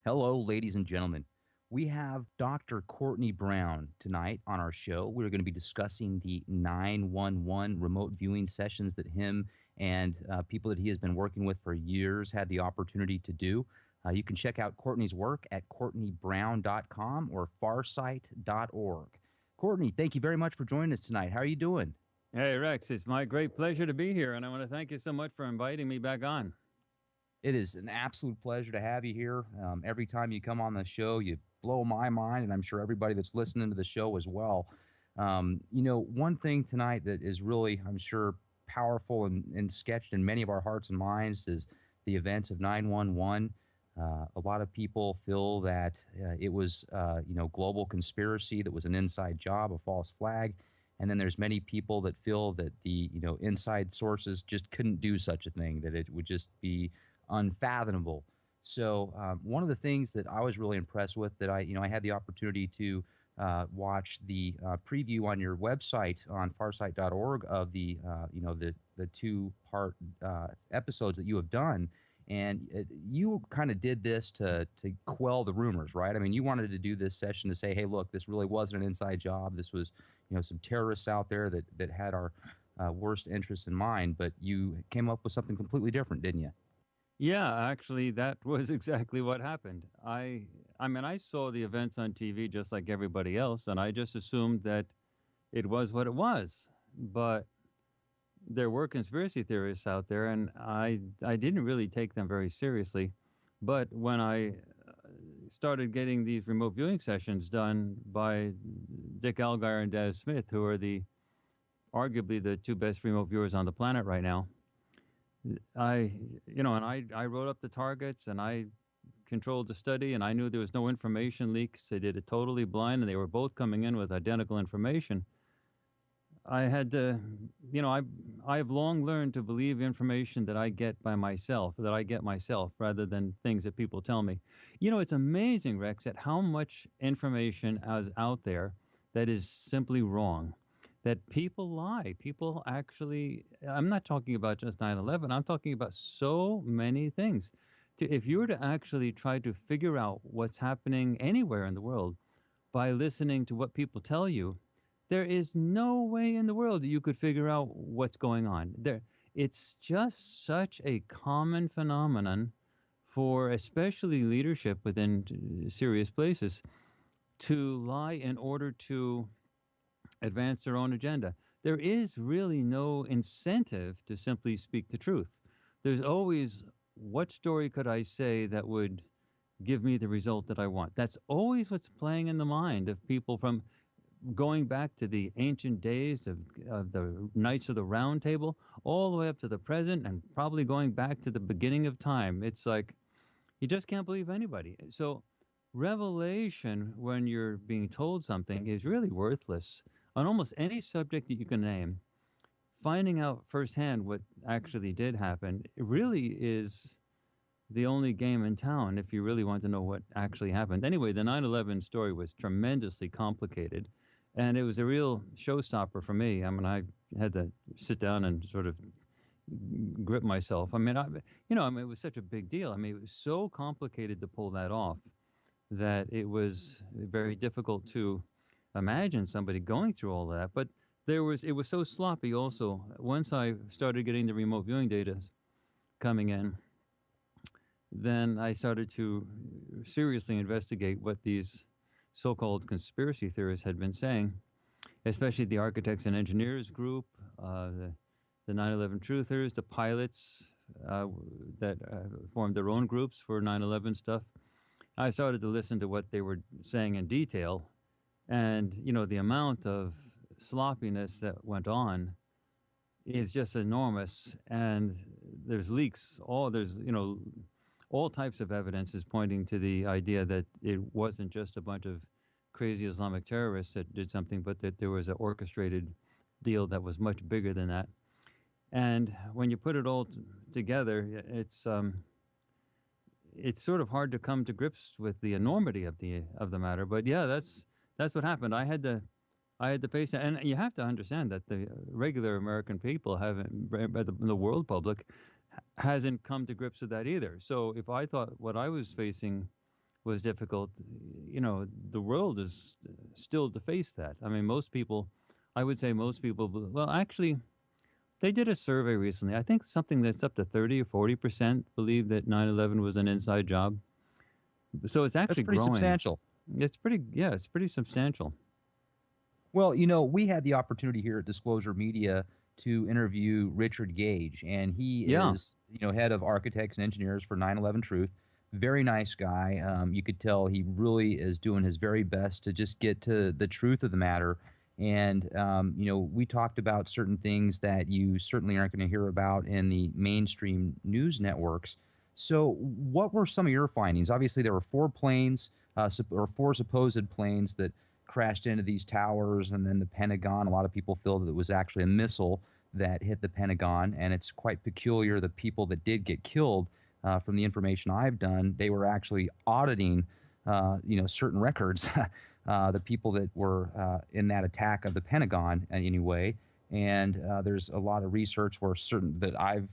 Hello, ladies and gentlemen. We have Dr. Courtney Brown tonight on our show. We're going to be discussing the 911 remote viewing sessions that him and people that he has been working with for years had the opportunity to do. You can check out Courtney's work at CourtneyBrown.com or farsight.org. Courtney, thank you very much for joining us tonight. How are you doing? Hey, Rex, it's my great pleasure to be here, and I want to thank you so much for inviting me back on. It is an absolute pleasure to have you here. Every time you come on the show, you blow my mind, and I'm sure everybody that's listening to the show as well. One thing tonight that is really, I'm sure, powerful and sketched in many of our hearts and minds is the events of 911. A lot of people feel that it was, global conspiracy that was an inside job, a false flag. And then there's many people that feel that the, inside sources just couldn't do such a thing, that it would just be unfathomable. So one of the things that I was really impressed with that I had the opportunity to watch the preview on your website on farsight.org of the two-part episodes that you have done. And you kind of did this to quell the rumors, right? I mean, you wanted to do this session to say, hey, look, this really wasn't an inside job. This was, some terrorists out there that had our worst interests in mind. But you came up with something completely different, didn't you? Yeah, actually, that was exactly what happened. I mean, I saw the events on TV just like everybody else, and I just assumed that it was what it was. But there were conspiracy theorists out there, and I didn't really take them very seriously. But when I started getting these remote viewing sessions done by Dick Algire and Daz Smith, who are arguably the two best remote viewers on the planet right now, I wrote up the targets and I controlled the study, and I knew there was no information leaks. They did it totally blind, and they were both coming in with identical information. I had to, I've long learned to believe information that I get myself, rather than things that people tell me. It's amazing, Rex, at how much information is out there that is simply wrong, that people lie. People actually, I'm not talking about just 9/11. I'm talking about so many things. If you were to actually try to figure out what's happening anywhere in the world by listening to what people tell you, there is no way in the world that you could figure out what's going on. It's just such a common phenomenon for especially leadership within serious places to lie in order to advance their own agenda. There is really no incentive to simply speak the truth. There's always, what story could I say that would give me the result that I want? That's always what's playing in the mind of people, from going back to the ancient days of the Knights of the Round Table, all the way up to the present, and probably going back to the beginning of time. It's like you just can't believe anybody. So revelation, when you're being told something, is really worthless on almost any subject that you can name. Finding out firsthand what actually did happen, it really is the only game in town if you really want to know what actually happened. Anyway, the 9/11 story was tremendously complicated, and it was a real showstopper for me. I mean, I had to sit down and sort of grip myself. It was such a big deal. I mean, it was so complicated to pull that off that it was very difficult to imagine somebody going through all that. But it was so sloppy also. Once I started getting the remote viewing data coming in, then I started to seriously investigate what these so-called conspiracy theorists had been saying, especially the architects and engineers group, the 9/11 truthers, the pilots that formed their own groups for 9/11 stuff. I started to listen to what they were saying in detail, and the amount of sloppiness that went on is just enormous. And there's leaks. All types of evidence is pointing to the idea that it wasn't just a bunch of crazy Islamic terrorists that did something, but that there was an orchestrated deal that was much bigger than that. And when you put it all together, it's sort of hard to come to grips with the enormity of the matter. But yeah, that's what happened. I had to face it, and you have to understand that the regular American people haven't, the world public hasn't come to grips with that either. So if I thought what I was facing was difficult. The world is still to face that. I mean, most people, I would say most people, well, actually, they did a survey recently. I think something that's up to 30 or 40% believe that 9/11 was an inside job. So it's That's actually pretty growing. substantial. Yeah, it's pretty substantial. Well, we had the opportunity here at Disclosure Media to interview Richard Gage, and he Yeah. is, head of architects and engineers for 9/11 Truth. Very nice guy. You could tell he really is doing his very best to just get to the truth of the matter. And, we talked about certain things that you certainly aren't going to hear about in the mainstream news networks. So, what were some of your findings? Obviously, there were four planes, or four supposed planes that crashed into these towers, and then the Pentagon. A lot of people feel that it was actually a missile that hit the Pentagon, and it's quite peculiar. The people that did get killed, from the information I've done, they were actually auditing, certain records. The people that were in that attack of the Pentagon, anyway. And there's a lot of research where certain that I've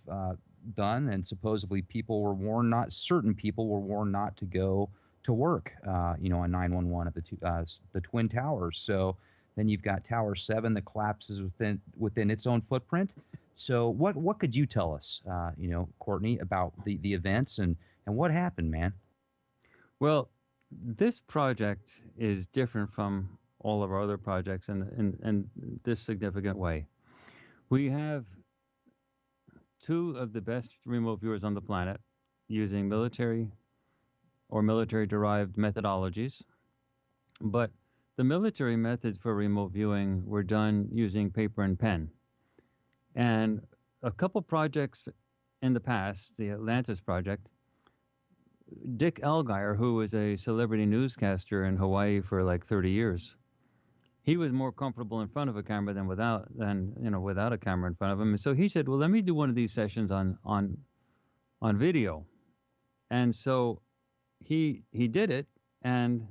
done, and supposedly people were warned not certain people were warned not to go to work, on 911 at the Twin Towers. So then you've got Tower 7 that collapses within its own footprint. So what could you tell us, Courtney, about the events and what happened, man? Well, this project is different from all of our other projects in this significant way. We have two of the best remote viewers on the planet using military or military derived methodologies. But the military methods for remote viewing were done using paper and pen. And a couple projects in the past, the Atlantis project, Dick Algeier, who was a celebrity newscaster in Hawaii for like 30 years, he was more comfortable in front of a camera than without a camera in front of him. And so he said, "Well, let me do one of these sessions on video." And so he did it and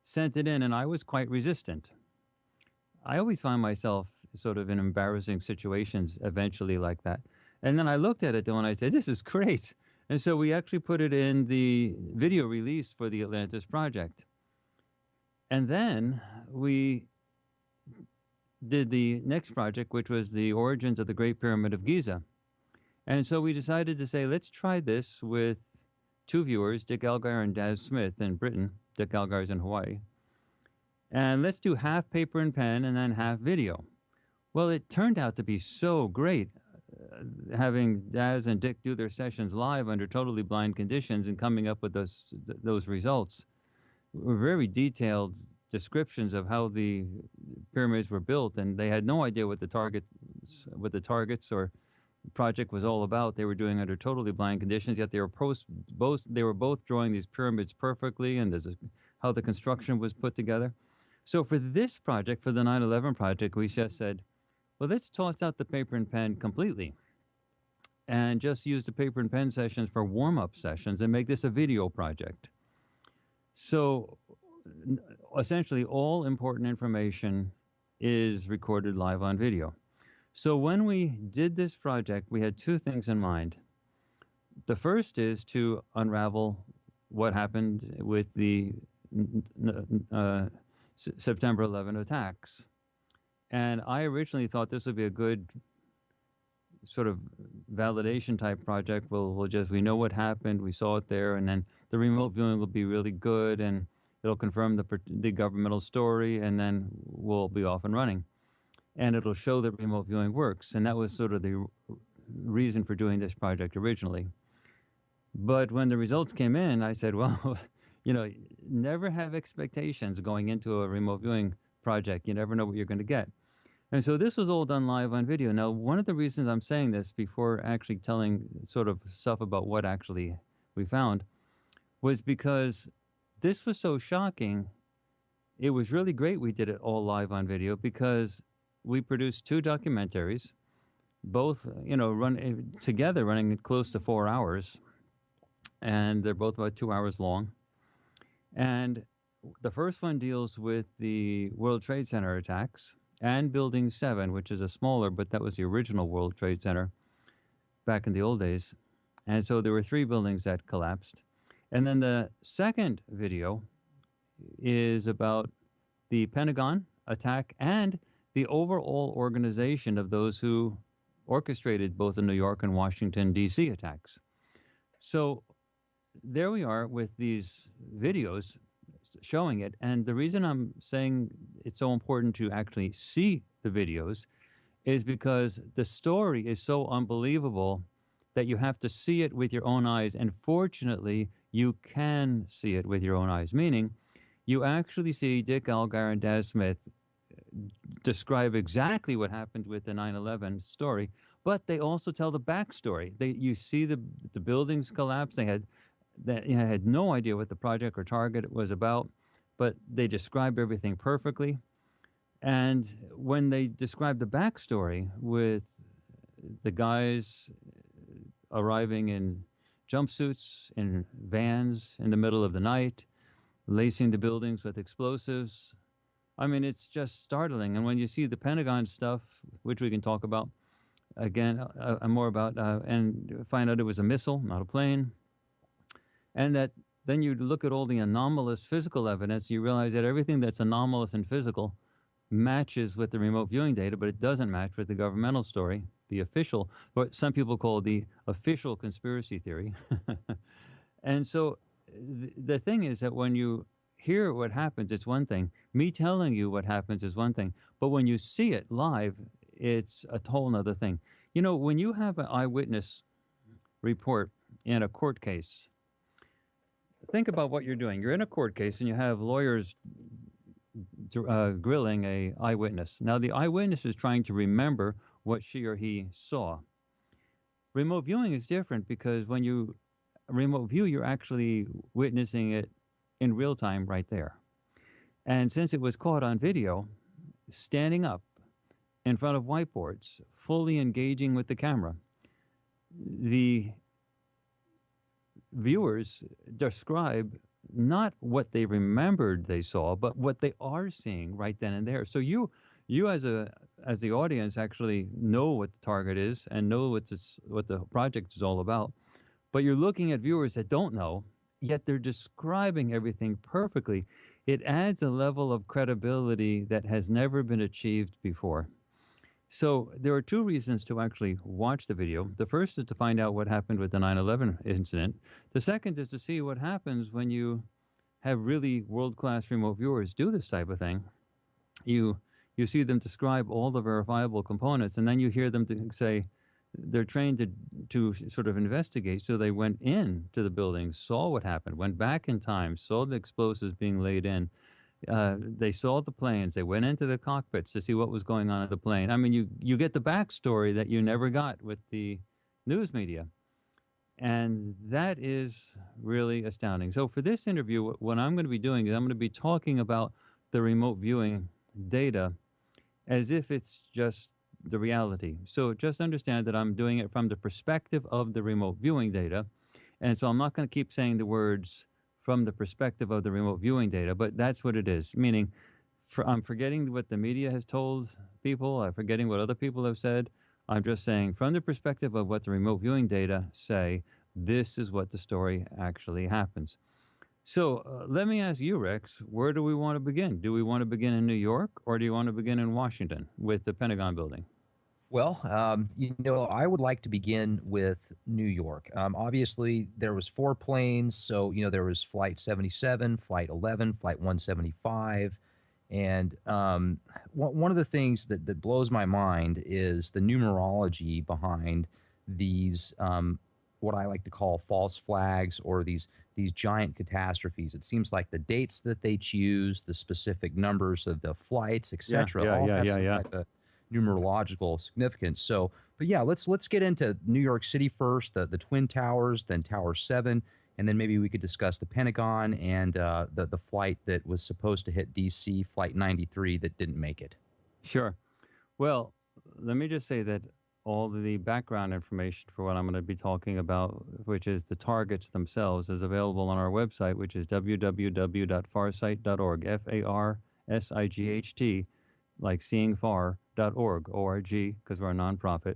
sent it in, and I was quite resistant. I always find myself sort of in embarrassing situations eventually like that. And then I looked at it though and I said, "This is great." And so we actually put it in the video release for the Atlantis project. And then we did the next project, which was the origins of the Great Pyramid of Giza. And so we decided to say, let's try this with two viewers, Dick Algeier and Daz Smith in Britain. Dick Algeier's in Hawaii. And let's do half paper and pen and then half video. Well, it turned out to be so great, having Daz and Dick do their sessions live under totally blind conditions and coming up with those results. Were very detailed descriptions of how the pyramids were built, and they had no idea what the targets or project was all about. They were doing under totally blind conditions, yet they were both drawing these pyramids perfectly, and how the construction was put together. So for this project, for the 9/11 project, we just said, well, let's toss out the paper and pen completely and just use the paper and pen sessions for warm-up sessions and make this a video project. So essentially all important information is recorded live on video. So when we did this project, we had two things in mind. The first is to unravel what happened with the September 11 attacks. And I originally thought this would be a good sort of validation type project. We know what happened, we saw it there, and then the remote viewing will be really good, and it'll confirm the governmental story, and then we'll be off and running. And it'll show that remote viewing works. And that was sort of the reason for doing this project originally. But when the results came in, I said, well, never have expectations going into a remote viewing project. You never know what you're going to get. And so this was all done live on video. Now, one of the reasons I'm saying this before actually telling sort of stuff about what actually we found was because this was so shocking. It was really great we did it all live on video because we produced two documentaries, both, run together, running close to 4 hours. And they're both about 2 hours long. And the first one deals with the World Trade Center attacks and Building 7, which is a smaller, but that was the original World Trade Center back in the old days. And so there were 3 buildings that collapsed. And then the second video is about the Pentagon attack and the overall organization of those who orchestrated both the New York and Washington, D.C. attacks. So there we are with these videos showing it. And the reason I'm saying it's so important to actually see the videos is because the story is so unbelievable that you have to see it with your own eyes. And fortunately, you can see it with your own eyes, meaning you actually see Dick Algar and Daz Smith describe exactly what happened with the 9/11 story, but they also tell the backstory. You see the buildings collapse. Had no idea what the project or target was about, but they describe everything perfectly. And when they describe the backstory with the guys arriving in jumpsuits, in vans in the middle of the night, lacing the buildings with explosives, I mean, it's just startling. And when you see the Pentagon stuff, which we can talk about again, more about, and find out it was a missile, not a plane, and that then you look at all the anomalous physical evidence, you realize that everything that's anomalous and physical matches with the remote viewing data, but it doesn't match with the governmental story, the official, what some people call the official conspiracy theory. And so the thing is that when you hear what happens, it's one thing. Me telling you what happens is one thing. But when you see it live, it's a whole nother thing. You know, when you have an eyewitness report in a court case, think about what you're doing. You're in a court case and you have lawyers grilling a eyewitness. Now, the eyewitness is trying to remember what she or he saw. Remote viewing is different because when you remote view, you're actually witnessing it in real time right there. And since it was caught on video, standing up in front of whiteboards, fully engaging with the camera, the viewers describe not what they remembered they saw, but what they are seeing right then and there. So you as the audience actually know what the target is and know what the project is all about. But you're looking at viewers that don't know, yet they're describing everything perfectly. It adds a level of credibility that has never been achieved before. So there are two reasons to actually watch the video. The first is to find out what happened with the 9/11 incident. The second is to see what happens when you have really world-class remote viewers do this type of thing. You see them describe all the verifiable components, and then you hear them say they're trained to sort of investigate. So they went in to the building, saw what happened, went back in time, saw the explosives being laid in. They saw the planes. They went into the cockpits to see what was going on at the plane. I mean, you get the backstory that you never got with the news media. And that is really astounding. So for this interview, what I'm going to be doing is I'm going to be talking about the remote viewing data as if it's just the reality. So just understand that I'm doing it from the perspective of the remote viewing data. And so I'm not going to keep saying the words from the perspective of the remote viewing data, but that's what it is. Meaning, I'm forgetting what the media has told people. I'm forgetting what other people have said. I'm just saying from the perspective of what the remote viewing data say, this is what the story actually happens. So let me ask you, Rex, where do we want to begin? Do we want to begin in New York or do you want to begin in Washington with the Pentagon building? Well, I would like to begin with New York. Obviously, there was 4 planes, so there was Flight 77, Flight 11, Flight 175, and one of the things that blows my mind is the numerology behind these what I like to call false flags or these giant catastrophes. It seems like the dates that they choose, the specific numbers of the flights, etc., all have some type of numerological significance. So, but yeah, let's get into New York City first, the Twin Towers, then Tower 7, and then maybe we could discuss the Pentagon and the flight that was supposed to hit DC, Flight 93, that didn't make it. Sure. Well, let me just say that all the background information for what I'm going to be talking about, which is the targets themselves, is available on our website, which is www.farsight.org, FARSIGHT, like seeing far.org, O-R-G, because we're a nonprofit.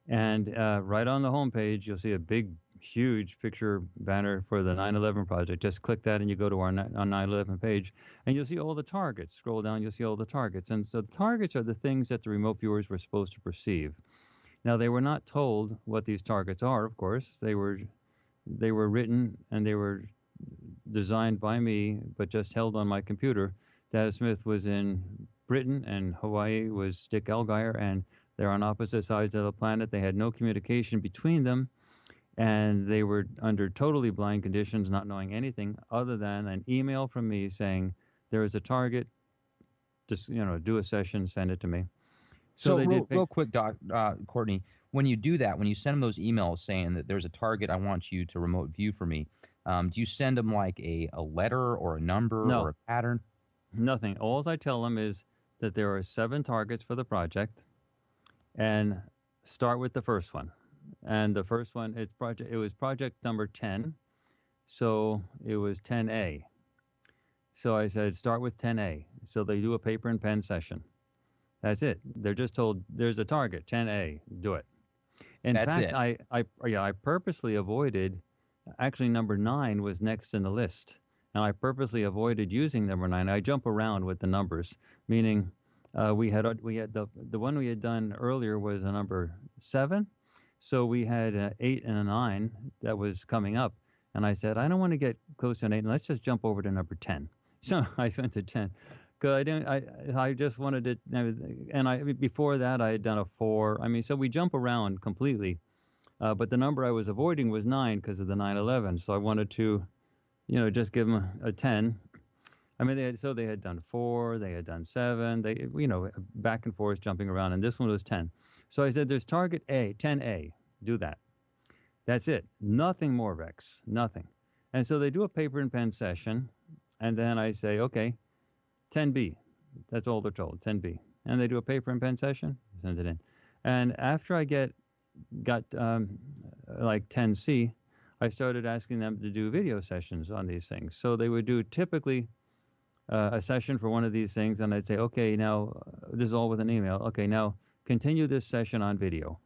And right on the homepage, you'll see a big huge picture banner for the 9/11 project. Just click that and you go to our 9/11 page, and you'll see all the targets. Scroll down, you'll see all the targets. And so the targets are the things that the remote viewers were supposed to perceive. Now, they were not told what these targets are, of course. They were written and they were designed by me, but just held on my computer. Data Smith was in Britain and Hawaii was Dick Elgire, and they're on opposite sides of the planet. They had no communication between them, and they were under totally blind conditions, not knowing anything other than an email from me saying there is a target. Just do a session, send it to me. So So they did. real quick, Doc, Courtney, when you do that, when you send them those emails saying that there's a target, I want you to remote view for me. Do you send them like a letter or a number or No, a pattern? nothing. All I tell them is that there are 7 targets for the project, and start with the first one. And the first one, it was project number 10, so it was 10A. So I said start with 10A. So they do a paper and pen session. That's it. They're just told there's a target, 10A, do it. In That's fact, it. I purposely avoided. Actually, number 9 was next in the list, and I purposely avoided using number 9. I jump around with the numbers, meaning we had the one we had done earlier was a number 7, so we had an 8 and a 9 that was coming up, and I said I don't want to get close to an 8, and let's just jump over to number 10. So I went to 10. Cause I didn't. I just wanted to, and before that I had done a 4. I mean, so we jump around completely. But the number I was avoiding was 9 because of the 9/11. So I wanted to, just give them a 10. I mean, they had done 4, they had done 7, back and forth jumping around, and this one was 10. So I said, there's target A, 10A. Do that. That's it. Nothing more, Rex. Nothing. And so they do a paper and pen session, and then I say, okay, 10B. That's all they're told, 10B. And they do a paper and pen session, send it in. And after I got like 10C, I started asking them to do video sessions on these things. So they would do typically a session for one of these things, and I'd say, okay, now this is all with an email. Okay, now continue this session on video.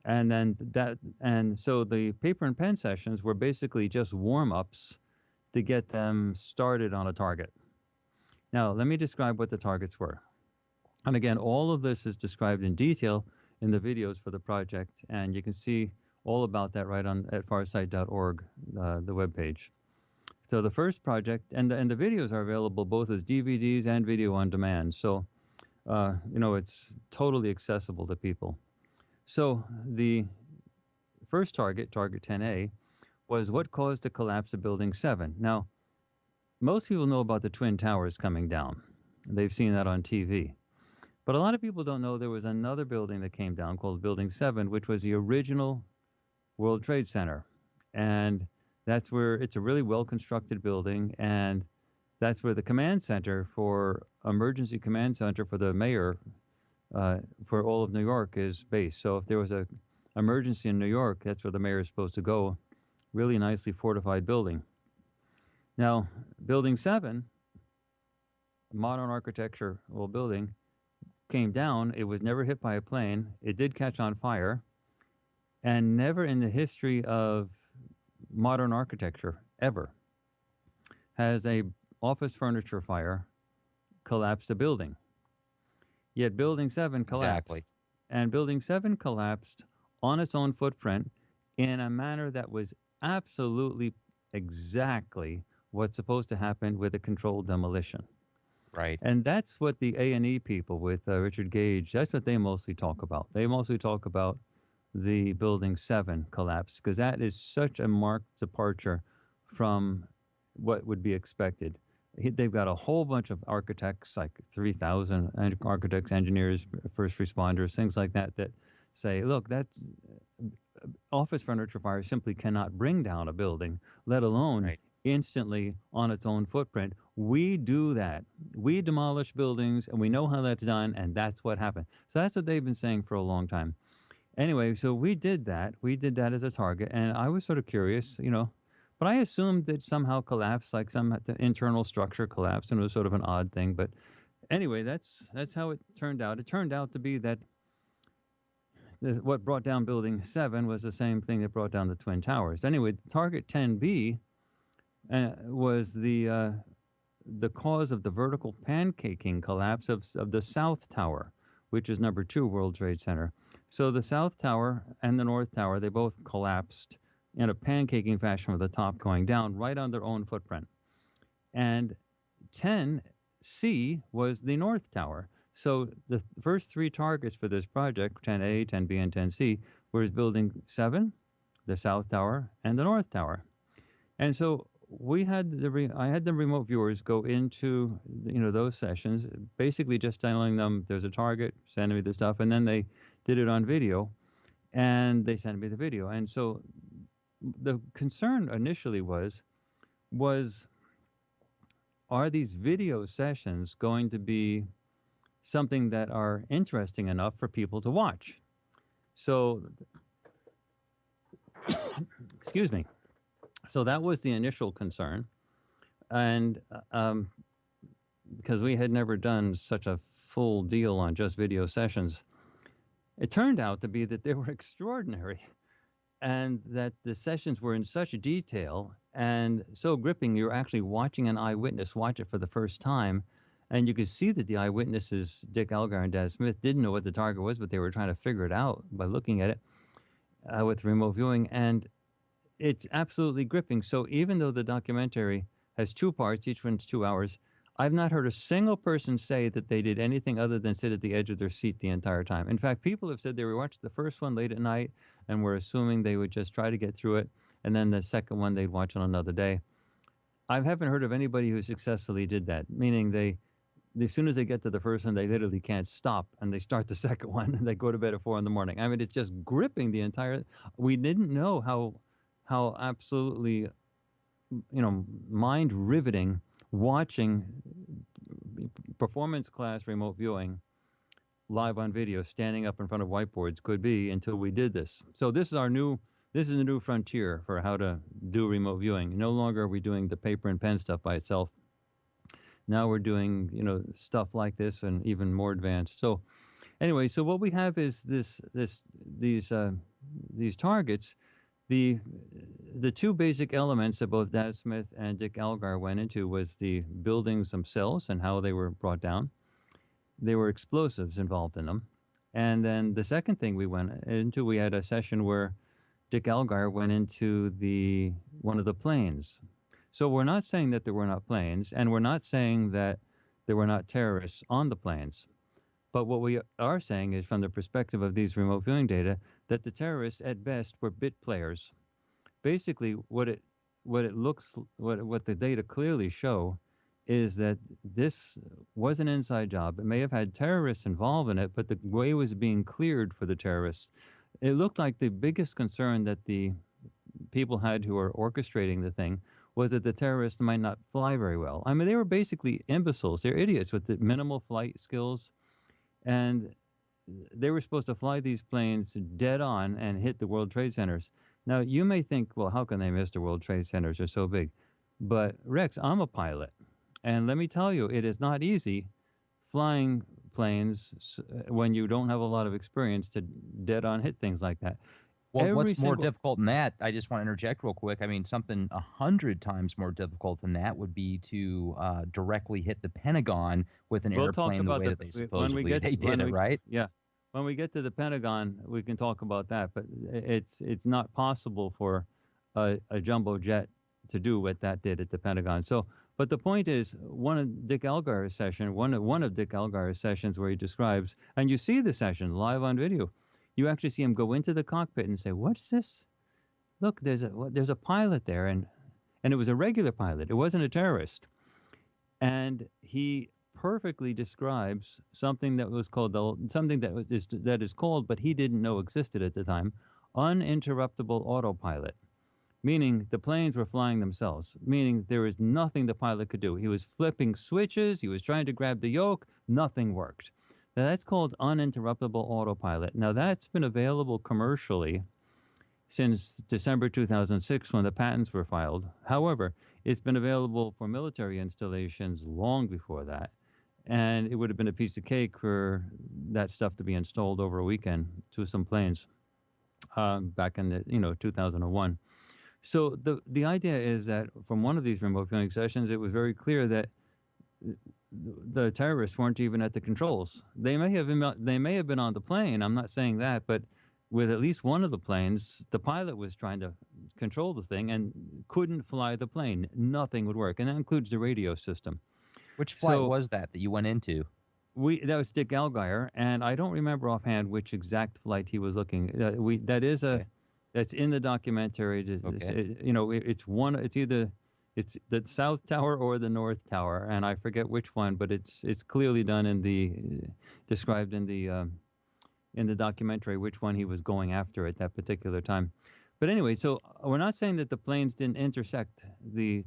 And then so the paper and pen sessions were basically just warm-ups to get them started on a target. Now, let me describe what the targets were. And again, all of this is described in detail in the videos for the project, and you can see all about that right on at farsight.org, the webpage. So the first project, and the videos are available both as DVDs and video on demand. So, it's totally accessible to people. So the first target 10A, was what caused the collapse of Building 7. Now, most people know about the Twin Towers coming down. They've seen that on TV. But a lot of people don't know there was another building that came down called Building 7, which was the original World Trade Center. And that's where it's a really well-constructed building, and that's where the emergency command center for the mayor for all of New York is based. So if there was an emergency in New York, that's where the mayor is supposed to go. Really nicely fortified building. Now, Building 7, modern architecture, old building, came down. It was never hit by a plane. It did catch on fire. And never in the history of modern architecture, ever, has a office furniture fire collapsed a building. Yet Building 7 collapsed. Exactly. And Building 7 collapsed on its own footprint in a manner that was absolutely exactly what's supposed to happen with a controlled demolition. Right. And that's what the A&E people with Richard Gage, that's what they mostly talk about. They mostly talk about the Building 7 collapse, because that is such a marked departure from what would be expected. They've got a whole bunch of architects, like 3,000 architects, engineers, first responders, things like that, that say, look, that office furniture fire simply cannot bring down a building, let alone instantly on its own footprint. We do that. We demolish buildings, and we know how that's done, and that's what happened. So that's what they've been saying for a long time. Anyway, so we did that. We did that as a target, and I was sort of curious, but I assumed that somehow collapsed, like the internal structure collapsed, and it was sort of an odd thing. But anyway, that's how it turned out. It turned out to be that what brought down Building 7 was the same thing that brought down the Twin Towers. Anyway, Target 10B was the cause of the vertical pancaking collapse of the South Tower, which is number 2 World Trade Center. So the South Tower and the North Tower, they both collapsed in a pancaking fashion with the top going down right on their own footprint. And 10C was the North Tower. So the first 3 targets for this project, 10A, 10B, and 10C, were Building 7, the South Tower, and the North Tower. And so I had the remote viewers go into those sessions, basically just telling them there's a target, sending me the stuff, and then they did it on video, and they sent me the video. And so the concern initially was are these video sessions going to be something that are interesting enough for people to watch? So, excuse me. So that was the initial concern. And because we had never done such a full deal on just video sessions, it turned out to be that they were extraordinary and that the sessions were in such detail and so gripping. You're actually watching an eyewitness watch it for the first time. And you could see that the eyewitnesses, Dick Algar and Dad Smith, didn't know what the target was, but they were trying to figure it out by looking at it with remote viewing. And it's absolutely gripping. So even though the documentary has 2 parts, each one's 2 hours, I've not heard a single person say that they did anything other than sit at the edge of their seat the entire time. In fact, people have said they were watching the first one late at night and were assuming they would just try to get through it, and then the second one they'd watch on another day. I haven't heard of anybody who successfully did that, meaning as soon as they get to the first one, they literally can't stop, and they start the second one, and they go to bed at 4 in the morning. I mean, it's just gripping the entire. We didn't know how absolutely, mind riveting watching performance class remote viewing live on video, standing up in front of whiteboards could be until we did this. So this is a new frontier for how to do remote viewing. No longer are we doing the paper and pen stuff by itself. Now we're doing, stuff like this and even more advanced. So anyway, so what we have is these targets. The 2 basic elements that both Dad Smith and Dick Algar went into was the buildings themselves and how they were brought down. There were explosives involved in them. And then the second thing we went into, we had a session where Dick Algar went into one of the planes. So we're not saying that there were not planes, and we're not saying that there were not terrorists on the planes. But what we are saying is, from the perspective of these remote viewing data, that the terrorists at best were bit players. Basically, what the data clearly show is that this was an inside job. It may have had terrorists involved in it, but the way was being cleared for the terrorists. It looked like the biggest concern that the people had who were orchestrating the thing was that the terrorists might not fly very well. I mean, they were basically imbeciles. They're idiots with the minimal flight skills. And they were supposed to fly these planes dead on and hit the World Trade Centers. Now, you may think, well, how can they miss the World Trade Centers? They're so big. But, Rex, I'm a pilot. And let me tell you, it is not easy flying planes when you don't have a lot of experience to dead on hit things like that. Well, what's more difficult than that? I just want to interject real quick. I mean, something 100 times more difficult than that would be to directly hit the Pentagon with an airplane the way that they supposedly did it, right? Yeah. When we get to the Pentagon, we can talk about that. But it's not possible for a jumbo jet to do what that did at the Pentagon. So, but the point is, one of Dick Algar's sessions where he describes, and you see the session live on video. You actually see him go into the cockpit and say, "What's this? Look, there's a pilot there," and it was a regular pilot. It wasn't a terrorist. And he perfectly describes something that was called that is called, but he didn't know existed at the time, uninterruptible autopilot, meaning the planes were flying themselves, meaning there was nothing the pilot could do. He was flipping switches. He was trying to grab the yoke. Nothing worked. Now, that's called uninterruptible autopilot. Now, that's been available commercially since December 2006 when the patents were filed. However, it's been available for military installations long before that. and it would have been a piece of cake for that stuff to be installed over a weekend to some planes back in the 2001. So the idea is that from one of these remote viewing sessions, it was very clear that the terrorists weren't even at the controls. They may have been on the plane. I'm not saying that, but with at least one of the planes, the pilot was trying to control the thing and couldn't fly the plane. Nothing would work, and that includes the radio system. Which flight So was that you went into? that was Dick Allgaier, and I don't remember offhand which exact flight he was looking. We that is a Okay. that's in the documentary. Okay. It's either it's the South Tower or the North Tower, and I forget which one, but it's clearly done in the described in the documentary which one he was going after at that particular time. But anyway, so we're not saying that the planes didn't intersect the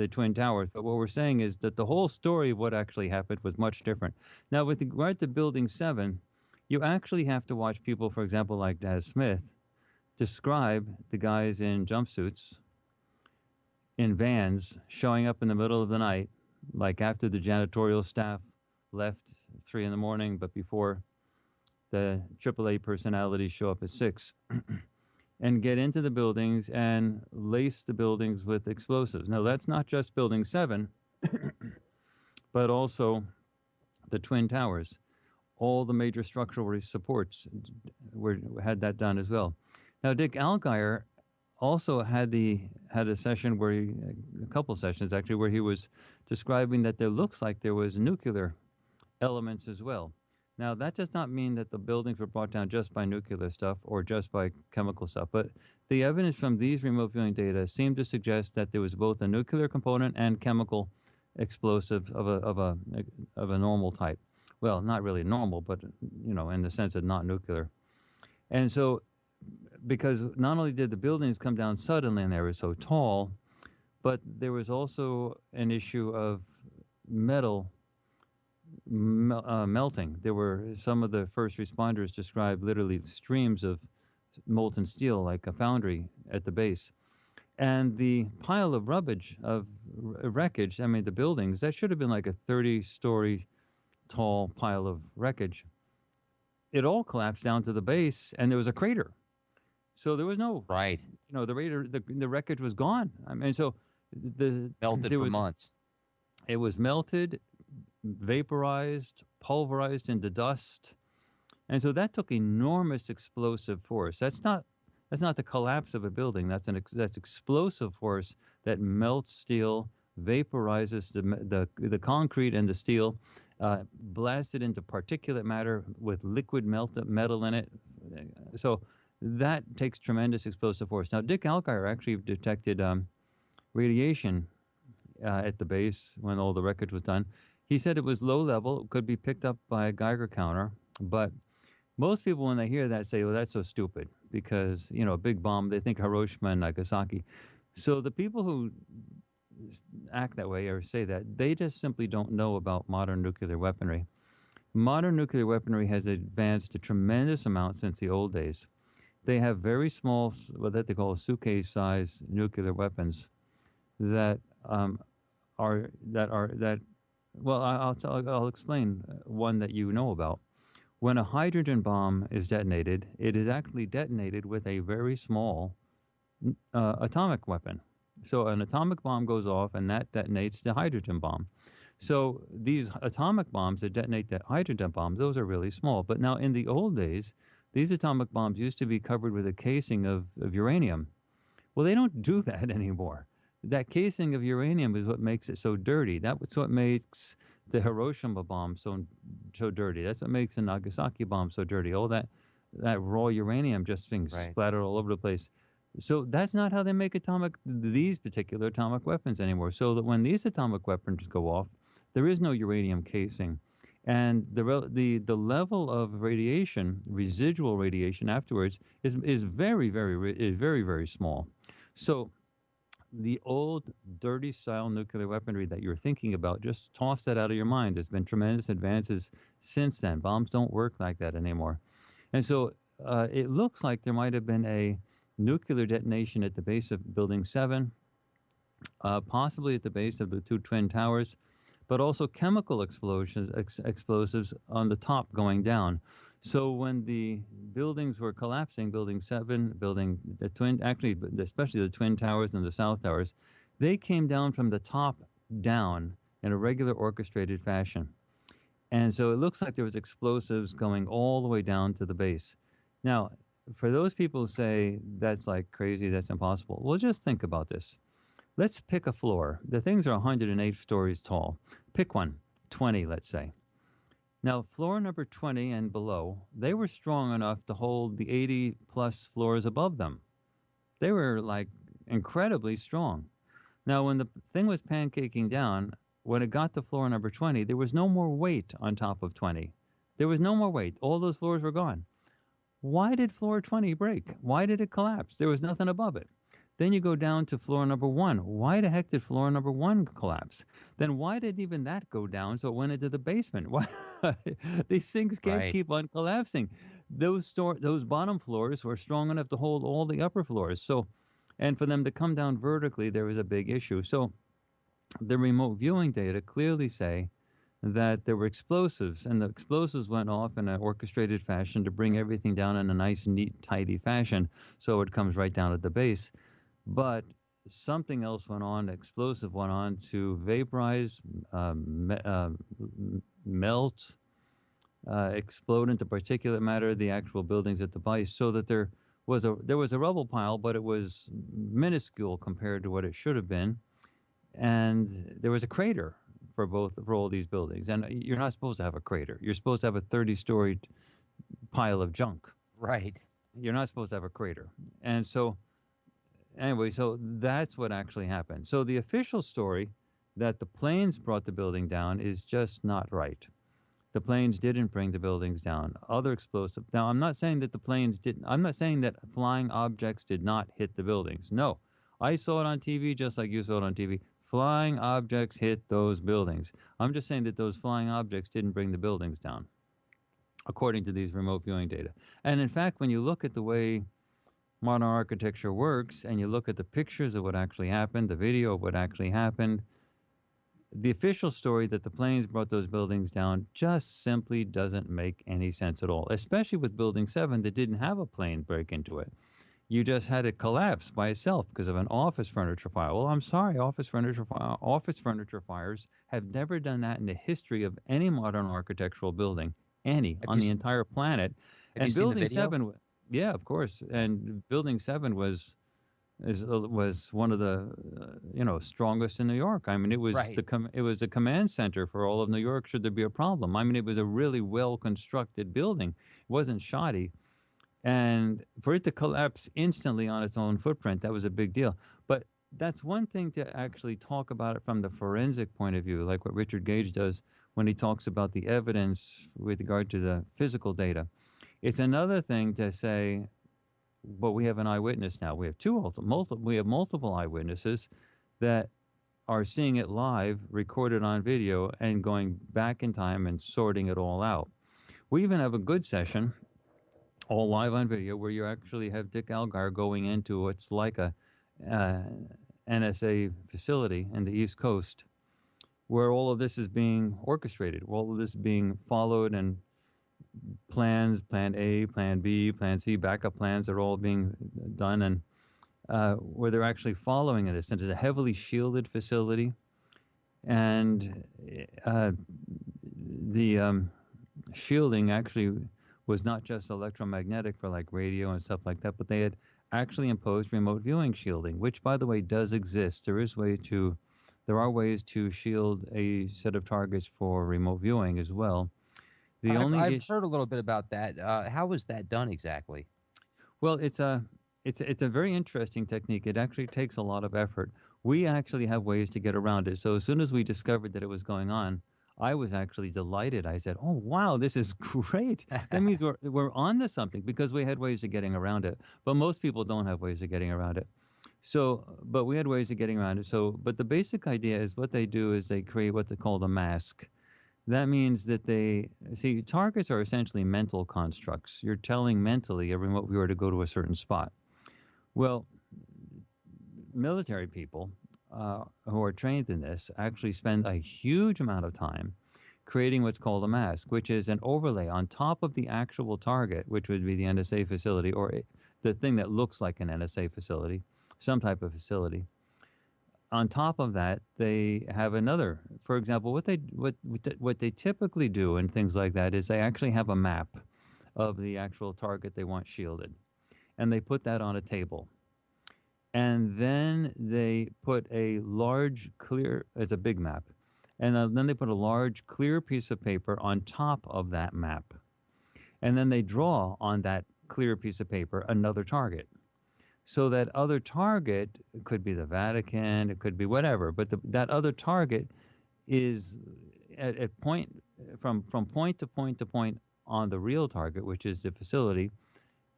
twin towers, but what we're saying is that the whole story of what actually happened was much different. Now, with regard to Building 7, you actually have to watch people, for example, like Daz Smith, describe the guys in jumpsuits in vans showing up in the middle of the night, like after the janitorial staff left 3 in the morning, but before the AAA personalities show up at 6. And get into the buildings and lace the buildings with explosives. Now, that's not just Building 7, but also the Twin Towers. All the major structural supports had that done as well. Now, Dick Allgaier also had a session where a couple sessions actually, where he was describing that there looks like there was nuclear elements as well. Now, that does not mean that the buildings were brought down just by nuclear stuff or just by chemical stuff, but the evidence from these remote viewing data seemed to suggest that there was both a nuclear component and chemical explosives of a normal type. Well, not really normal, but in the sense of not nuclear. And so, because not only did the buildings come down suddenly and they were so tall, but there was also an issue of metal melting. There were some of the first responders described literally streams of molten steel, like a foundry at the base. And the pile of rubbish, of wreckage, I mean, the buildings, that should have been like a 30-story tall pile of wreckage. It all collapsed down to the base, and there was a crater. So there was no, Right. the wreckage was gone. I mean, so Melted there for was, months. it was melted, vaporized, pulverized into dust. And so that took enormous explosive force. That's not the collapse of a building. That's explosive force that melts steel, vaporizes the concrete and the steel, blasts it into particulate matter with liquid metal in it. So that takes tremendous explosive force. Now, Dick Allgaier actually detected radiation at the base when all the wreckage was done. He said it was low level, could be picked up by a Geiger counter, but most people, when they hear that, say, well, that's so stupid, because, a big bomb, they think Hiroshima and Nagasaki. So the people who act that way or say that, they just simply don't know about modern nuclear weaponry. Modern nuclear weaponry has advanced a tremendous amount since the old days. They have very small, what they call suitcase-sized nuclear weapons that well, I'll explain one that you know about. When a hydrogen bomb is detonated, it is actually detonated with a very small atomic weapon. So an atomic bomb goes off, and that detonates the hydrogen bomb. So these atomic bombs that detonate the hydrogen bombs, those are really small. But now in the old days, these atomic bombs used to be covered with a casing of uranium. Well, they don't do that anymore. That casing of uranium is what makes it so dirty. That's what makes the Hiroshima bomb so dirty. That's what makes the Nagasaki bomb so dirty. All that raw uranium just being Right. splattered all over the place. So that's not how they make these particular atomic weapons anymore. So that when these atomic weapons go off, there is no uranium casing. And the level of radiation, residual radiation afterwards, is very, very small. So the old dirty style nuclear weaponry that you're thinking about, just toss that out of your mind. There's been tremendous advances since then. Bombs don't work like that anymore. And so it looks like there might have been a nuclear detonation at the base of Building 7, possibly at the base of the two Twin Towers. but also chemical explosives on the top going down. So when the buildings were collapsing, Building 7, building the twin, actually, especially the Twin Towers and the South Towers, they came down from the top down in a regular orchestrated fashion. And so it looks like there was explosives going all the way down to the base. Now, for those people who say that's like crazy, that's impossible, well, just think about this. Let's pick a floor. The things are 108 stories tall. Pick one, 20, let's say. Now, floor number 20 and below, they were strong enough to hold the 80 plus floors above them. They were like incredibly strong. Now, when the thing was pancaking down, when it got to floor number 20, there was no more weight on top of 20. There was no more weight. All those floors were gone. Why did floor 20 break? Why did it collapse? There was nothing above it. Then you go down to floor number 1. Why the heck did floor number 1 collapse? Then why did even that go down so it went into the basement? Why? These things can't Right. keep on collapsing. Those bottom floors were strong enough to hold all the upper floors. So, and for them to come down vertically, there was a big issue. So the remote viewing data clearly say that there were explosives, and the explosives went off in an orchestrated fashion to bring everything down in a nice, neat, tidy fashion so it comes right down at the base. But something else went on, explosive went on to vaporize, melt, explode into particulate matter the actual buildings at the base, so that there was a rubble pile, but it was minuscule compared to what it should have been, and there was a crater for all these buildings. And you're not supposed to have a crater. You're supposed to have a 30-story pile of junk. Right. You're not supposed to have a crater. And so anyway, so that's what actually happened. So the official story that the planes brought the building down is just not right. The planes didn't bring the buildings down. Other explosive. Now, I'm not saying that the planes didn't. I'm not saying that flying objects did not hit the buildings. No, I saw it on TV just like you saw it on TV. Flying objects hit those buildings. I'm just saying that those flying objects didn't bring the buildings down, according to these remote viewing data. And in fact, when you look at the way modern architecture works and you look at the pictures of what actually happened, the video of what actually happened, the official story that the planes brought those buildings down just simply doesn't make any sense at all, especially with Building 7 that didn't have a plane break into it. You just had it collapse by itself because of an office furniture fire. Well, I'm sorry, office furniture fires have never done that in the history of any modern architectural building, any Have on you the s- entire planet. have you And seen the Building video? 7, yeah, of course. And Building 7 was one of the strongest in New York. I mean, Right. it was a command center for all of New York should there be a problem. I mean, it was a really well constructed building. It wasn't shoddy, and for it to collapse instantly on its own footprint, that was a big deal. But that's one thing to actually talk about it from the forensic point of view, like what Richard Gage does when he talks about the evidence with regard to the physical data. It's another thing to say, but we have an eyewitness now. We have we have multiple eyewitnesses that are seeing it live, recorded on video, and going back in time and sorting it all out. We even have a good session, all live on video, where you actually have Dick Algar going into what's like a uh, NSA facility in the East Coast, where all of this is being orchestrated, all of this is being followed, and plans, plan A, plan B, plan C, backup plans are all being done, and where they're actually following this. And it's a heavily shielded facility, and the shielding actually was not just electromagnetic for like radio and stuff like that, but they had actually imposed remote viewing shielding, which, by the way, does exist. There are ways to shield a set of targets for remote viewing as well. The only I've issue, heard a little bit about that. How was that done exactly? well, it's a very interesting technique. It actually takes a lot of effort. We actually have ways to get around it. So as soon as we discovered that it was going on, I was actually delighted. I said, "Oh wow, this is great! That means we're on to something," because we had ways of getting around it. But most people don't have ways of getting around it. So, but we had ways of getting around it. So, but the basic idea is what they do is they create what they call the mask. That means that they see targets are essentially mental constructs. You're telling mentally a remote viewer to go to a certain spot. Well, military people who are trained in this actually spend a huge amount of time creating what's called a mask, which is an overlay on top of the actual target, which would be the NSA facility or the thing that looks like an NSA facility, some type of facility. On top of that, they have another. For example, what they typically do in things like that is they actually have a map of the actual target they want shielded, and they put that on a table. And then they put a large clear, it's a big map, and then they put a large clear piece of paper on top of that map. And then they draw on that clear piece of paper another target. So that other target, it could be the Vatican, it could be whatever, but that other target is at point from point to point to point on the real target, which is the facility,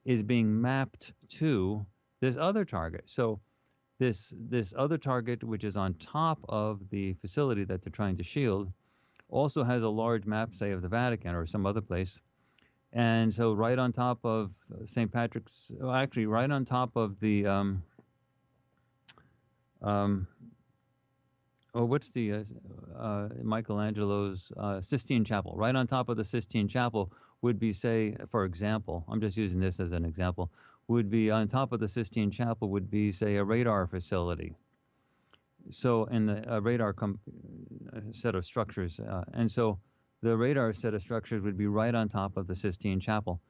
is being mapped to this other target. So this other target, which is on top of the facility that they're trying to shield, also has a large map, say, of the Vatican or some other place. And so right on top of St. Patrick's, well, actually right on top of the, what's the Michelangelo's Sistine Chapel? Right on top of the Sistine Chapel would be, say, for example, I'm just using this as an example, would be on top of the Sistine Chapel would be, say, a radar facility. So in the radar set of structures, and so the radar set of structures would be right on top of the Sistine Chapel.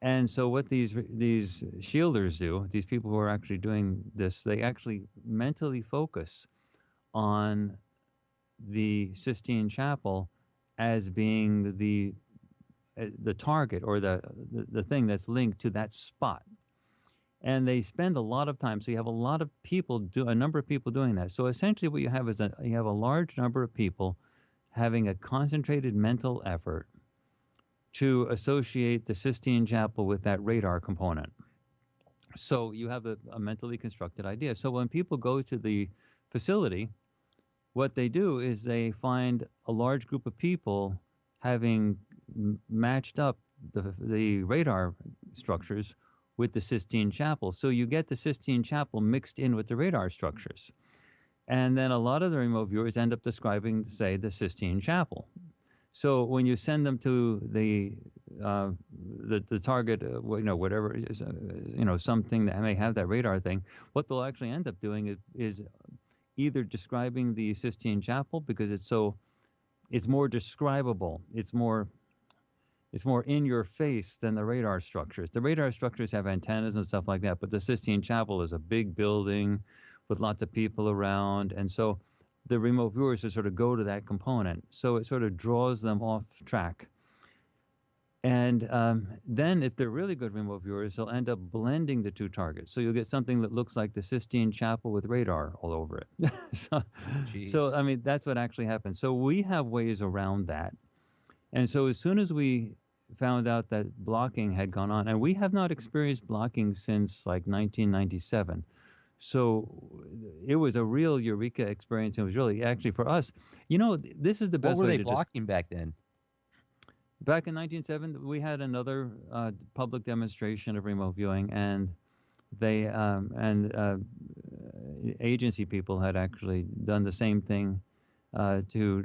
And so what these shielders do, these people who are actually doing this, they actually mentally focus on the Sistine Chapel as being the target or the thing that's linked to that spot. And they spend a lot of time. So you have a lot of people a number of people doing that. So essentially what you have is you have a large number of people having a concentrated mental effort to associate the Sistine Chapel with that radar component. So you have a mentally constructed idea. So when people go to the facility, what they do is they find a large group of people having matched up the radar structures with the Sistine Chapel. So you get the Sistine Chapel mixed in with the radar structures. And then a lot of the remote viewers end up describing, say, the Sistine Chapel. So when you send them to the target, whatever it is, something that may have that radar thing, what they'll actually end up doing is either describing the Sistine Chapel because it's more describable, it's more in your face than the radar structures. The radar structures have antennas and stuff like that, but the Sistine Chapel is a big building with lots of people around. And so the remote viewers sort of go to that component. So it sort of draws them off track. And then if they're really good remote viewers, they'll end up blending the two targets. So you'll get something that looks like the Sistine Chapel with radar all over it. so, I mean, that's what actually happens. So we have ways around that. And so as soon as we found out that blocking had gone on, and we have not experienced blocking since like 1997. So it was a real eureka experience. It was really, actually, for us, this is the best way to... What were they blocking back then? Back in 1970, we had another public demonstration of remote viewing, and they agency people had actually done the same thing to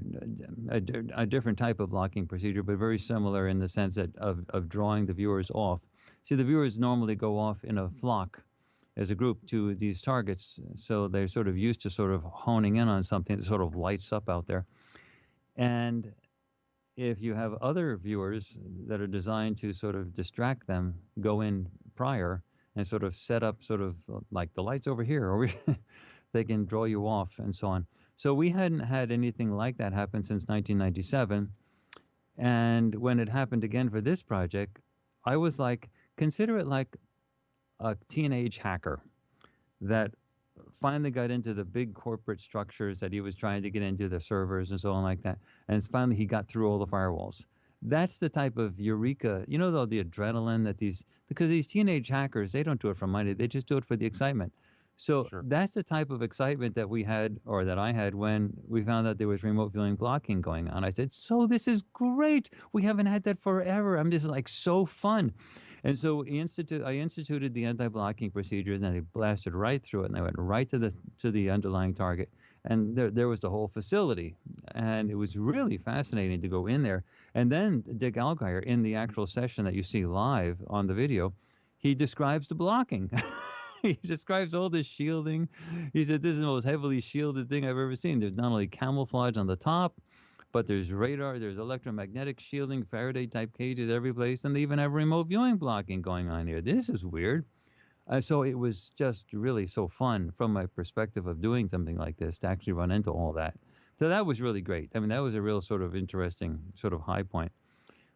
a different type of blocking procedure, but very similar in the sense that of drawing the viewers off. See, the viewers normally go off in a flock as a group to these targets, so they're sort of used to sort of honing in on something that sort of lights up out there. And if you have other viewers that are designed to sort of distract them, go in prior and sort of set up sort of like the lights over here, or they can draw you off and so on. So we hadn't had anything like that happen since 1997. And when it happened again for this project, I was like, consider it like a teenage hacker that finally got into the big corporate structures that he was trying to get into, the servers and so on like that. And finally he got through all the firewalls. That's the type of eureka, though, the adrenaline that because these teenage hackers, they don't do it for money. They just do it for the excitement. So Sure. That's the type of excitement that we had, or that I had, when we found out there was remote viewing blocking going on. I said, so this is great. We haven't had that forever. This is like so fun. And so I instituted the anti-blocking procedures, and they blasted right through it, and they went right to the underlying target. and there was the whole facility, and it was really fascinating to go in there. And then Dick Algier, in the actual session that you see live on the video, he describes the blocking. He describes all this shielding. He said, "This is the most heavily shielded thing I've ever seen. There's not only camouflage on the top, but there's radar, there's electromagnetic shielding, Faraday type cages every place, and they even have remote viewing blocking going on here. This is weird." So it was just really so fun from my perspective of doing something like this to actually run into all that. So that was really great. I mean, that was a real sort of interesting sort of high point.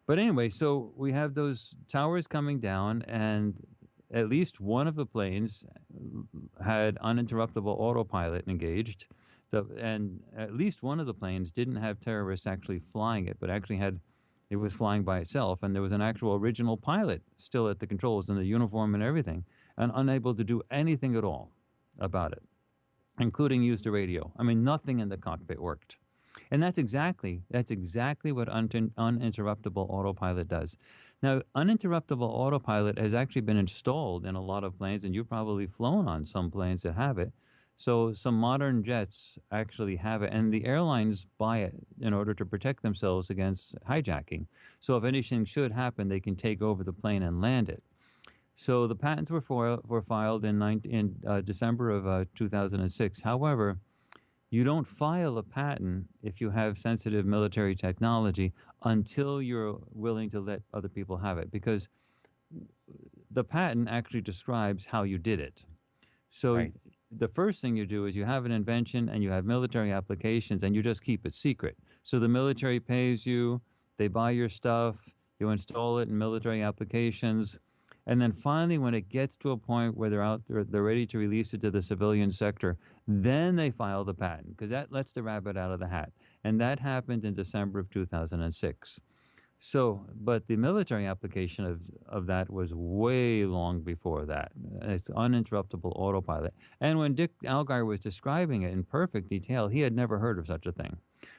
But anyway, so we have those towers coming down, and at least one of the planes had uninterruptible autopilot engaged. And at least one of the planes didn't have terrorists actually flying it, but actually had it was flying by itself, and there was an actual original pilot still at the controls in the uniform and everything, and unable to do anything at all about it, including use the radio. I mean, nothing in the cockpit worked. And that's exactly what uninterruptible autopilot does. Now, uninterruptible autopilot has actually been installed in a lot of planes, and you've probably flown on some planes that have it. So some modern jets actually have it, and the airlines buy it in order to protect themselves against hijacking. So if anything should happen, they can take over the plane and land it. So the patents were filed in December of 2006. However, you don't file a patent if you have sensitive military technology until you're willing to let other people have it, because the patent actually describes how you did it. So Right. the first thing you do is you have an invention and you have military applications, and you just keep it secret. So the military pays you, they buy your stuff, you install it in military applications, and then finally, when it gets to a point where they're ready to release it to the civilian sector, then they file the patent, because that lets the rabbit out of the hat. And that happened in December of 2006. So, but the military application of that was way long before that. It's uninterruptible autopilot. And when Dick Algier was describing it in perfect detail, he had never heard of such a thing.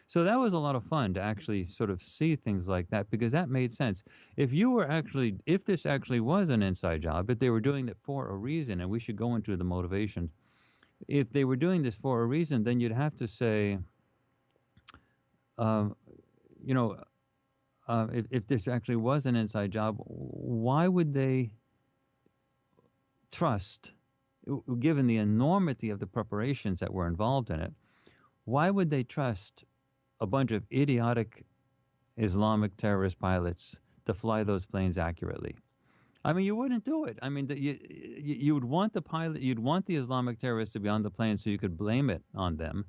So that was a lot of fun to actually sort of see things like that, because that made sense. If this actually was an inside job, if they were doing it for a reason, and we should go into the motivation, if they were doing this for a reason, then you'd have to say, um, you know, if this actually was an inside job, why would they trust, given the enormity of the preparations that were involved in it, why would they trust a bunch of idiotic Islamic terrorist pilots to fly those planes accurately? I mean, you wouldn't do it. I mean, you would want the pilot, you'd want the Islamic terrorists to be on the plane so you could blame it on them,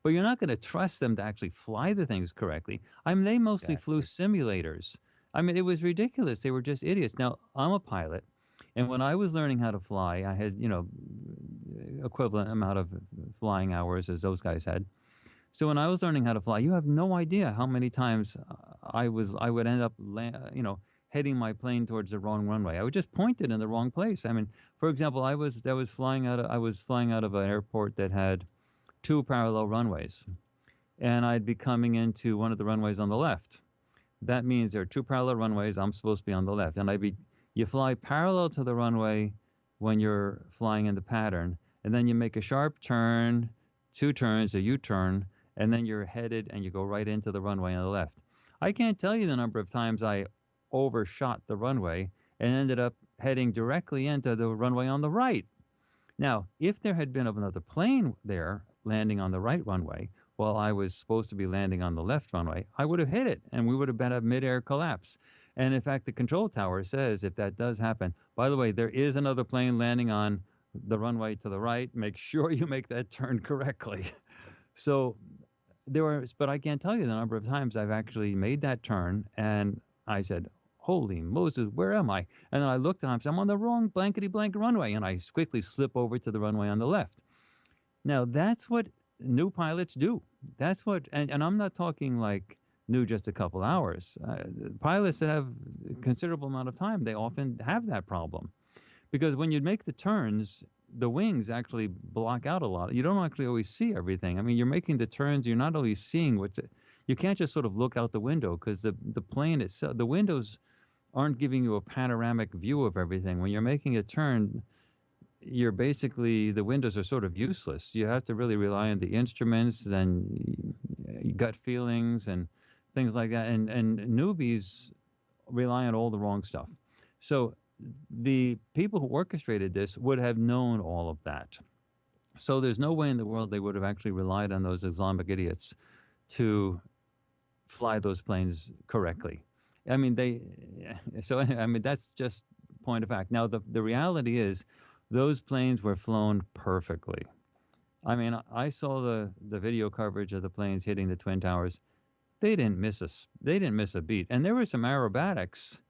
but you're not going to trust them to actually fly the things correctly. I mean, they mostly flew Exactly. simulators. I mean, it was ridiculous. They were just idiots. Now, I'm a pilot, and when I was learning how to fly, I had, equivalent amount of flying hours as those guys had. So when I was learning how to fly, you have no idea how many times I would end up heading my plane towards the wrong runway. I would just point it in the wrong place. I mean, for example, I was flying out of an airport that had two parallel runways, and I'd be coming into one of the runways on the left. That means there are two parallel runways. I'm supposed to be on the left, and you fly parallel to the runway when you're flying in the pattern, and then you make a sharp turn, two turns, a U-turn, and then you're headed and you go right into the runway on the left. I can't tell you the number of times I overshot the runway and ended up heading directly into the runway on the right. Now, if there had been another plane there landing on the right runway while I was supposed to be landing on the left runway, I would have hit it, and we would have been a mid-air collapse. And in fact, the control tower says if that does happen, by the way, there is another plane landing on the runway to the right. Make sure you make that turn correctly. So but I can't tell you the number of times I've actually made that turn, and I said, "Holy Moses, where am I?" And then I looked and I said, "I'm on the wrong blankety blank runway," and I quickly slip over to the runway on the left. Now that's what new pilots do. And I'm not talking like new just a couple hours. Pilots that have a considerable amount of time, they often have that problem, because when you make the turns, the wings actually block out a lot. You don't actually always see everything. I mean, you're making the turns, you're not always seeing you can't just sort of look out the window, because the plane itself, the windows aren't giving you a panoramic view of everything. When you're making a turn, you're basically, the windows are sort of useless. You have to really rely on the instruments and gut feelings and things like that. And newbies rely on all the wrong stuff. So the people who orchestrated this would have known all of that. So there's no way in the world they would have actually relied on those Islamic idiots to fly those planes correctly. I mean, so I mean, that's just point of fact. Now, the reality is those planes were flown perfectly. I mean, I saw the video coverage of the planes hitting the Twin Towers. They didn't miss a beat. And there were some aerobatics.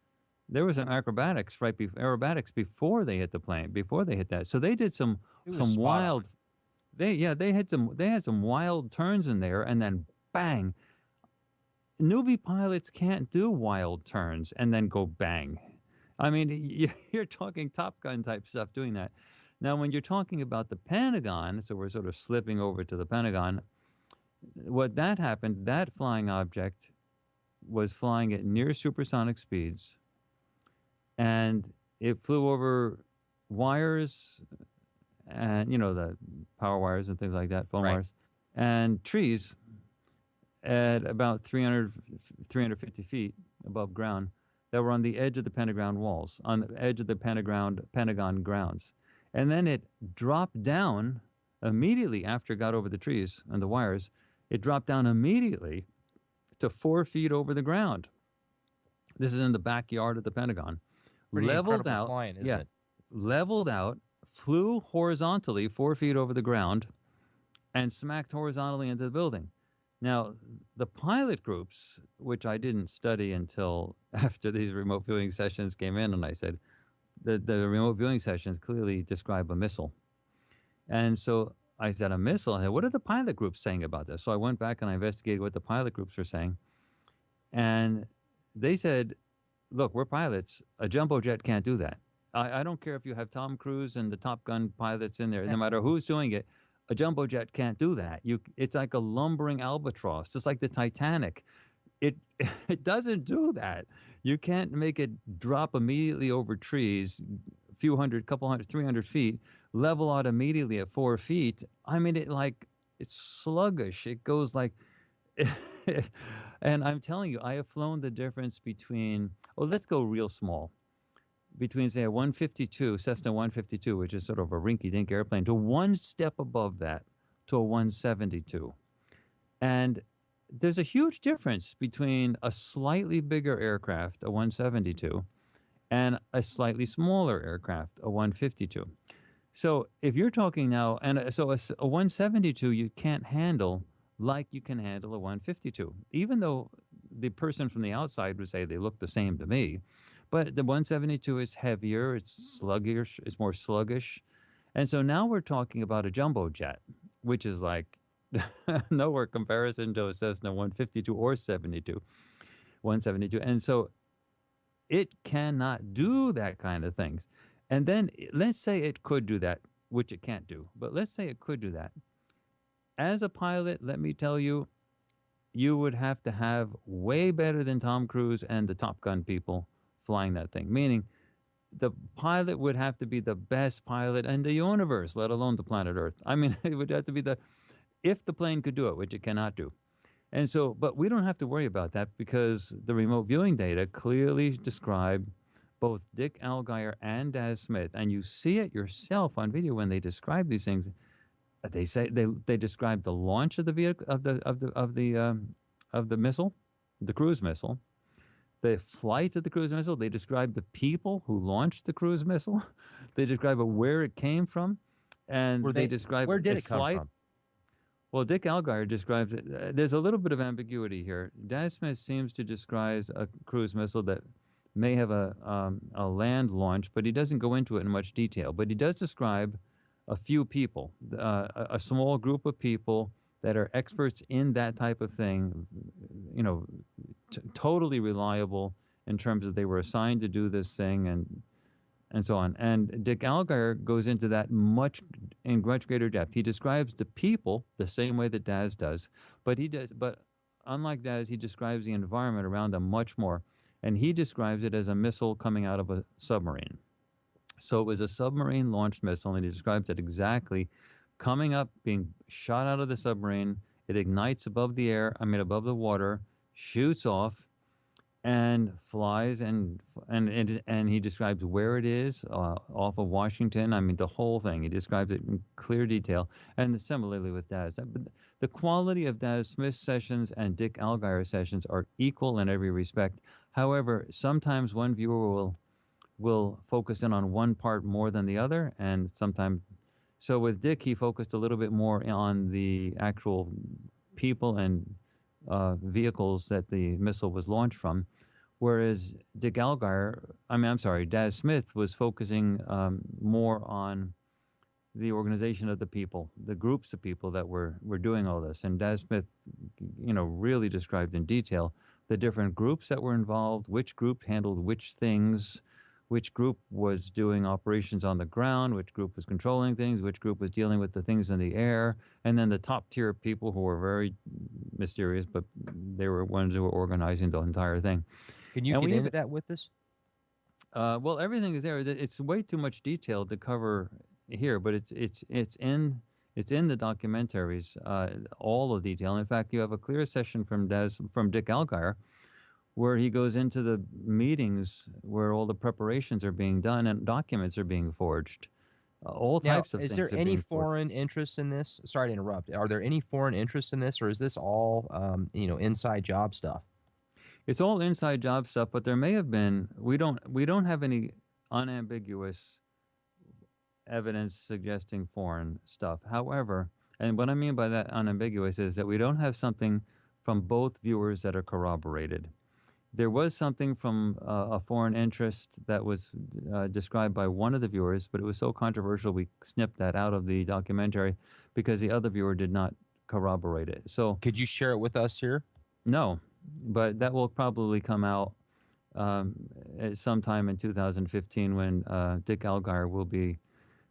There was some aerobatics before they hit the plane, before they hit that. So they did It was some spot on. wild, they had some wild turns in there, and then bang. Newbie pilots can't do wild turns and then go bang. I mean, you're talking Top Gun type stuff doing that. Now, when you're talking about the Pentagon, so we're sort of slipping over to the Pentagon, what that happened, that flying object was flying at near supersonic speeds, and it flew over wires and, the power wires and things like that, phone Right. wires, and trees at about 350 feet above ground that were on the edge of the Pentagon walls, on the edge of the Pentagon grounds. And then it dropped down immediately after it got over the trees and the wires. It dropped down immediately to 4 feet over the ground. This is in the backyard of the Pentagon. Pretty Leveled incredible out, flying, isn't yeah, it? leveled out, flew horizontally 4 feet over the ground, and smacked horizontally into the building. Now, the pilot groups, which I didn't study until after these remote viewing sessions came in, and I said, the remote viewing sessions clearly describe a missile. And so I said, a missile? I said, what are the pilot groups saying about this? So I went back and I investigated what the pilot groups were saying. And they said, look, we're pilots. A jumbo jet can't do that. I don't care if you have Tom Cruise and the Top Gun pilots in there, no matter who's doing it, a jumbo jet can't do that. It's like a lumbering albatross. It's like the Titanic. It it doesn't do that. You can't make it drop immediately over trees, a few hundred, couple hundred, 300 feet, level out immediately at 4 feet. I mean, it's sluggish. It goes like, and I'm telling you, I have flown the difference between, oh, let's go real small, between, say, a 152, Cessna 152, which is sort of a rinky-dink airplane, to one step above that, to a 172. And there's a huge difference between a slightly bigger aircraft, a 172, and a slightly smaller aircraft, a 152. So if you're talking now, and a 172 you can't handle like you can handle a 152, even though the person from the outside would say they look the same to me. But the 172 is heavier, it's sluggish, it's more sluggish. And so now we're talking about a jumbo jet, which is like nowhere comparison to a Cessna 152 or 72, 172. And so it cannot do that kind of things. And then let's say it could do that, which it can't do, but let's say it could do that. As a pilot, let me tell you, you would have to have way better than Tom Cruise and the Top Gun people flying that thing, meaning the pilot would have to be the best pilot in the universe, let alone the planet Earth. I mean, it would have to be if the plane could do it, which it cannot do. And so, but we don't have to worry about that because the remote viewing data clearly describe both Dick Allgaier and Daz Smith, and you see it yourself on video when they describe these things. They say they describe the launch of the vehicle of the missile, the cruise missile, the flight of the cruise missile. They describe the people who launched the cruise missile. They describe where it came from, and they describe Where did its it come flight. from? Well, Dick Allgaier describes it. There's a little bit of ambiguity here. Daz Smith seems to describe a cruise missile that may have a land launch, but he doesn't go into it in much detail. But he does describe a few people, a small group of people that are experts in that type of thing, totally reliable in terms of they were assigned to do this thing and so on. And Dick Allgaier goes into that in much greater depth. He describes the people the same way that Daz does, but unlike Daz, he describes the environment around them much more. And he describes it as a missile coming out of a submarine. So it was a submarine launched missile, and he describes it exactly coming up, being shot out of the submarine. It ignites above the air, I mean, above the water, shoots off, and flies, and he describes where it is, off of Washington. I mean, the whole thing. He describes it in clear detail, and similarly with Daz. But the quality of Daz Smith's sessions and Dick Allgire's sessions are equal in every respect. However, sometimes one viewer will focus in on one part more than the other, and sometimes. So with Dick, he focused a little bit more on the actual people and vehicles that the missile was launched from, whereas Dick Algire, I'm sorry, Daz Smith was focusing more on the organization of the people, the groups of people that were doing all this. And Daz Smith, really described in detail the different groups that were involved, which group handled which things, which group was doing operations on the ground, which group was controlling things, which group was dealing with the things in the air, and then the top tier people who were very mysterious, but they were ones who were organizing the entire thing. Can you And get we into even, that with us? well, everything is there. It's way too much detail to cover here, but it's in the documentaries, all the detail. In fact, you have a clear session from Dick Algire where he goes into the meetings where all the preparations are being done and documents are being forged. All Now, types of is there things are any being forged. foreign interest in this? Sorry to interrupt. Are there any foreign interests in this, or is this all, inside job stuff? It's all inside job stuff, but there may have been. We don't have any unambiguous evidence suggesting foreign stuff. However, and what I mean by that unambiguous is that we don't have something from both viewers that are corroborated. There was something from a foreign interest that was described by one of the viewers, but it was so controversial we snipped that out of the documentary because the other viewer did not corroborate it. So, Could you share it with us here? no, but that will probably come out at sometime in 2015 when Dick Algire will be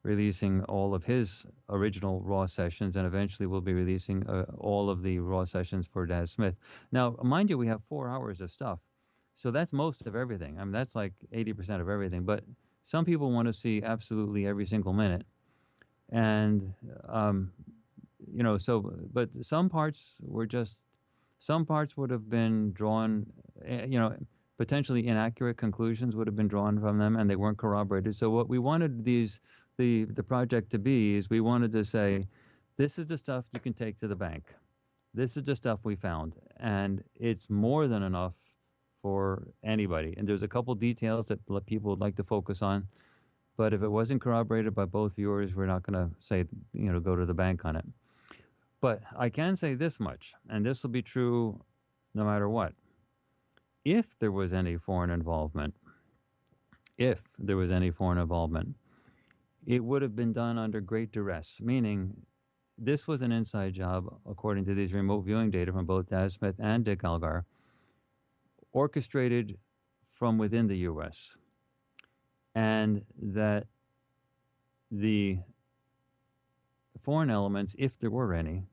releasing all of his original raw sessions, and eventually we'll be releasing all of the raw sessions for Daz Smith. Now, mind you, we have 4 hours of stuff, so that's most of everything. I mean, that's like 80% of everything. But some people want to see absolutely every single minute, and so but some parts would have been drawn, potentially inaccurate conclusions would have been drawn from them, and they weren't corroborated. So what we wanted the project to be is we wanted to say, this is the stuff you can take to the bank. This is the stuff we found, and it's more than enough for anybody. And there's a couple details that people would like to focus on, but if it wasn't corroborated by both viewers, we're not going to say, go to the bank on it. But I can say this much, and this will be true no matter what. If there was any foreign involvement, if there was any foreign involvement, it would have been done under great duress, meaning this was an inside job, according to these remote viewing data from both Daz Smith and Dick Algar, orchestrated from within the U.S., and that the foreign elements, if there were any,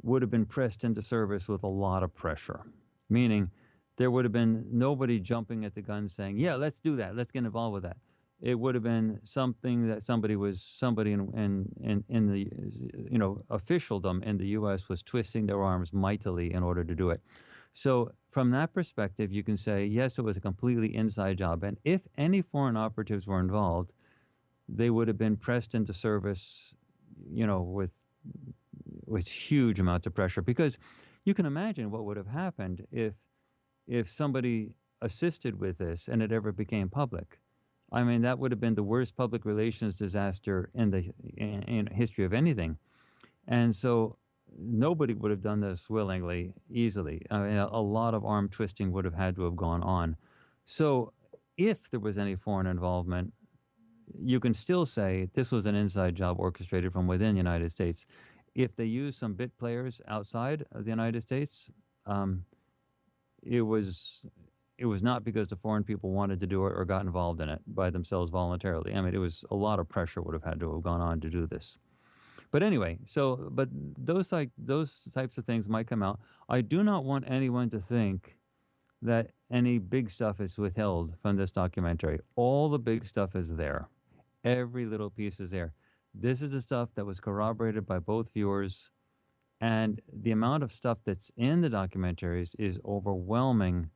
would have been pressed into service with a lot of pressure, meaning there would have been nobody jumping at the gun saying, yeah, let's do that, let's get involved with that. It would have been something that somebody in the officialdom in the U.S. was twisting their arms mightily in order to do it. So from that perspective, you can say, yes, it was a completely inside job. And if any foreign operatives were involved, they would have been pressed into service, with huge amounts of pressure. Because you can imagine what would have happened if somebody assisted with this and it ever became public. I mean, that would have been the worst public relations disaster in the history of anything. And so nobody would have done this willingly, easily. I mean, a lot of arm twisting would have had to have gone on. So if there was any foreign involvement, you can still say this was an inside job orchestrated from within the United States. If they used some bit players outside of the United States, it was not because the foreign people wanted to do it or got involved in it by themselves voluntarily. I mean, it was a lot of pressure would have had to have gone on to do this. But anyway, but those types of things might come out. I do not want anyone to think that any big stuff is withheld from this documentary. All the big stuff is there. Every little piece is there. This is the stuff that was corroborated by both viewers, and the amount of stuff that's in the documentaries is overwhelming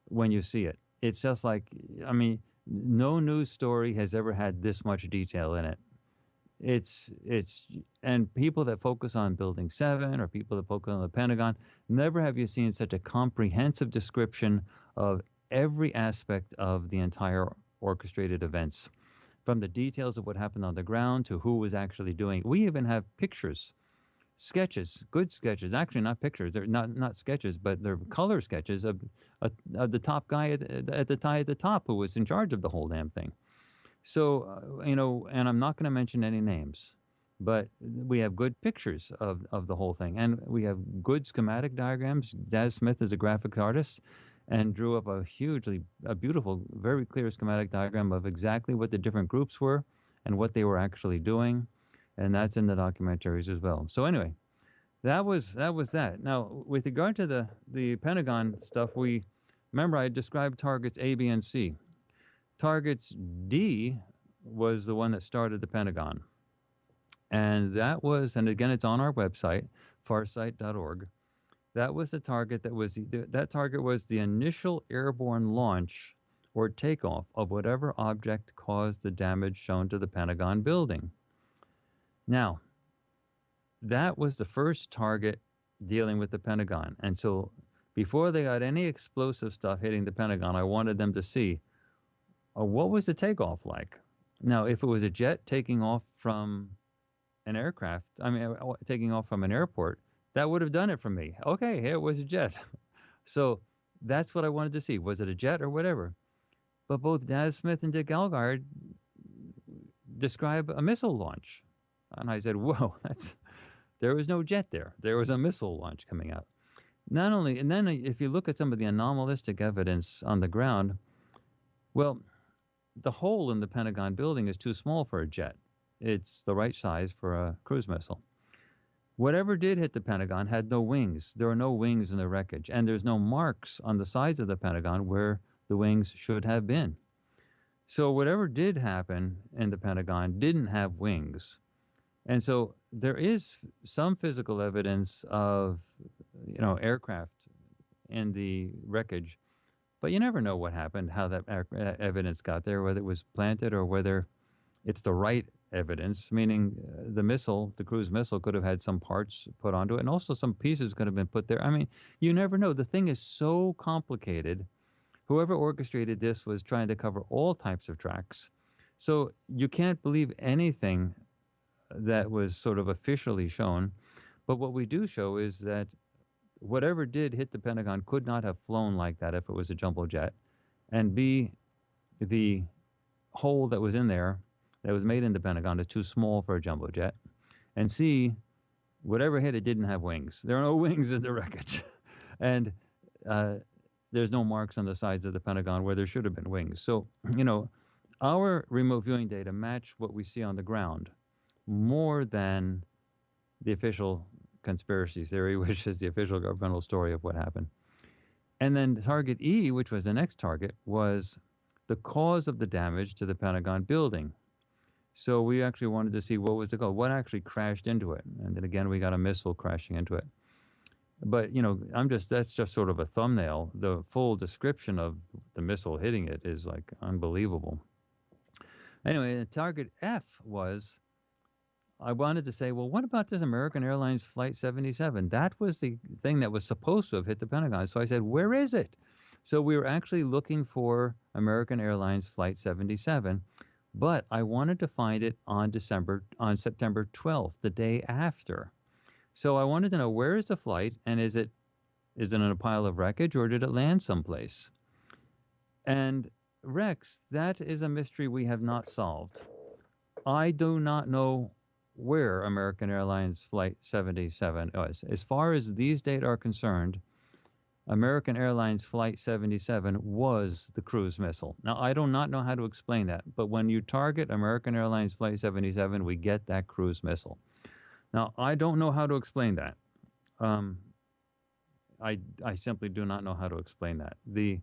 when you see it. It's just like, I mean, no news story has ever had this much detail in it. It's and people that focus on Building 7 or people that focus on the Pentagon, never have you seen such a comprehensive description of every aspect of the entire orchestrated events, from the details of what happened on the ground to who was actually doing it. We even have pictures, sketches, good sketches, actually not pictures, they're not sketches, but they're color sketches of the top guy at the top who was in charge of the whole damn thing. So, and I'm not going to mention any names, but we have good pictures of the whole thing. And we have good schematic diagrams. Daz Smith is a graphics artist and drew up a beautiful, very clear schematic diagram of exactly what the different groups were and what they were actually doing. And that's in the documentaries as well. So anyway, that was that. Now, with regard to the Pentagon stuff, remember I described targets A, B, and C. Targets D was the one that started the Pentagon. And that was, and again, it's on our website, farsight.org. That was the target that target was the initial airborne launch or takeoff of whatever object caused the damage shown to the Pentagon building. Now, that was the first target dealing with the Pentagon. And so before they got any explosive stuff hitting the Pentagon, I wanted them to see, what was the takeoff like? Now, if it was a jet taking off from an aircraft, taking off from an airport, that would have done it for me. Okay, here was a jet. So that's what I wanted to see. Was it a jet or whatever? But both Daz Smith and Dick Algard describe a missile launch. And I said, whoa, there was no jet there. There was a missile launch coming out. Not only, and then if you look at some of the anomalistic evidence on the ground, well, the hole in the Pentagon building is too small for a jet. It's the right size for a cruise missile. Whatever did hit the Pentagon had no wings. There are no wings in the wreckage, and there's no marks on the sides of the Pentagon where the wings should have been. So whatever did happen in the Pentagon didn't have wings. And so there is some physical evidence of, aircraft in the wreckage, but you never know what happened, how that evidence got there, whether it was planted or whether it's the right evidence, meaning the cruise missile could have had some parts put onto it, and also some pieces could have been put there. I mean, you never know. The thing is so complicated. Whoever orchestrated this was trying to cover all types of tracks. So you can't believe anything that was sort of officially shown. But what we do show is that whatever did hit the Pentagon could not have flown like that if it was a jumbo jet. And B, the hole that was in there that was made in the Pentagon is too small for a jumbo jet. And C, whatever hit it didn't have wings. There are no wings in the wreckage. And there's no marks on the sides of the Pentagon where there should have been wings. So, our remote viewing data match what we see on the ground more than the official conspiracy theory, which is the official governmental story of what happened. And then target E, which was the next target, was the cause of the damage to the Pentagon building. So we actually wanted to see what was the cause, what actually crashed into it. And then again, we got a missile crashing into it. But, that's just sort of a thumbnail. The full description of the missile hitting it is like unbelievable. Anyway, the target F was, I wanted to say, well, what about this American Airlines Flight 77? That was the thing that was supposed to have hit the Pentagon. So I said, where is it? So we were actually looking for American Airlines Flight 77, but I wanted to find it on September 12th, the day after. So I wanted to know, where is the flight, and is it in a pile of wreckage, or did it land someplace? And Rex, that is a mystery we have not solved. I do not know where American Airlines Flight 77 was. As far as these data are concerned, American Airlines Flight 77 was the cruise missile. Now, I do not know how to explain that, but when you target American Airlines Flight 77, we get that cruise missile. Now, I don't know how to explain that. I simply do not know how to explain that. The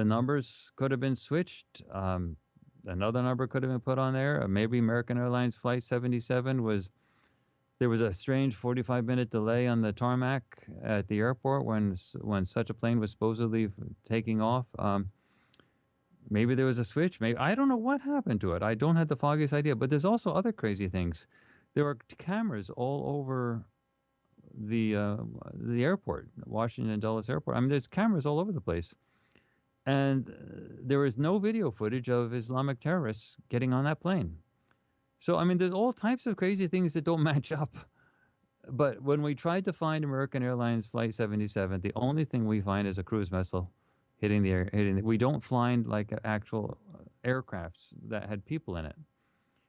numbers could have been switched. Another number could have been put on there. Maybe American Airlines Flight 77 was there was a strange 45-minute delay on the tarmac at the airport when such a plane was supposedly taking off. Maybe there was a switch. Maybe I don't know what happened to it. I don't have the foggiest idea. But there's also other crazy things. There were cameras all over the airport, Washington Dulles Airport. I mean, there's cameras all over the place, and there is no video footage of Islamic terrorists getting on that plane. So I mean, there's all types of crazy things that don't match up. But when we tried to find American Airlines Flight 77, the only thing we find is a cruise missile hitting the air. We don't find like actual aircrafts that had people in it.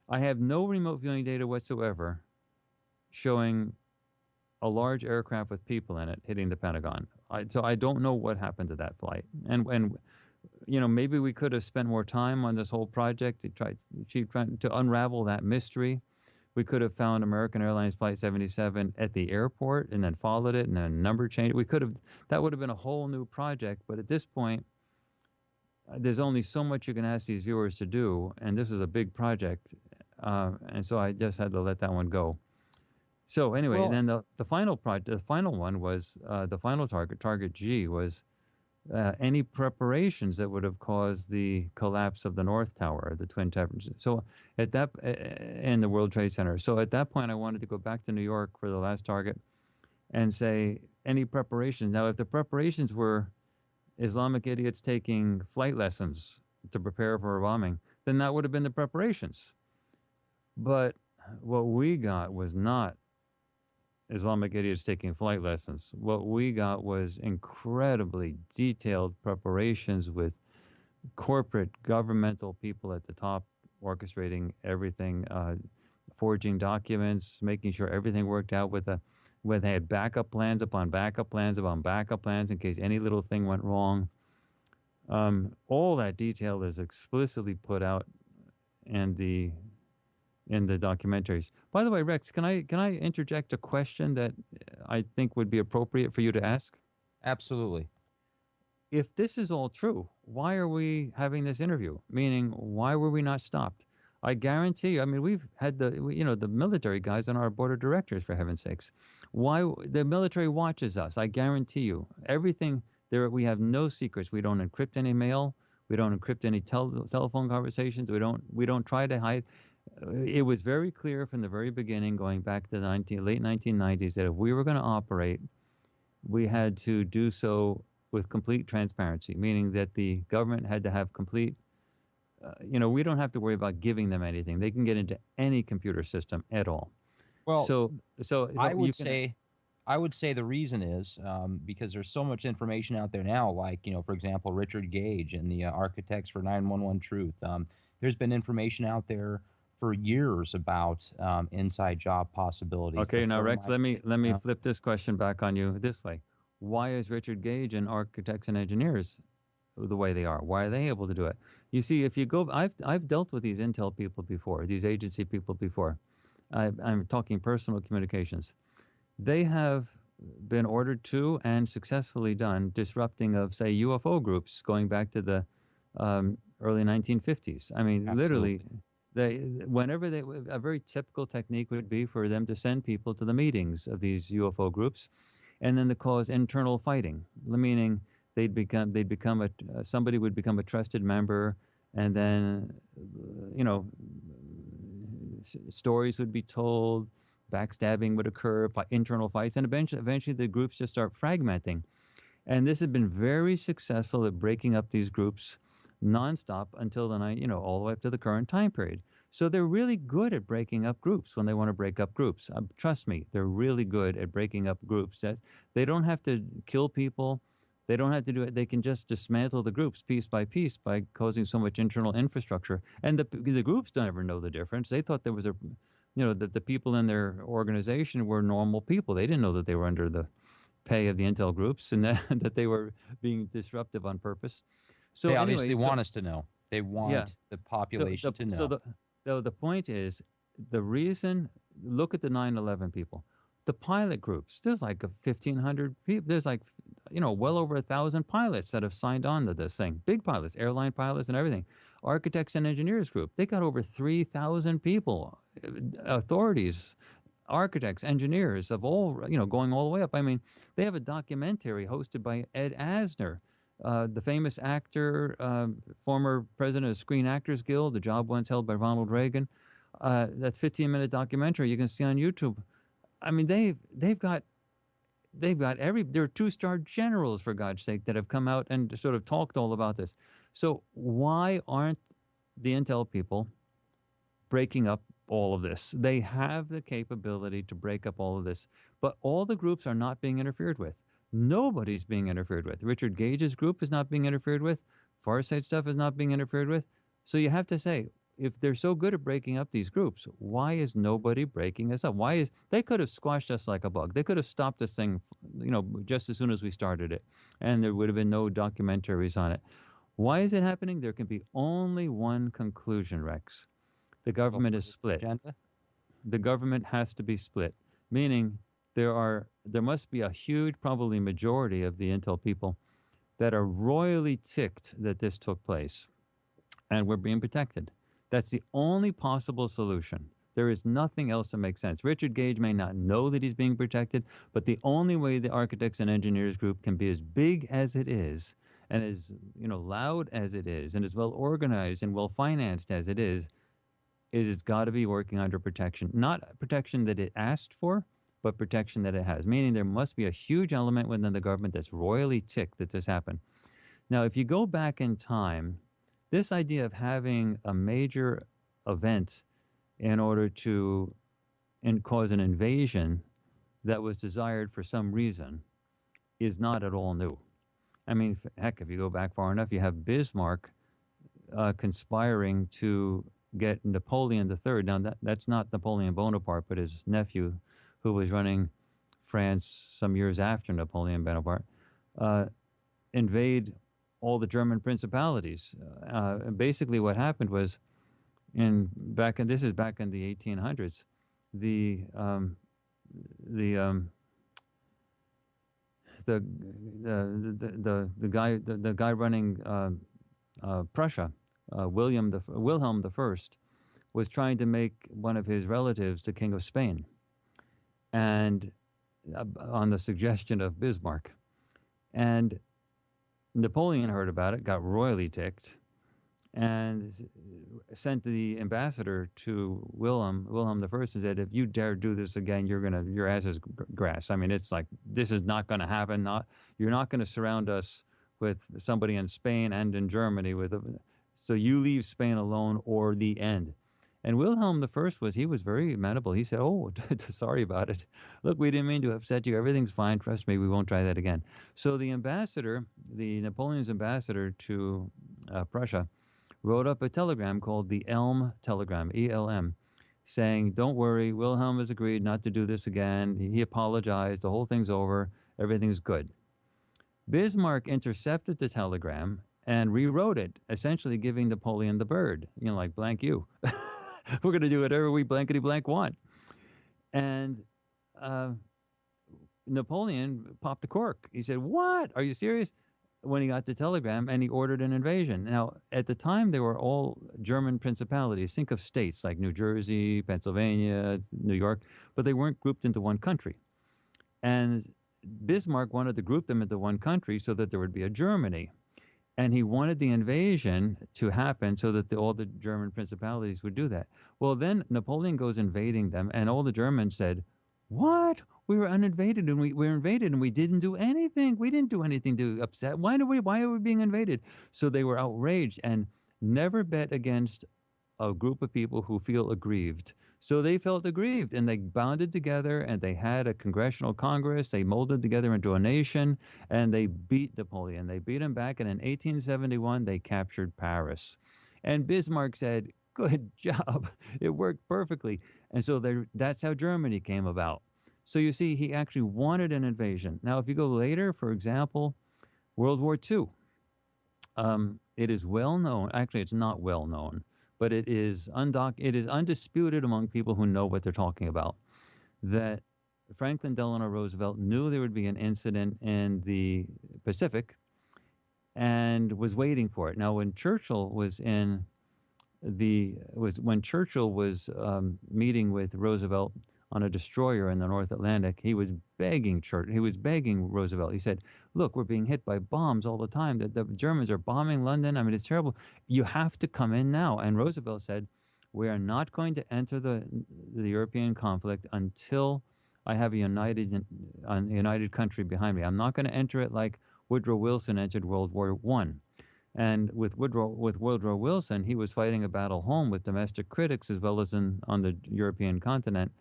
I have no remote viewing data whatsoever showing a large aircraft with people in it hitting the Pentagon. So I don't know what happened to that flight. And maybe we could have spent more time on this whole project to try to unravel that mystery. We could have found American Airlines Flight 77 at the airport and then followed it and then number change. That would have been a whole new project. But at this point, there's only so much you can ask these viewers to do. And this was a big project. And so I just had to let that one go. So anyway, Well, then the final project, the final one was the final target G was any preparations that would have caused the collapse of the North Tower, the Twin Towers. So at that, and the World Trade Center. So at that point, I wanted to go back to New York for the last target and say any preparations. Now, if the preparations were Islamic idiots taking flight lessons to prepare for a bombing, then that would have been the preparations. But what we got was not Islamic idiots taking flight lessons. What we got was incredibly detailed preparations with corporate governmental people at the top orchestrating everything, forging documents, making sure everything worked out where they had backup plans upon backup plans upon backup plans in case any little thing went wrong. All that detail is explicitly put out in the documentaries. By the way, Rex, can I interject a question that I think would be appropriate for you to ask? absolutely. If this is all true, why are we having this interview? Meaning, why were we not stopped? I guarantee you. I mean, we've had the military guys on our board of directors, for heaven's sakes. Why the military watches us? I guarantee you, everything there. We have no secrets. We don't encrypt any mail. We don't encrypt any telephone conversations. We don't try to hide. It was very clear from the very beginning, going back to the late 1990s, that if we were going to operate, we had to do so with complete transparency, meaning that the government had to have complete, we don't have to worry about giving them anything. They can get into any computer system at all. Well, So I you would can, say I would say the reason is because there's so much information out there now, like, for example, Richard Gage and the Architects for 911 Truth. There's been information out there for years about inside job possibilities. The okay, now Rex, thermite, let me flip this question back on you this way. Why is Richard Gage and architects and engineers the way they are? Why are they able to do it? You see, if you go, I've dealt with these intel people before, these agency people before. I'm talking personal communications. They have been ordered to and successfully done disrupting of, say, UFO groups going back to the early 1950s. I mean, literally, a very typical technique would be for them to send people to the meetings of these UFO groups, and then to cause internal fighting, meaning somebody would become a trusted member, and then stories would be told, backstabbing would occur, internal fights, and eventually the groups just start fragmenting. And this has been very successful at breaking up these groups nonstop until all the way up to the current time period. So they're really good at breaking up groups when they want to break up groups. Trust me, they're really good at breaking up groups. That they don't have to kill people. They don't have to do it. They can just dismantle the groups piece by piece by causing so much internal infrastructure. And the groups don't ever know the difference. They thought there was the people in their organization were normal people. They didn't know that they were under the pay of the intel groups and that they were being disruptive on purpose. So they anyway, obviously want us to know. They want the population to know. So the point is, the reason, look at the 9/11 people. The pilot groups, there's like 1,500 people. There's like, well over 1,000 pilots that have signed on to this thing. Big pilots, airline pilots, and everything. Architects and engineers group, they got over 3,000 people. Authorities, architects, engineers of all, going all the way up. I mean, they have a documentary hosted by Ed Asner, the famous actor, former president of Screen Actors Guild, the job once held by Ronald Reagan. That's 15-minute documentary you can see on YouTube. I mean, they've got there are two-star generals, for God's sake, that have come out and sort of talked all about this. So why aren't the Intel people breaking up all of this? They have the capability to break up all of this, but all the groups are not being interfered with. Nobody's being interfered with. Richard Gage's group is not being interfered with. Farsight stuff is not being interfered with. So you have to say, if they're so good at breaking up these groups, why is nobody breaking us up? They could have squashed us like a bug. They could have stopped this thing, just as soon as we started it, and there would have been no documentaries on it. Why is it happening? There can be only one conclusion, Rex. The government is split. Agenda? The government has to be split, meaning there must be a huge, probably majority of the Intel people that are royally ticked that this took place, and we're being protected. That's the only possible solution. There is nothing else that makes sense. Richard Gage may not know that he's being protected, but the only way the architects and engineers group can be as big as it is, and as loud as it is, and as well organized and well financed as it is it's got to be working under protection. Not protection that it asked for, but protection that it has. Meaning there must be a huge element within the government that's royally ticked that this happened. Now, if you go back in time, this idea of having a major event in order to cause an invasion that was desired for some reason is not at all new. I mean, heck, if you go back far enough, you have Bismarck conspiring to get Napoleon III. Now, that's not Napoleon Bonaparte, but his nephew, who was running France some years after Napoleon Bonaparte, invade all the German principalities. And basically, what happened was, this is back in the 1800s, the guy running Prussia, Wilhelm I, was trying to make one of his relatives the king of Spain, and on the suggestion of Bismarck. And Napoleon heard about it, got royally ticked, and sent the ambassador to Wilhelm I, and said, "If you dare do this again, your ass is grass. I mean, it's like, this is not going to happen. You're not going to surround us with somebody in Spain and in Germany so you leave Spain alone or the end." And Wilhelm I was very amenable. He said, "Oh, sorry about it. Look, we didn't mean to upset you. Everything's fine. Trust me, we won't try that again." So the Napoleon's ambassador to Prussia, wrote up a telegram called the Elm Telegram, ELM, saying, "Don't worry, Wilhelm has agreed not to do this again. He apologized. The whole thing's over. Everything's good." Bismarck intercepted the telegram and rewrote it, essentially giving Napoleon the bird, like blank you. We're going to do whatever we blankety blank want. And Napoleon popped the cork. He said, "What? Are you serious?" When he got the telegram, and he ordered an invasion. Now, at the time, they were all German principalities. Think of states like New Jersey, Pennsylvania, New York, but they weren't grouped into one country. And Bismarck wanted to group them into one country so that there would be a Germany. And he wanted the invasion to happen so that all the German principalities would do that. Well, then Napoleon goes invading them, and all the Germans said, "What? We were uninvaded, and we were invaded, and we didn't do anything. We didn't do anything to upset. Why are we being invaded?" So they were outraged, and never bet against a group of people who feel aggrieved. So they felt aggrieved, and they bounded together, and they had a congressional congress. They molded together into a nation, and they beat Napoleon. They beat him back, and in 1871, they captured Paris. And Bismarck said, "Good job. It worked perfectly." And so that's how Germany came about. So you see, he actually wanted an invasion. Now, if you go later, for example, World War II, it is well known. Actually, it's not well known, but it is undisputed among people who know what they're talking about, that Franklin Delano Roosevelt knew there would be an incident in the Pacific and was waiting for it. Now, when Churchill was in the was when Churchill was meeting with Roosevelt on a destroyer in the North Atlantic, he was begging Roosevelt. He said, "Look, we're being hit by bombs all the time. The Germans are bombing London. I mean, it's terrible. You have to come in now." And Roosevelt said, "We are not going to enter the European conflict until I have a united country behind me. I'm not going to enter it like Woodrow Wilson entered World War One." And with Woodrow Wilson, he was fighting a battle home with domestic critics as well as on the European continent.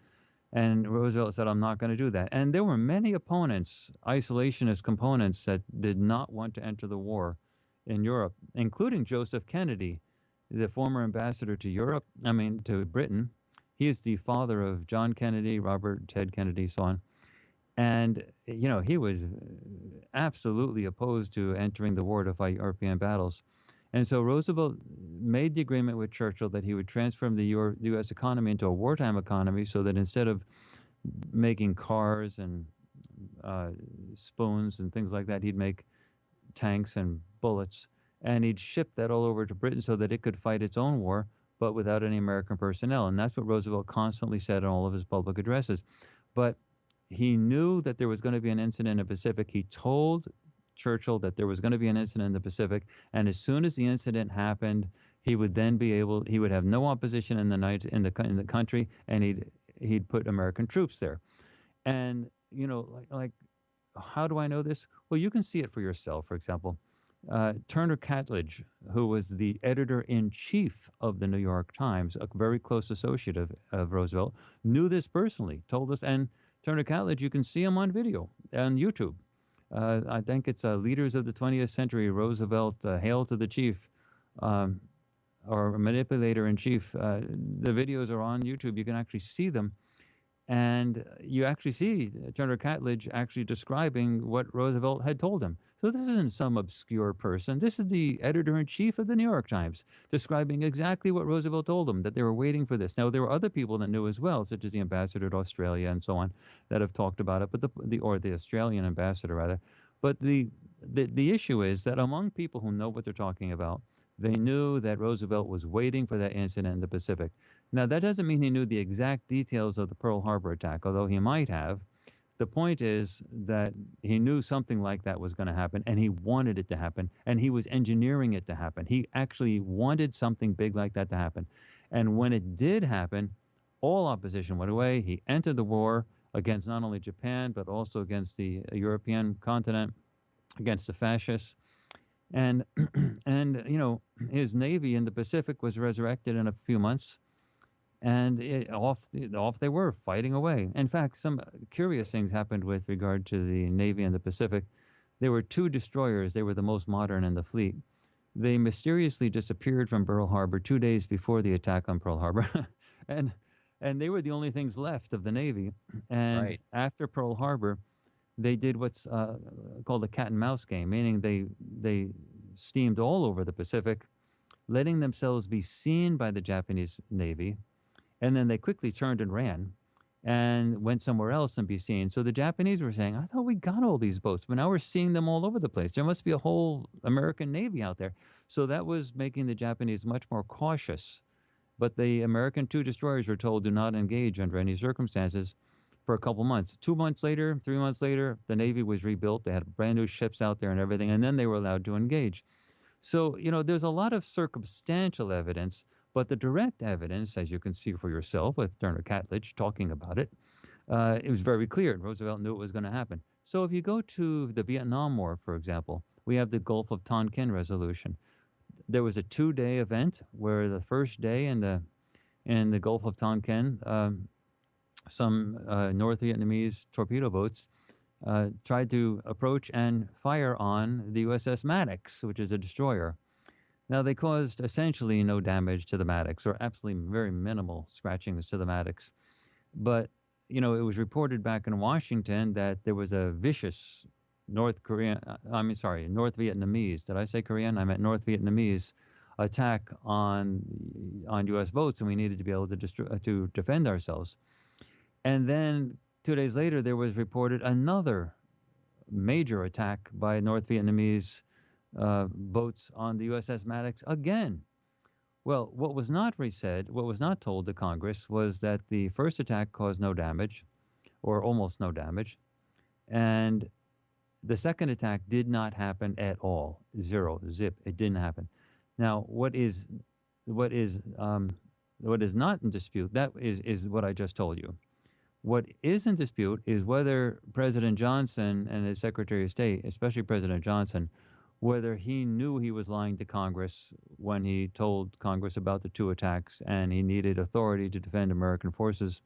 And Roosevelt said, "I'm not going to do that." And there were many opponents, isolationist components, that did not want to enter the war in Europe, including Joseph Kennedy, the former ambassador to to Britain. He is the father of John Kennedy, Robert, Ted Kennedy, so on. And, he was absolutely opposed to entering the war to fight European battles. And so Roosevelt made the agreement with Churchill that he would transform the U.S. economy into a wartime economy, so that instead of making cars and spoons and things like that, he'd make tanks and bullets. And he'd ship that all over to Britain so that it could fight its own war, but without any American personnel. And that's what Roosevelt constantly said in all of his public addresses. But he knew that there was going to be an incident in the Pacific. He told Churchill that there was going to be an incident in the Pacific, and as soon as the incident happened, he would have no opposition in the country, and he'd put American troops there. And like how do I know this? Well, you can see it for yourself. For example, Turner Catledge, who was the editor-in-chief of the New York Times, a very close associate of Roosevelt, knew this personally, told us. And Turner Catledge, you can see him on video on YouTube. I think it's Leaders of the 20th Century, Roosevelt, Hail to the Chief, or Manipulator in Chief. The videos are on YouTube. You can actually see them. And you actually see Turner Catledge actually describing what Roosevelt had told him. So this isn't some obscure person. This is the editor-in-chief of the New York Times describing exactly what Roosevelt told him, that they were waiting for this. Now, there were other people that knew as well, such as the ambassador to Australia and so on, that have talked about it, but the Australian ambassador rather. But the issue is that among people who know what they're talking about, they knew that Roosevelt was waiting for that incident in the Pacific. Now, that doesn't mean he knew the exact details of the Pearl Harbor attack, although he might have. The point is that he knew something like that was going to happen, and he wanted it to happen, and he was engineering it to happen. He actually wanted something big like that to happen. And when it did happen, all opposition went away. He entered the war against not only Japan, but also against the European continent, against the fascists. And, his navy in the Pacific was resurrected in a few months. And off they were, fighting away. In fact, some curious things happened with regard to the Navy in the Pacific. There were two destroyers. They were the most modern in the fleet. They mysteriously disappeared from Pearl Harbor 2 days before the attack on Pearl Harbor. and they were the only things left of the Navy. And Right. after Pearl Harbor, they did what's called a cat and mouse game, meaning they steamed all over the Pacific, letting themselves be seen by the Japanese Navy. And then they quickly turned and ran and went somewhere else and be seen. So the Japanese were saying, "I thought we got all these boats, but now we're seeing them all over the place. There must be a whole American Navy out there." So that was making the Japanese much more cautious. But the American two destroyers were told, "Do not engage under any circumstances," for a couple months. 2 months later, 3 months later, the Navy was rebuilt. They had brand new ships out there and everything, and then they were allowed to engage. So, there's a lot of circumstantial evidence, but the direct evidence, as you can see for yourself with Turner Catledge talking about it, it was very clear. Roosevelt knew it was going to happen. So if you go to the Vietnam War, for example, we have the Gulf of Tonkin resolution. There was a 2-day event where the first day in the Gulf of Tonkin, some North Vietnamese torpedo boats tried to approach and fire on the USS Maddox, which is a destroyer. Now, they caused essentially no damage to the Maddox, or absolutely very minimal scratchings to the Maddox. But, it was reported back in Washington that there was a vicious North Vietnamese. Did I say Korean? I meant North Vietnamese attack on U.S. boats, and we needed to be able to defend ourselves. And then 2 days later, there was reported another major attack by North Vietnamese boats on the USS Maddox again. Well, what was not told to Congress was that the first attack caused no damage, or almost no damage, and the second attack did not happen at all. Zero, zip. It didn't happen. Now, what is what is not in dispute? That is what I just told you. What is in dispute is whether President Johnson and his Secretary of State, especially President Johnson, whether he knew he was lying to Congress when he told Congress about the two attacks and he needed authority to defend American forces,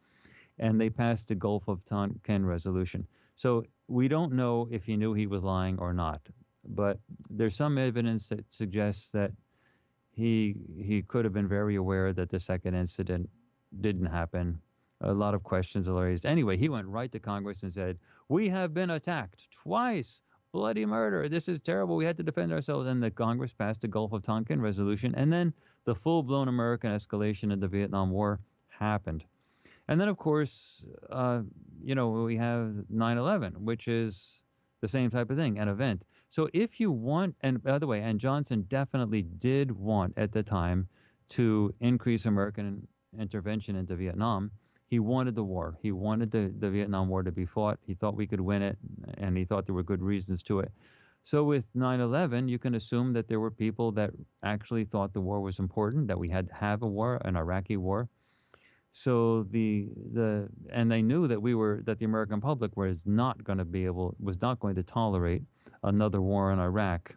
and they passed the Gulf of Tonkin resolution. So we don't know if he knew he was lying or not, but there's some evidence that suggests that he could have been very aware that the second incident didn't happen. A lot of questions are raised. Anyway, he went right to Congress and said, "We have been attacked twice. Bloody murder. This is terrible. We had to defend ourselves." And the Congress passed the Gulf of Tonkin resolution. And then the full-blown American escalation of the Vietnam War happened. And then, of course, we have 9/11, which is the same type of thing, an event. So if you want, and by the way, and Johnson definitely did want at the time to increase American intervention into Vietnam. He wanted the war. He wanted the Vietnam War to be fought. He thought we could win it, and he thought there were good reasons to it. So with 9/11, you can assume that there were people that actually thought the war was important, that we had to have a war, an Iraqi war. So and they knew that the American public was not going to tolerate another war in Iraq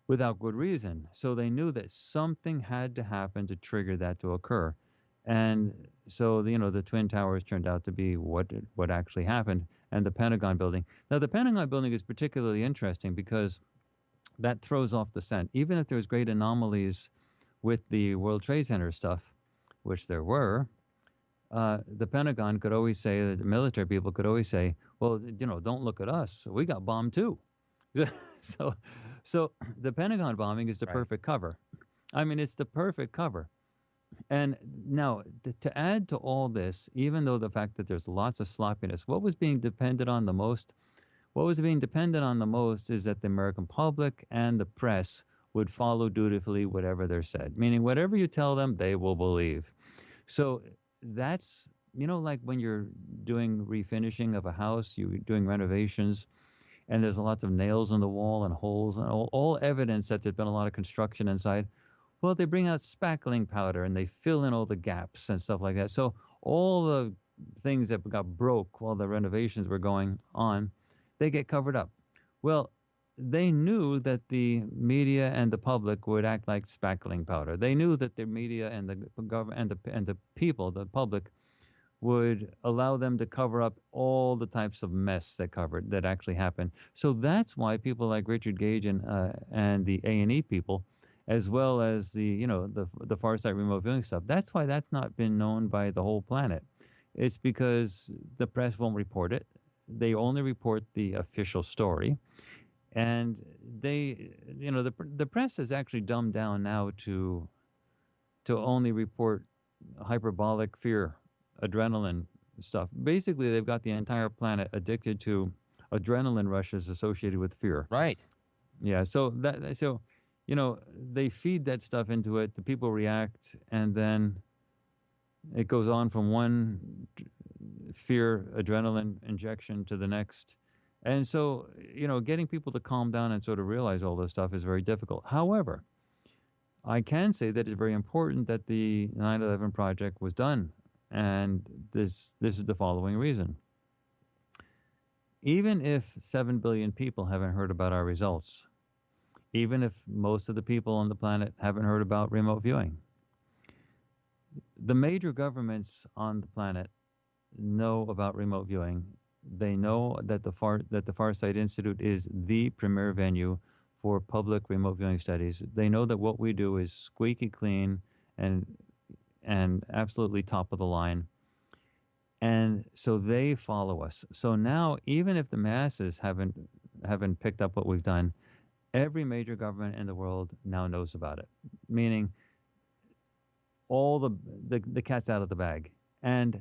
without good reason. So they knew that something had to happen to trigger that to occur. And so the Twin Towers turned out to be what actually happened, and the Pentagon building. Now the Pentagon building is particularly interesting because that throws off the scent. Even if there's great anomalies with the World Trade Center stuff, which there were, the Pentagon could always say, the military people could always say, well, don't look at us. We got bombed too. so the Pentagon bombing is the Right. perfect cover. I mean, it's the perfect cover. And now, to add to all this, even though the fact that there's lots of sloppiness, what was being dependent on the most? What was being dependent on the most is that the American public and the press would follow dutifully whatever they're said, meaning whatever you tell them, they will believe. So that's, like when you're doing refinishing of a house, you're doing renovations, and there's lots of nails on the wall and holes and all evidence that there's been a lot of construction inside. Well, they bring out spackling powder and they fill in all the gaps and stuff like that. So all the things that got broke while the renovations were going on, they get covered up. Well, they knew that the media and the public would act like spackling powder. They knew that the media and the government and the people, the public, would allow them to cover up all the types of mess that actually happened. So that's why people like Richard Gage and the A&E people, as well as the far side remote viewing stuff, that's why that's not been known by the whole planet. It's because the press won't report it. They only report the official story. And the press is actually dumbed down now to only report hyperbolic fear, adrenaline stuff. Basically, they've got the entire planet addicted to adrenaline rushes associated with fear. Right. Yeah. So they feed that stuff into it. The people react, and then it goes on from one fear adrenaline injection to the next. And so, getting people to calm down and sort of realize all this stuff is very difficult. However, I can say that it's very important that the 9/11 project was done. And this is the following reason. Even if 7 billion people haven't heard about our results, even if most of the people on the planet haven't heard about remote viewing, the major governments on the planet know about remote viewing. They know that the Farsight Institute is the premier venue for public remote viewing studies. They know that what we do is squeaky clean and absolutely top of the line. And so they follow us. So now, even if the masses haven't picked up what we've done, every major government in the world now knows about it. Meaning, all the cat's out of the bag. And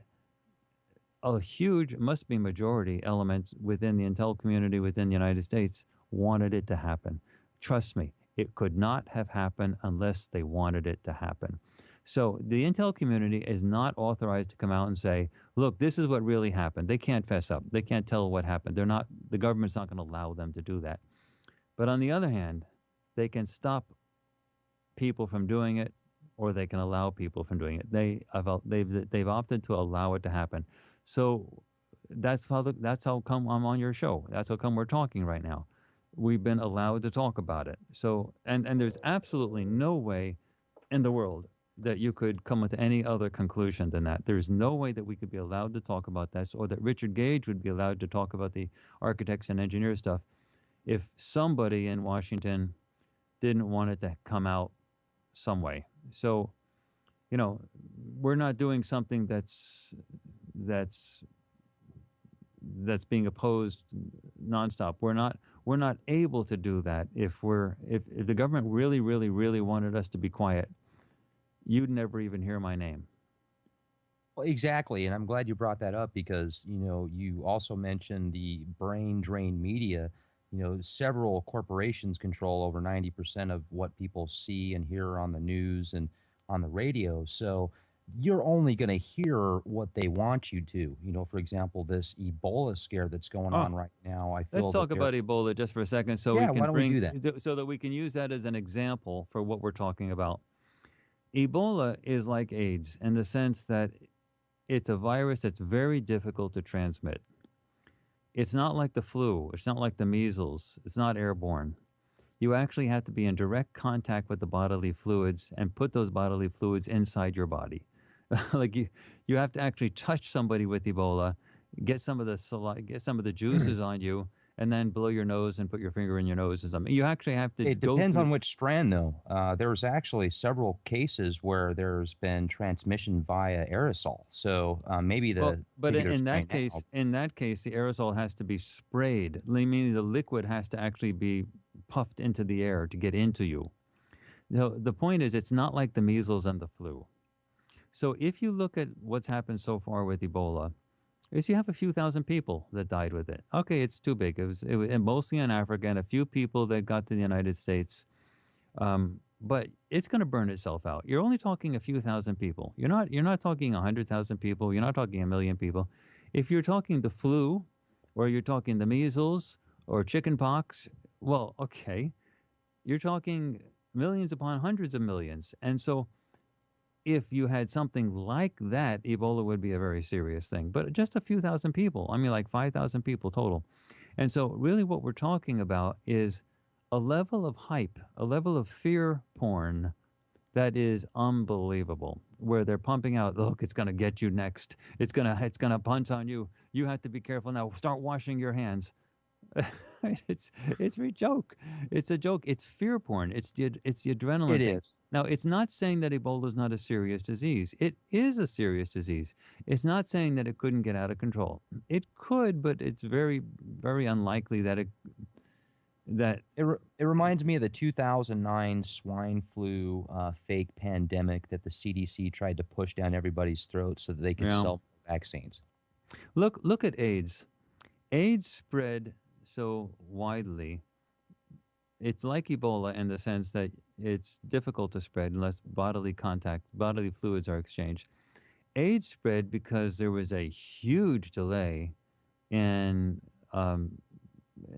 a huge, must be majority element within the intel community within the United States wanted it to happen. Trust me, it could not have happened unless they wanted it to happen. So the intel community is not authorized to come out and say, look, this is what really happened. They can't fess up. They can't tell what happened. They're not, the government's not going to allow them to do that. But on the other hand, they can stop people from doing it, or they can allow people from doing it. They've opted to allow it to happen. So that's how come I'm on your show. That's how come we're talking right now. We've been allowed to talk about it. So and there's absolutely no way in the world that you could come with any other conclusion than that. There's no way that we could be allowed to talk about this, or that Richard Gage would be allowed to talk about the architects and engineers stuff, if somebody in Washington didn't want it to come out some way. So, you know, we're not doing something that's that's being opposed nonstop. We're not able to do that if the government really, really, really wanted us to be quiet, you'd never even hear my name. Well, exactly, and I'm glad you brought that up because, you also mentioned the brain drain media. Several corporations control over 90% of what people see and hear on the news and on the radio. So you're only going to hear what they want you to. For example, this Ebola scare that's going Oh, on right now, I let's feel that talk they're, about Ebola just for a second, so we yeah, can why don't we do that? so that we can use that as an example for what we're talking about. Ebola is like AIDS in the sense that it's a virus that's very difficult to transmit. It's not like the flu, it's not like the measles, it's not airborne. You actually have to be in direct contact with the bodily fluids and put those bodily fluids inside your body. Like you have to actually touch somebody with Ebola, get some of the juices on you, and then blow your nose and put your finger in your nose or something. You actually have to It go depends through. on which strand, though. There's actually several cases where there's been transmission via aerosol. So maybe Well, the but particular in strain that now. case, the aerosol has to be sprayed, meaning the liquid has to actually be puffed into the air to get into you. No, the point is, it's not like the measles and the flu. So if you look at what's happened so far with Ebola, is you have a few thousand people that died with it. Okay, it's too big. It was and mostly in Africa and a few people that got to the United States. But it's going to burn itself out. You're only talking a few thousand people. You're not talking 100,000 people. You're not talking a million people. If you're talking the flu, or you're talking the measles or chicken pox, well, okay, you're talking millions upon hundreds of millions. And so if you had something like that, Ebola would be a very serious thing. But just a few thousand people, I mean, like 5,000 people total. And so, really, what we're talking about is a level of hype, a level of fear porn that is unbelievable. Where they're pumping out, look, it's going to get you next. It's gonna punch on you. You have to be careful now. Start washing your hands. It's a joke. It's a joke. It's fear porn. It's the It adrenaline thing. is. Now, it's not saying that Ebola is not a serious disease. It is a serious disease. It's not saying that it couldn't get out of control. It could, but it's very, very unlikely that it that It reminds me of the 2009 swine flu fake pandemic that the CDC tried to push down everybody's throats so that they could you know. sell vaccines. Look at AIDS. AIDS spread so widely. It's like Ebola in the sense that it's difficult to spread unless bodily fluids are exchanged. AIDS spread because there was a huge delay in um,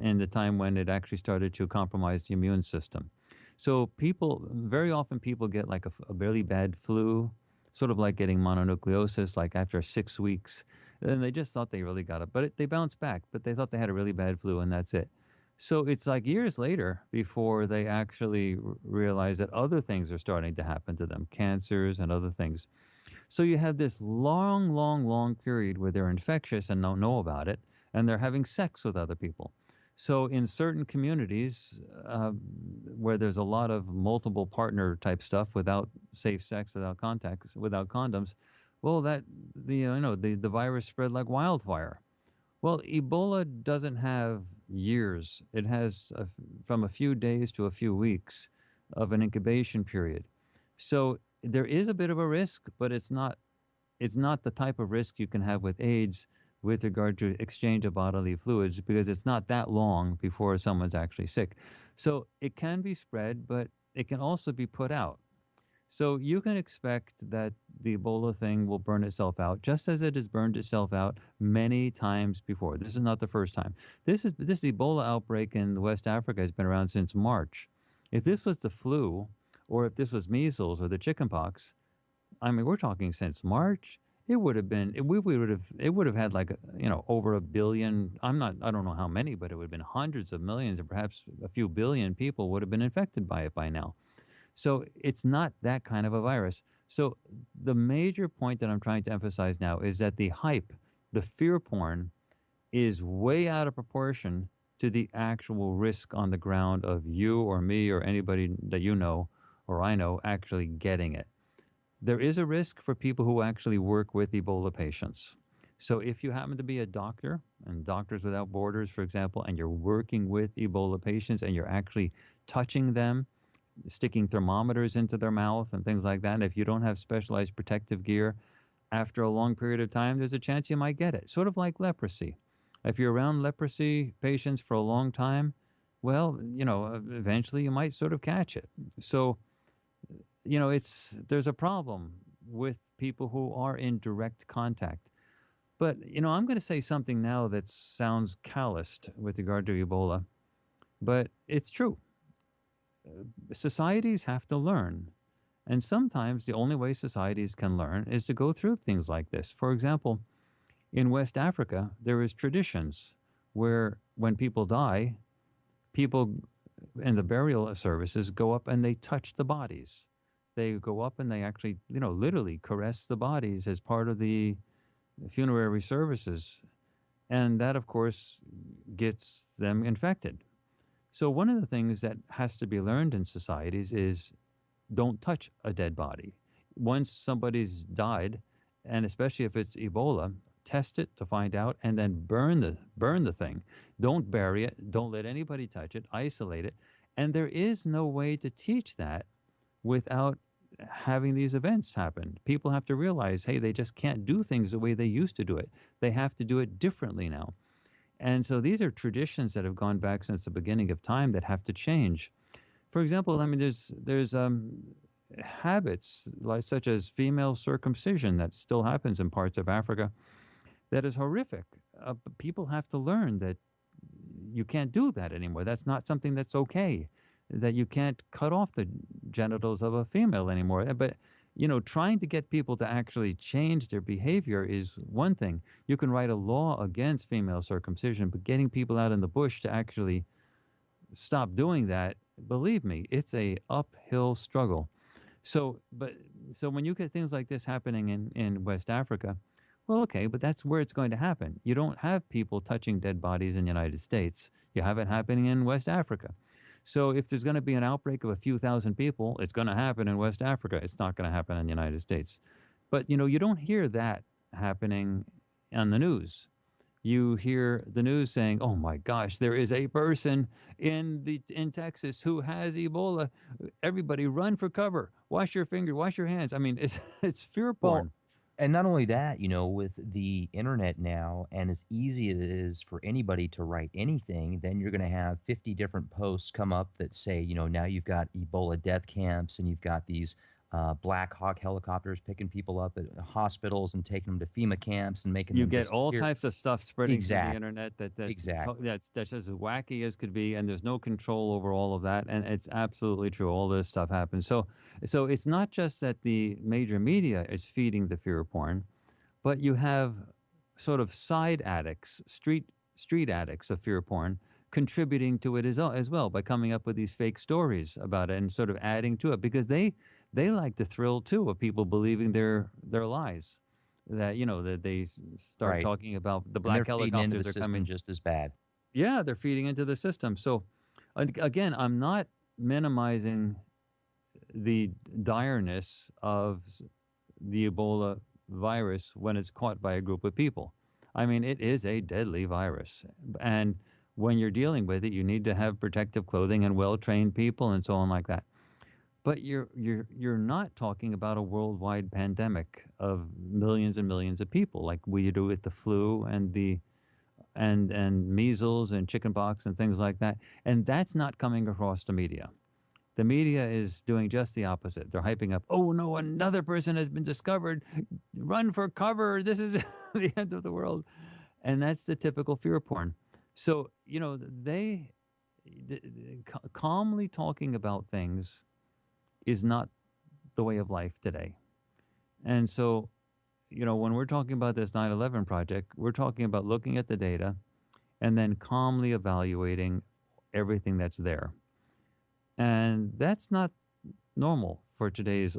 in the time when it actually started to compromise the immune system. So very often people get like a really bad flu, sort of like getting mononucleosis, like after 6 weeks. And they just thought they really got it, but they bounced back. But they thought they had a really bad flu, and that's it. So it's like years later before they actually realize that other things are starting to happen to them, cancers and other things. So you have this long, long, long period where they're infectious and don't know about it, and they're having sex with other people. So in certain communities where there's a lot of multiple partner type stuff without safe sex, without contacts, without condoms, well, the virus spread like wildfire. Well, Ebola doesn't have years. It has from a few days to a few weeks of an incubation period. So there is a bit of a risk, but it's not it's not the type of risk you can have with AIDS with regard to exchange of bodily fluids because it's not that long before someone's actually sick. So it can be spread, but it can also be put out. So you can expect that the Ebola thing will burn itself out, just as it has burned itself out many times before. This is not the first time. This Ebola outbreak in West Africa has been around since March. If this was the flu, or if this was measles or the chickenpox, I mean, we're talking since March. It would have been it would have had like over a billion. I don't know how many, but it would have been hundreds of millions, or perhaps a few billion people would have been infected by it by now. So it's not that kind of a virus. So the major point that I'm trying to emphasize now is that the hype, the fear porn, is way out of proportion to the actual risk on the ground of you or me or anybody that you know or I know actually getting it. There is a risk for people who actually work with Ebola patients. So if you happen to be a doctor, and Doctors Without Borders, for example, and you're working with Ebola patients and you're actually touching them, sticking thermometers into their mouth and things like that, and if you don't have specialized protective gear, after a long period of time, there's a chance you might get it. Sort of like leprosy. If you're around leprosy patients for a long time, well, eventually you might sort of catch it. So there's a problem with people who are in direct contact. But I'm going to say something now that sounds calloused with regard to Ebola, but it's true. Societies have to learn, and sometimes the only way societies can learn is to go through things like this. For example, in West Africa, there is traditions where when people die, people in the burial services go up and they touch the bodies. They go up and they actually, literally caress the bodies as part of the funerary services. And that, of course, gets them infected. So, one of the things that has to be learned in societies is don't touch a dead body. Once somebody's died, and especially if it's Ebola, test it to find out and then burn the thing. Don't bury it, don't let anybody touch it, isolate it. And there is no way to teach that without having these events happen. People have to realize, hey, they just can't do things the way they used to do it. They have to do it differently now. And so these are traditions that have gone back since the beginning of time that have to change. For example, I mean, there's habits like such as female circumcision that still happens in parts of Africa that is horrific. But people have to learn that you can't do that anymore. That's not something that's okay. That you can't cut off the genitals of a female anymore. But trying to get people to actually change their behavior is one thing. You can write a law against female circumcision, but getting people out in the bush to actually stop doing that, believe me, it's a uphill struggle. So when you get things like this happening in West Africa, well, okay, but that's where it's going to happen. You don't have people touching dead bodies in the United States. You have it happening in West Africa. So if there's going to be an outbreak of a few thousand people, it's going to happen in West Africa. It's not going to happen in the United States. But you don't hear that happening on the news. You hear the news saying, "Oh my gosh, there is a person in Texas who has Ebola. Everybody run for cover. Wash your finger, wash your hands." I mean, it's it's fear Well, porn. and not only that, with the internet now, and as easy it is for anybody to write anything, then you're going to have 50 different posts come up that say, now you've got Ebola death camps and you've got these Black Hawk helicopters picking people up at hospitals and taking them to FEMA camps and making You them get all disappear. types of stuff spreading through the Exactly. internet Exactly. that's as wacky as could be, and there's no control over all of that, and it's absolutely true. All this stuff happens. So it's not just that the major media is feeding the fear porn, but you have sort of side addicts, street addicts of fear porn contributing to it as well by coming up with these fake stories about it and sort of adding to it because they like the thrill too of people believing their lies that that they start Right. talking about the And they're black feeding into the helicopters are system coming. just as bad. Yeah, they're feeding into the system. So again, I'm not minimizing the direness of the Ebola virus when it's caught by a group of people. I mean, it is a deadly virus. And when you're dealing with it, you need to have protective clothing and well trained people and so on like that. but you're not talking about a worldwide pandemic of millions and millions of people like we do with the flu and the and measles and chickenpox and things like that. And that's not coming across the media. The media is doing just the opposite. They're hyping up, oh no, another person has been discovered. Run for cover. This is the end of the world. And that's the typical fear porn. So, calmly talking about things is not the way of life today. And so, when we're talking about this 9/11 project, we're talking about looking at the data and then calmly evaluating everything that's there. And that's not normal for today's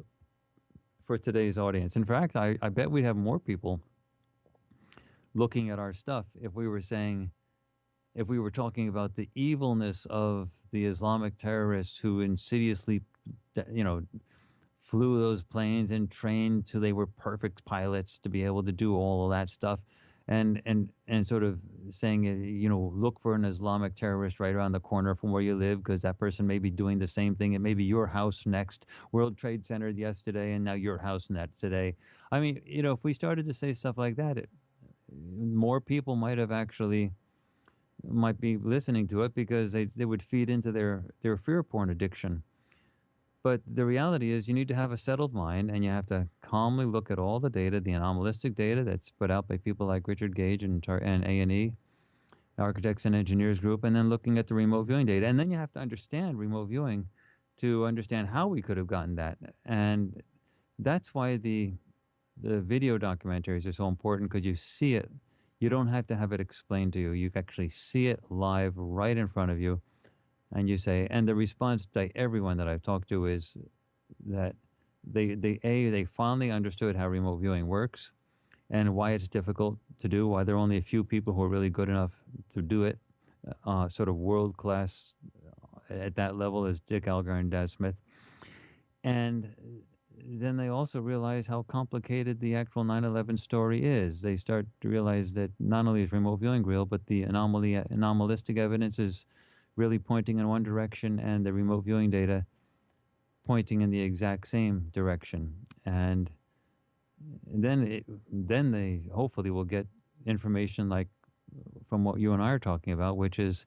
audience. In fact, I bet we'd have more people looking at our stuff if we were talking about the evilness of the Islamic terrorists who insidiously, you know, flew those planes and trained till they were perfect pilots to be able to do all of that stuff, and sort of saying, look for an Islamic terrorist right around the corner from where you live because that person may be doing the same thing. It may be your house next, World Trade Center yesterday, and now your house next today. I mean, if we started to say stuff like that, more people might be listening to it because they would feed into their fear porn addiction. But the reality is you need to have a settled mind and you have to calmly look at all the data, the anomalistic data that's put out by people like Richard Gage and A&E, Architects and Engineers Group, and then looking at the remote viewing data. And then you have to understand remote viewing to understand how we could have gotten that. And that's why the video documentaries are so important because you see it. You don't have to have it explained to you. You can actually see it live right in front of you. And you say, and the response by everyone that I've talked to is that they finally understood how remote viewing works and why it's difficult to do, why there are only a few people who are really good enough to do it, sort of world class at that level as Dick Algar and Daz Smith. And then they also realize how complicated the actual 9/11 story is. They start to realize that not only is remote viewing real, but the anomalistic evidence is really pointing in one direction and the remote viewing data pointing in the exact same direction. And then they hopefully will get information like from what you and I are talking about, which is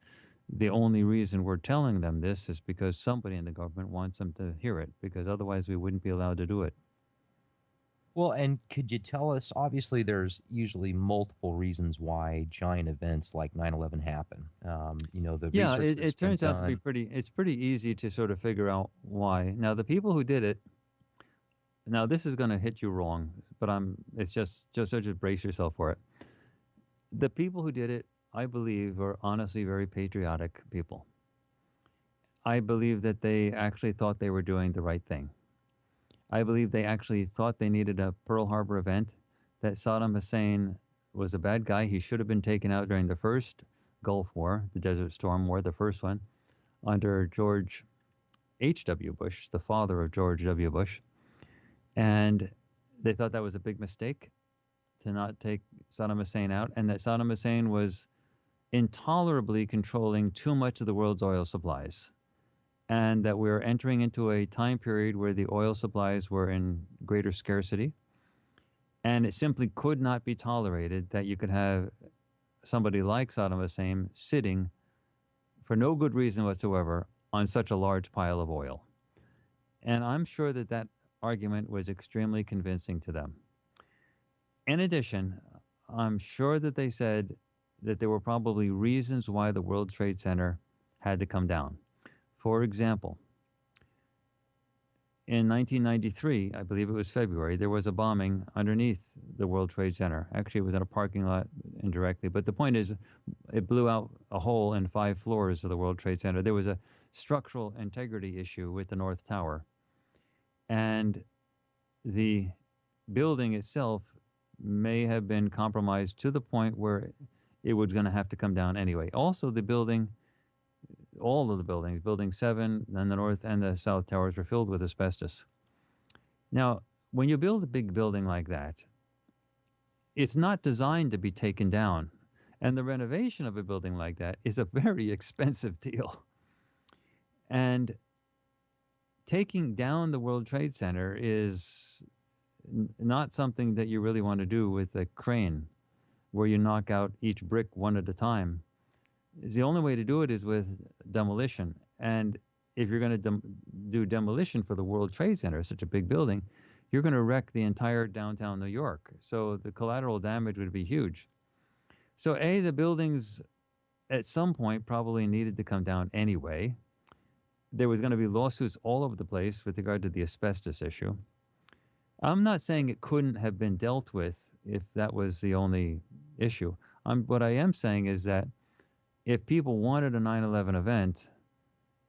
the only reason we're telling them this is because somebody in the government wants them to hear it, because otherwise we wouldn't be allowed to do it. Well, and could you tell us, obviously, there's usually multiple reasons why giant events like 9/11 happen. The Yeah, research it that's been turns out to be done. it's pretty easy to sort of figure out why. Now, the people who did it, now this is going to hit you wrong, but it's just brace yourself for it. The people who did it, I believe, are honestly very patriotic people. I believe that they actually thought they were doing the right thing. I believe they actually thought they needed a Pearl Harbor event, that Saddam Hussein was a bad guy. He should have been taken out during the first Gulf War, the Desert Storm War, the first one, under George H.W. Bush, the father of George W. Bush. And they thought that was a big mistake to not take Saddam Hussein out, and that Saddam Hussein was intolerably controlling too much of the world's oil supplies, and that we were entering into a time period where the oil supplies were in greater scarcity, and it simply could not be tolerated that you could have somebody like Saddam Hussein sitting for no good reason whatsoever on such a large pile of oil. And I'm sure that that argument was extremely convincing to them. In addition, I'm sure that they said that there were probably reasons why the World Trade Center had to come down. For example, in 1993, I believe it was February, there was a bombing underneath the World Trade Center. Actually, it was in a parking lot indirectly. But the point is, it blew out a hole in 5 floors of the World Trade Center. There was a structural integrity issue with the North Tower. And the building itself may have been compromised to the point where it was going to have to come down anyway. Also, the building, all of the buildings, Building 7 and the North and the South Towers were filled with asbestos. Now, when you build a big building like that, it's not designed to be taken down. And the renovation of a building like that is a very expensive deal. And taking down the World Trade Center is not something that you really want to do with a crane, where you knock out each brick one at a time. Is the only way to do it is with demolition. And if you're going to do demolition for the World Trade Center, such a big building, you're going to wreck the entire downtown New York. So the collateral damage would be huge. So the buildings at some point probably needed to come down anyway. There was going to be lawsuits all over the place with regard to the asbestos issue. I'm not saying it couldn't have been dealt with if that was the only issue. What I am saying is that if people wanted a 9/11 event,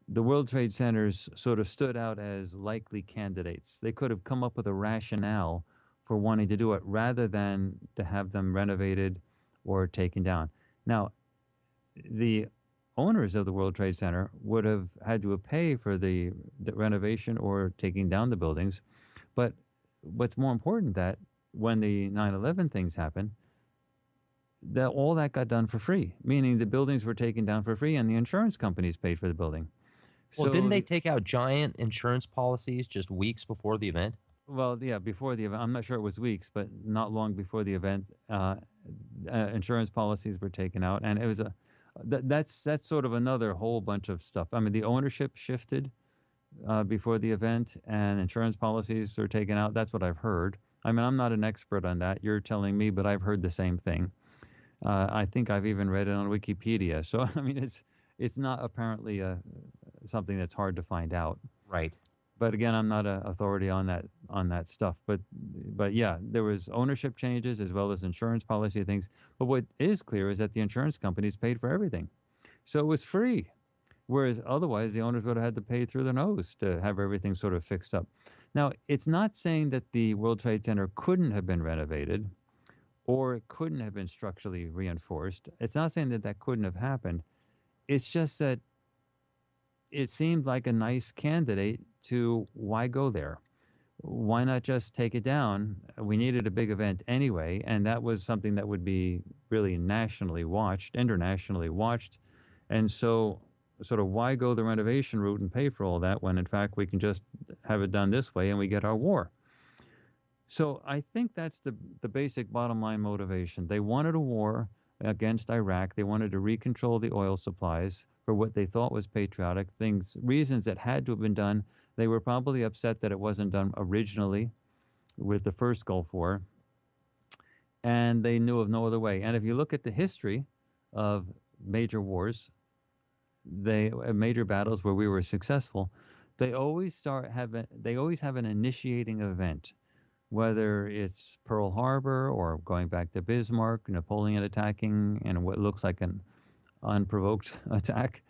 the World Trade Centers sort of stood out as likely candidates. They could have come up with a rationale for wanting to do it rather than to have them renovated or taken down. Now, the owners of the World Trade Center would have had to pay for the renovation or taking down the buildings. But what's more important, that when the 9/11 things happened, that all that got done for free, meaning the buildings were taken down for free and the insurance companies paid for the building. Well, didn't So, they take out giant insurance policies just weeks before the event? well, yeah, before the event, I'm not sure it was weeks, but not long before the event, insurance policies were taken out, and it was that's sort of another whole bunch of stuff. I mean, the ownership shifted before the event, and insurance policies are taken out. That's what I've heard. I mean, I'm not an expert on that. You're telling me, but I've heard the same thing. I think I've even read it on Wikipedia. So I mean, it's not apparently something that's hard to find out. Right. But again, I'm not an authority on that stuff. But yeah, there was ownership changes as well as insurance policy things. But what is clear is that the insurance companies paid for everything, so it was free. Whereas otherwise, the owners would have had to pay through their nose to have everything sort of fixed up. Now, it's not saying that the World Trade Center couldn't have been renovated or it couldn't have been structurally reinforced. It's not saying that that couldn't have happened. It's just that it seemed like a nice candidate to why go there? Why not just take it down? We needed a big event anyway, and that was something that would be really nationally watched, internationally watched. And so, sort of, why go the renovation route and pay for all that when, in fact, we can just have it done this way and we get our war? So I think that's the basic bottom line motivation. They wanted a war against Iraq. They wanted to recontrol the oil supplies for what they thought was patriotic things, reasons that had to have been done. They were probably upset that it wasn't done originally with the first Gulf War, and they knew of no other way. And if you look at the history of major wars, major battles where we were successful, they always have an initiating event, whether it's Pearl Harbor or going back to Bismarck, Napoleon attacking and what looks like an unprovoked attack.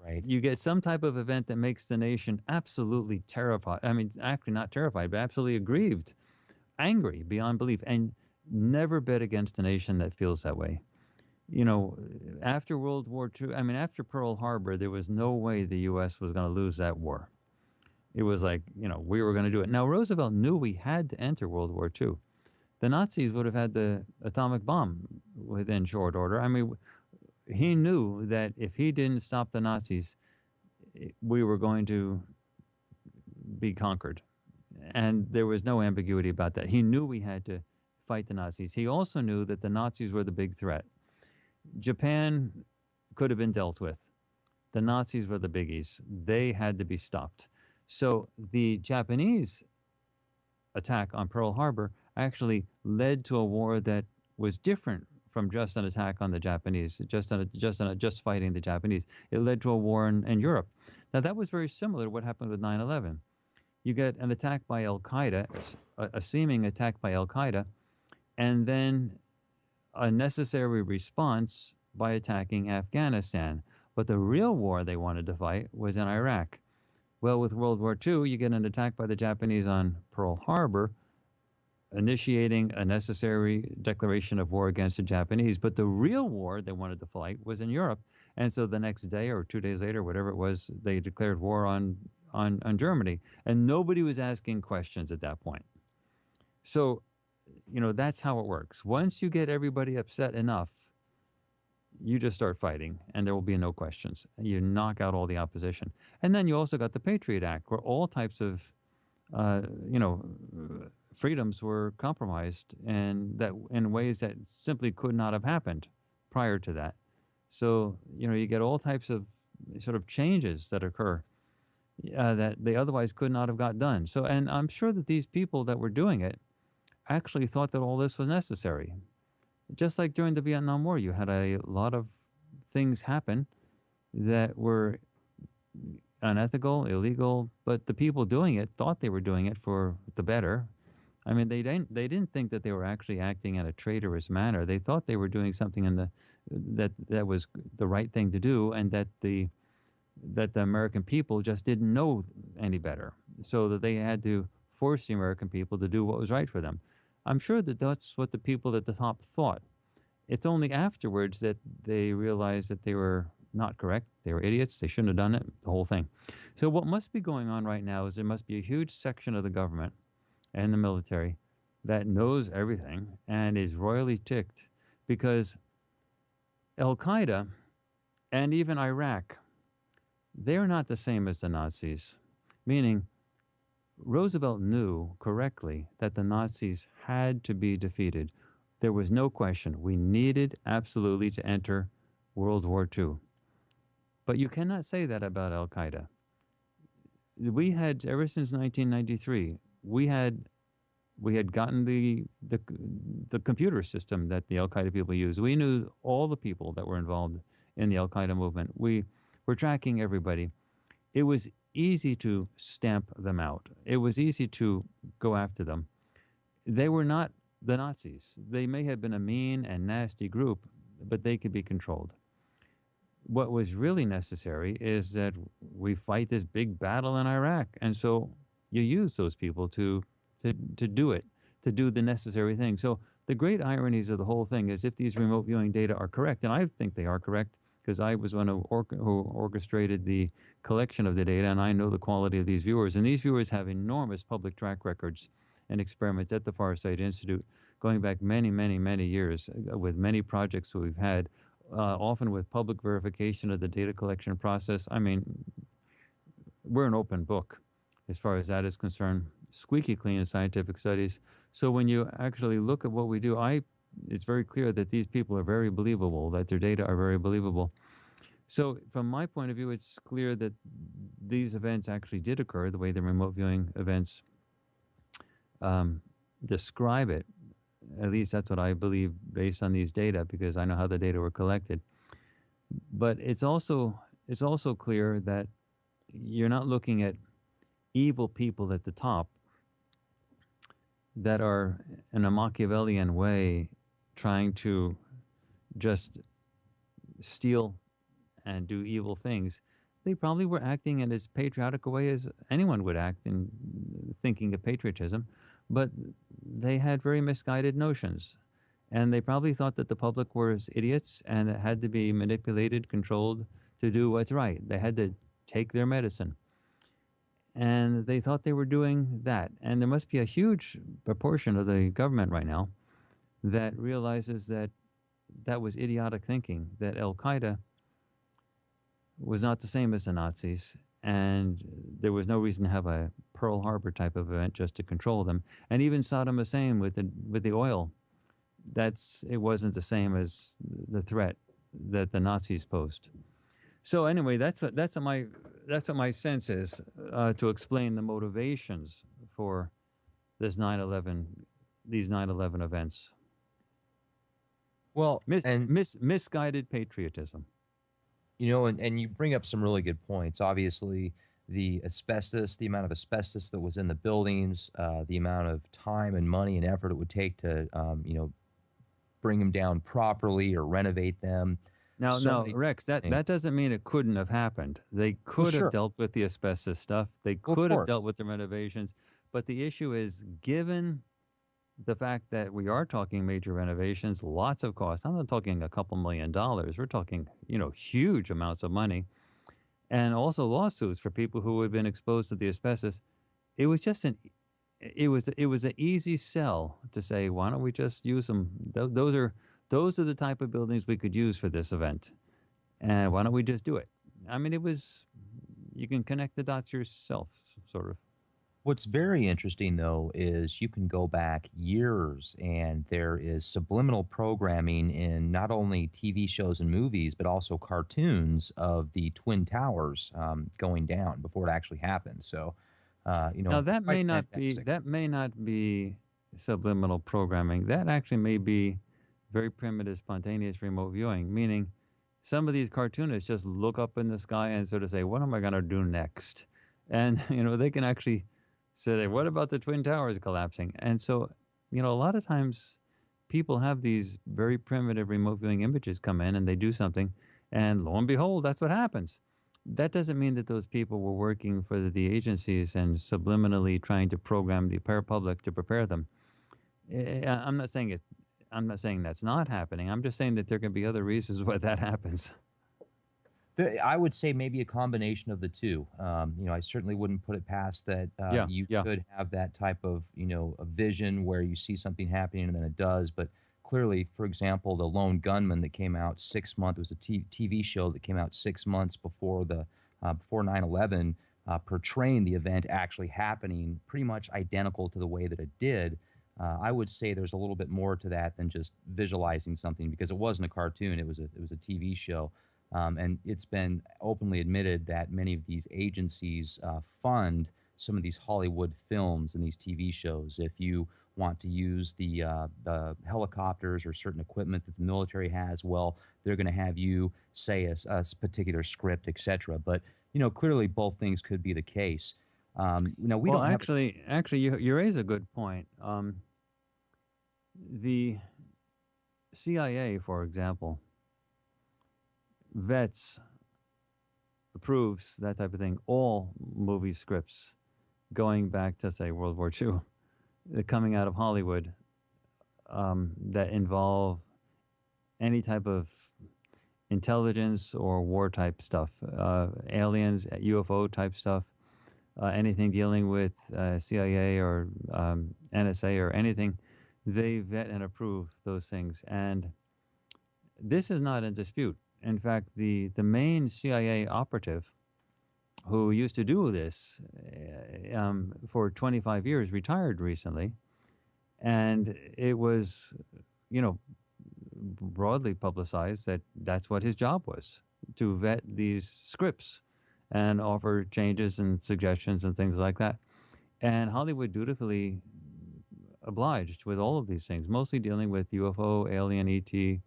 Right. You get some type of event that makes the nation absolutely terrified. I mean, actually not terrified, but absolutely aggrieved, angry beyond belief, and never bet against a nation that feels that way. You know, after World War II, I mean, after Pearl Harbor, there was no way the U.S. was going to lose that war. It was like, we were going to do it. Now, Roosevelt knew we had to enter World War II. The Nazis would have had the atomic bomb within short order. I mean, he knew that if he didn't stop the Nazis, we were going to be conquered. And there was no ambiguity about that. He knew we had to fight the Nazis. He also knew that the Nazis were the big threat. Japan could have been dealt with. The Nazis were the biggies. They had to be stopped. So the Japanese attack on Pearl Harbor actually led to a war that was different from just an attack on the Japanese, just fighting the Japanese. It led to a war in Europe. Now that was very similar to what happened with 9/11. You get an attack by Al Qaeda, a seeming attack by Al Qaeda, and then a necessary response by attacking Afghanistan. But the real war they wanted to fight was in Iraq. Well, with World War II, you get an attack by the Japanese on Pearl Harbor, initiating a necessary declaration of war against the Japanese. But the real war they wanted to fight was in Europe. And so the next day or 2 days later, whatever it was, they declared war on Germany. And nobody was asking questions at that point. So, that's how it works. Once you get everybody upset enough, you just start fighting, and there will be no questions. You knock out all the opposition, and then you also got the Patriot Act, where all types of uh, you know freedoms were compromised, and that in ways that simply could not have happened prior to that. So you get all types of sort of changes that occur that they otherwise could not have got done. So, and I'm sure that these people that were doing it actually thought that all this was necessary. Just like during the Vietnam War, you had a lot of things happen that were unethical, illegal, but the people doing it thought they were doing it for the better. I mean, they didn't think that they were actually acting in a traitorous manner. They thought they were doing something that was the right thing to do, and that the American people just didn't know any better, so that they had to force the American people to do what was right for them. I'm sure that that's what the people at the top thought. It's only afterwards that they realized that they were not correct. They were idiots. They shouldn't have done it, the whole thing. So, what must be going on right now is there must be a huge section of the government and the military that knows everything and is royally ticked because Al Qaeda and even Iraq, they're not the same as the Nazis, meaning Roosevelt knew correctly that the Nazis had to be defeated. There was no question. We needed absolutely to enter World War II. But you cannot say that about Al Qaeda. We had, ever since 1993, we had gotten the computer system that the Al Qaeda people use. We knew all the people that were involved in the Al Qaeda movement. We were tracking everybody. It was easy to stamp them out. It was easy to go after them. They were not the Nazis. They may have been a mean and nasty group, but they could be controlled. What was really necessary is that we fight this big battle in Iraq, and so you use those people to do it, to do the necessary thing. So the great ironies of the whole thing is, if these remote viewing data are correct, and I think they are correct, because I was one who orchestrated the collection of the data, and I know the quality of these viewers. And these viewers have enormous public track records and experiments at the Farsight Institute, going back many, many, many years, with many projects that we've had, often with public verification of the data collection process. I mean, we're an open book as far as that is concerned, squeaky clean in scientific studies. So when you actually look at what we do, it's very clear that these people are very believable, that their data are very believable. So from my point of view, it's clear that these events actually did occur the way the remote viewing events describe it. At least that's what I believe based on these data, because I know how the data were collected. But it's also clear that you're not looking at evil people at the top that are, in a Machiavellian way, trying to just steal and do evil things. They probably were acting in as patriotic a way as anyone would act in thinking of patriotism, but they had very misguided notions. And they probably thought that the public were idiots and that had to be manipulated, controlled to do what's right. They had to take their medicine. And they thought they were doing that. And there must be a huge proportion of the government right now that realizes that that was idiotic thinking, that Al Qaeda was not the same as the Nazis, and there was no reason to have a Pearl Harbor type of event just to control them. And even Saddam Hussein with the oil, it wasn't the same as the threat that the Nazis posed. So anyway, that's what my sense is, to explain the motivations for these 9/11 events. Well, and Misguided patriotism. and you bring up some really good points. Obviously, the asbestos, the amount of asbestos that was in the buildings, the amount of time and money and effort it would take to, bring them down properly or renovate them. Now, Rex, that doesn't mean it couldn't have happened. They could have dealt with the asbestos stuff. They could have dealt with the renovations. But the issue is, given the fact that we are talking major renovations, lots of costs. I'm not talking a couple $1,000,000. We're talking, huge amounts of money, and also lawsuits for people who have been exposed to the asbestos. It was just it was an easy sell to say, why don't we just use them? those are the type of buildings we could use for this event. And why don't we just do it? I mean, you can connect the dots yourself, sort of. What's very interesting, though, is you can go back years and there is subliminal programming in not only TV shows and movies, but also cartoons of the Twin Towers going down before it actually happened. So, Now quite fantastic. that may not be subliminal programming. That actually may be very primitive, spontaneous remote viewing, meaning some of these cartoonists just look up in the sky and sort of say, "What am I going to do next?" And they can actually say, "What about the Twin Towers collapsing?" And so, a lot of times people have these very primitive remote viewing images come in and they do something, and lo and behold, that's what happens. That doesn't mean that those people were working for the agencies and subliminally trying to program the public to prepare them. I'm not saying it. I'm not saying that's not happening. I'm just saying that there can be other reasons why that happens. I would say maybe a combination of the two. I certainly wouldn't put it past that Yeah, you yeah. could have that type of, a vision where you see something happening and then it does. But clearly, for example, the Lone Gunman that came out 6 months, it was a TV show that came out 6 months before 9/11, portraying the event actually happening pretty much identical to the way that it did. I would say there's a little bit more to that than just visualizing something because it wasn't a cartoon; it was a TV show. And it's been openly admitted that many of these agencies fund some of these Hollywood films and these TV shows. If you want to use the helicopters or certain equipment that the military has, well, they're going to have you say a particular script, etc. But clearly both things could be the case. We Well, don't have. actually, you raise a good point. The CIA, for example, vets, approves that type of thing. All movie scripts going back to say World War II, coming out of Hollywood, that involve any type of intelligence or war type stuff, aliens, UFO type stuff, anything dealing with CIA or NSA or anything, they vet and approve those things. And this is not in dispute. In fact, the main CIA operative who used to do this for 25 years retired recently, and it was, broadly publicized that that's what his job was, to vet these scripts and offer changes and suggestions and things like that. And Hollywood dutifully obliged with all of these things, mostly dealing with UFO, alien, ET,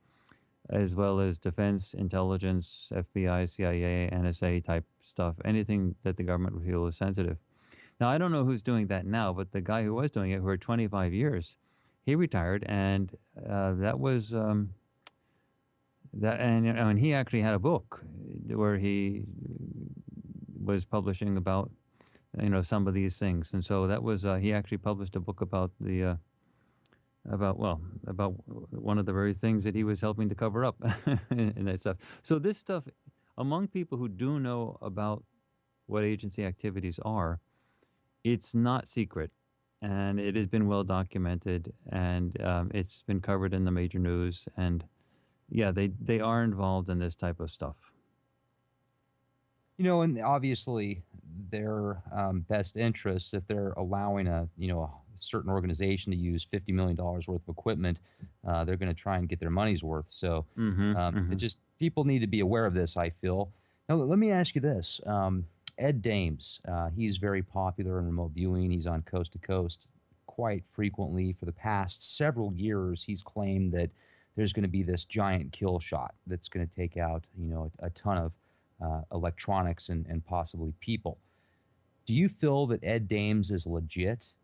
as well as defense, intelligence, FBI, CIA, NSA type stuff, anything that the government would feel is sensitive. Now, I don't know who's doing that now, but the guy who was doing it for 25 years, he retired, and that was that. And he actually had a book where he was publishing about some of these things, and so that was he actually published a book about the about one of the very things that he was helping to cover up and that stuff. So this stuff, among people who do know about what agency activities are, it's not secret, and it has been well documented, and it's been covered in the major news. And yeah, they are involved in this type of stuff. And obviously their best interests, if they're allowing a certain organization to use $50 million worth of equipment, they're going to try and get their money's worth. So it just people need to be aware of this, I feel. Now, let me ask you this. Ed Dames, he's very popular in remote viewing. He's on Coast to Coast quite frequently. For the past several years, he's claimed that there's going to be this giant kill shot that's going to take out, a ton of electronics and possibly people. Do you feel that Ed Dames is legit?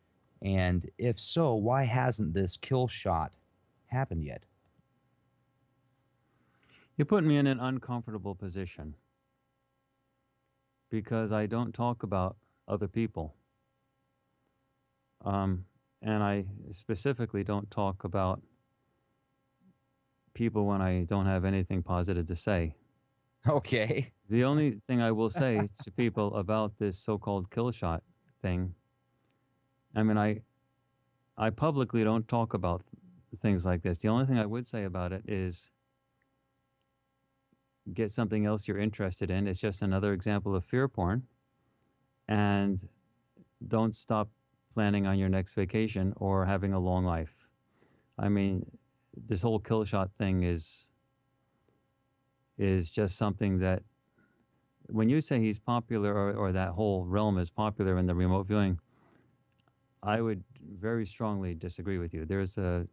And if so, why hasn't this kill shot happened yet? You put me in an uncomfortable position because I don't talk about other people. And I specifically don't talk about people when I don't have anything positive to say. Okay. The only thing I will say to people about this so-called kill shot thing, I mean, I publicly don't talk about things like this. The only thing I would say about it is get something else you're interested in. It's just another example of fear porn. And don't stop planning on your next vacation or having a long life. I mean, this whole kill shot thing is just something that when you say he's popular, or that whole realm is popular in the remote viewing, I would very strongly disagree with you. There's a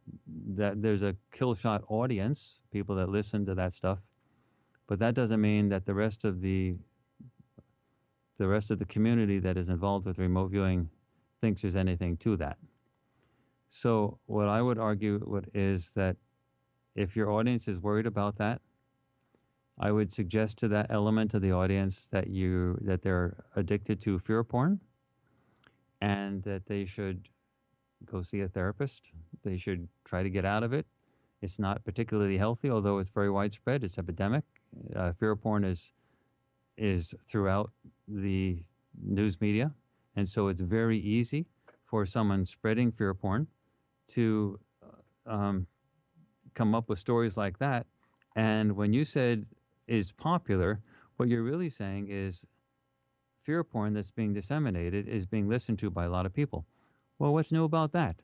kill shot audience, people that listen to that stuff, but that doesn't mean that the rest of the community that is involved with remote viewing thinks there's anything to that. So what I would argue is that if your audience is worried about that, I would suggest to that element of the audience that they're addicted to fear porn, and that they should go see a therapist. They should try to get out of it. It's not particularly healthy, although it's very widespread. It's epidemic. Fear porn is throughout the news media, and so it's very easy for someone spreading fear porn to come up with stories like that. And when you said is popular, what you're really saying is fear porn that's being disseminated is being listened to by a lot of people. Well, what's new about that?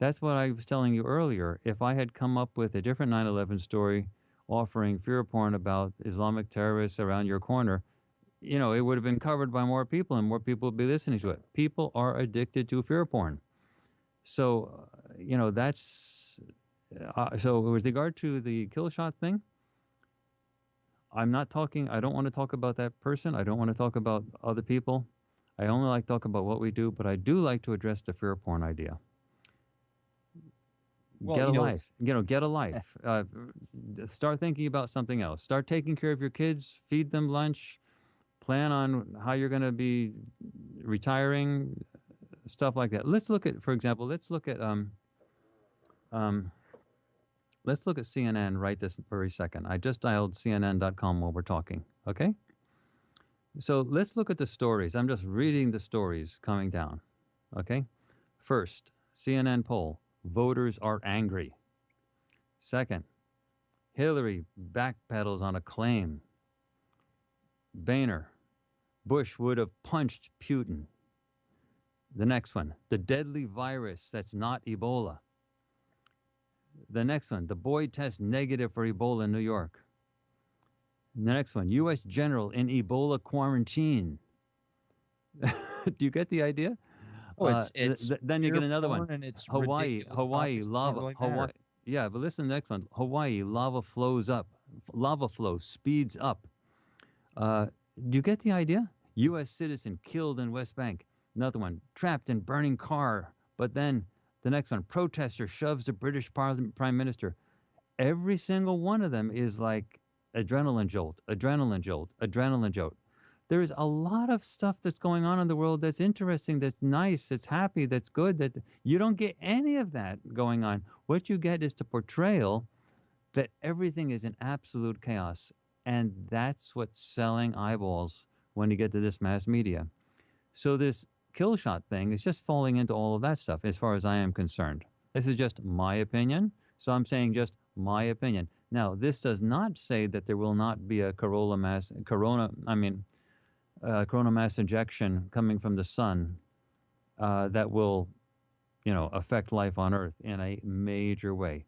That's what I was telling you earlier. If I had come up with a different 9/11 story offering fear porn about Islamic terrorists around your corner, it would have been covered by more people, and more people would be listening to it. People are addicted to fear porn. So, that's so with regard to the kill shot thing, I don't want to talk about that person. I don't want to talk about other people. I only like to talk about what we do, but I do like to address the fear porn idea. Well, Get a life. Get a life. Start thinking about something else. Start taking care of your kids. Feed them lunch. Plan on how you're going to be retiring. Stuff like that. Let's look at, for example, let's look at CNN right this very second. I just dialed CNN.com while we're talking. Okay. So let's look at the stories. I'm just reading the stories coming down. Okay. First, CNN poll. Voters are angry. Second, Hillary backpedals on a claim. Boehner, Bush would have punched Putin. The next one, the deadly virus that's not Ebola. The next one, the boy tests negative for Ebola in New York. The next one, U.S. general in Ebola quarantine. Do you get the idea? Oh, it's then you get fear another one. porn and it's Hawaii, ridiculous Hawaii, topics that don't lava, really Hawaii. matter. Yeah, but listen to the next one. Hawaii, lava flows up. Lava flow speeds up. Do you get the idea? U.S. citizen killed in West Bank. Another one, trapped in burning car. But then the next one, protester shoves the British Prime Minister. Every single one of them is like adrenaline jolt, adrenaline jolt, adrenaline jolt. There is a lot of stuff that's going on in the world that's interesting, that's nice, that's happy, that's good, that you don't get any of that going on. What you get is the portrayal that everything is in absolute chaos. And that's what's selling eyeballs when you get to this mass media. So this kill shot thing is just falling into all of that stuff as far as I am concerned. This is just my opinion. So I'm saying just my opinion. Now, this does not say that there will not be a corona mass ejection coming from the sun that will, affect life on Earth in a major way.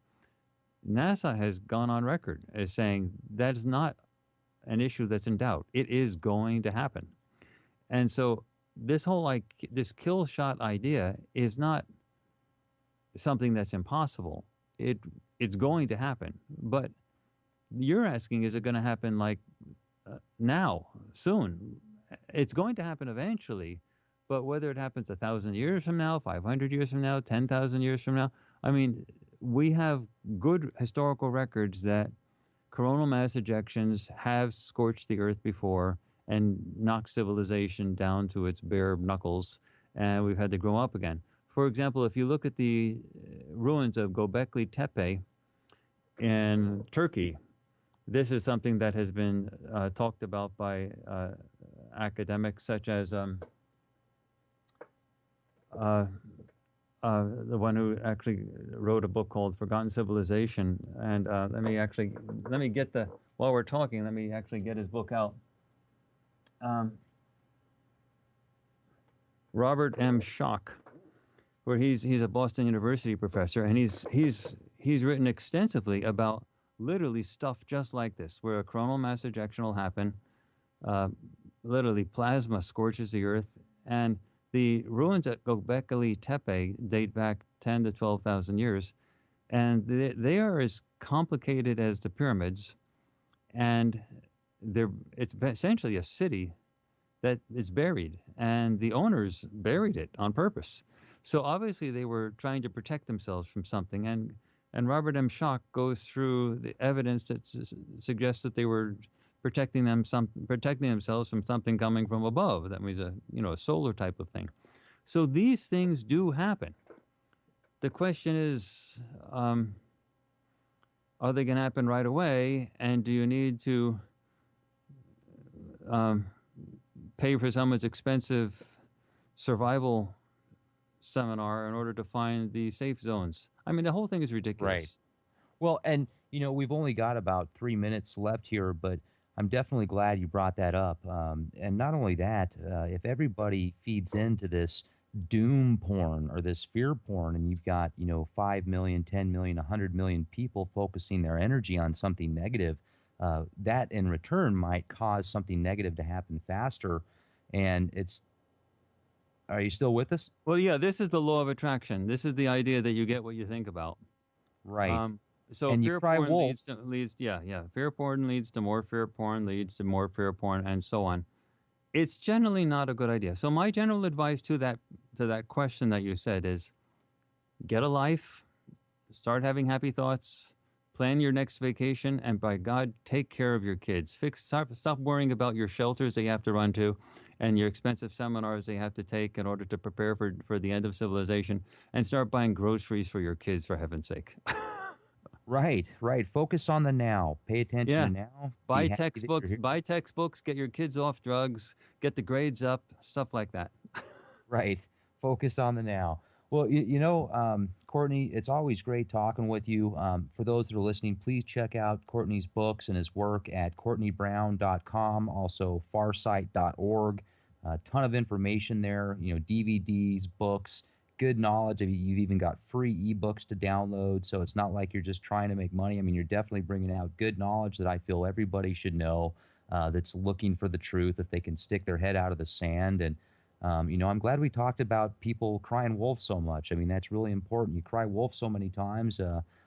NASA has gone on record as saying that is not an issue that's in doubt. It is going to happen. And so this whole this kill shot idea is not something that's impossible. It's going to happen. But you're asking, is it going to happen now, soon? It's going to happen eventually, but whether it happens 1,000 years from now, 500 years from now, 10,000 years from now, I mean, we have good historical records that coronal mass ejections have scorched the earth before and knocked civilization down to its bare knuckles, and we've had to grow up again. For example, if you look at the ruins of Göbekli Tepe in Turkey, this is something that has been talked about by academics such as the one who actually wrote a book called Forgotten Civilization. And let me get the, while we're talking, let me actually get his book out. Um, Robert M. Schoch, where he's a Boston University professor, and he's written extensively about literally stuff just like this, where a coronal mass ejection will happen, uh, literally plasma scorches the earth, and the ruins at Göbekli Tepe date back 10 to 12,000 years, and they are as complicated as the pyramids, and it's essentially a city that is buried, and the owners buried it on purpose. So obviously they were trying to protect themselves from something, and Robert M. Schoch goes through the evidence that suggests that they were protecting themselves from something coming from above. That means a solar type of thing. So these things do happen. The question is, are they going to happen right away? And do you need to pay for someone's expensive survival seminar in order to find the safe zones? I mean, the whole thing is Right. ridiculous. Well, and we've only got about 3 minutes left here, but I'm definitely glad you brought that up. And not only that, if everybody feeds into this doom porn or this fear porn, and you've got 5 million, 10 million, 100 million people focusing their energy on something negative, that in return might cause something negative to happen faster. And are you still with us? Well, yeah, this is the law of attraction. This is the idea that you get what you think about. Right. So And you fear cry porn wolf. yeah. Fear porn leads to more fear porn, leads to more fear porn, and so on. It's generally not a good idea. So my general advice to that question that you said is, get a life, start having happy thoughts, plan your next vacation, and by God, take care of your kids. Stop worrying about your shelters that you have to run to and your expensive seminars they have to take in order to prepare for the end of civilization, and start buying groceries for your kids, for heaven's sake. Right, right. Focus on the now. Pay attention to Yeah. now. Be happy that you're here. Buy textbooks, get your kids off drugs, get the grades up, stuff like that. Right. Focus on the now. Well, Courtney, it's always great talking with you. For those that are listening, please check out Courtney's books and his work at CourtneyBrown.com, also farsight.org. A ton of information there, DVDs, books, good knowledge. You've even got free ebooks to download. So it's not like you're just trying to make money. I mean, you're definitely bringing out good knowledge that I feel everybody should know, that's looking for the truth, if they can stick their head out of the sand. And I'm glad we talked about people crying wolf so much. I mean, that's really important. You cry wolf so many times.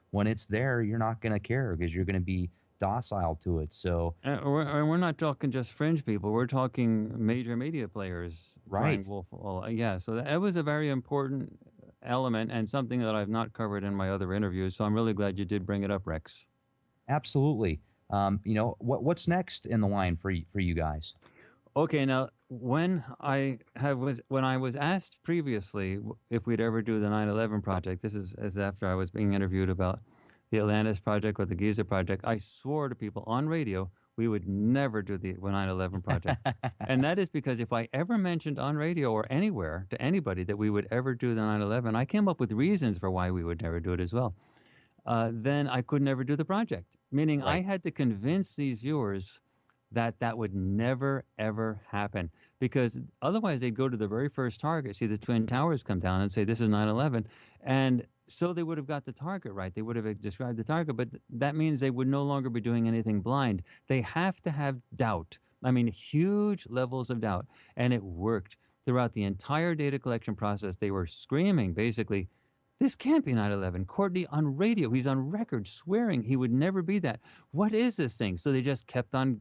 When it's there, you're not going to care because you're going to be docile to it. So, And we're not talking just fringe people. We're talking major media players crying right. wolf. Well, yeah, so that was a very important element and something that I've not covered in my other interviews. So I'm really glad you did bring it up, Rex. Absolutely. What's next in the line for you guys? Okay, now when I was asked previously if we'd ever do the 9/11 project, this is as after I was being interviewed about the Atlantis project or the Giza project, I swore to people on radio we would never do the 9/11 project. And that is because if I ever mentioned on radio or anywhere to anybody that we would ever do the 9/11, I came up with reasons for why we would never do it as well. Then I could never do the project, meaning I Right. had to convince these viewers that that would never, ever happen, because otherwise they'd go to the very first target, see the Twin Towers come down and say, this is 9/11. And so they would have got the target right. They would have described the target, but that means they would no longer be doing anything blind. They have to have doubt. I mean, huge levels of doubt. And it worked throughout the entire data collection process. They were screaming, basically, this can't be 9/11. Courtney on radio, he's on record swearing he would never be that. What is this thing? So they just kept on.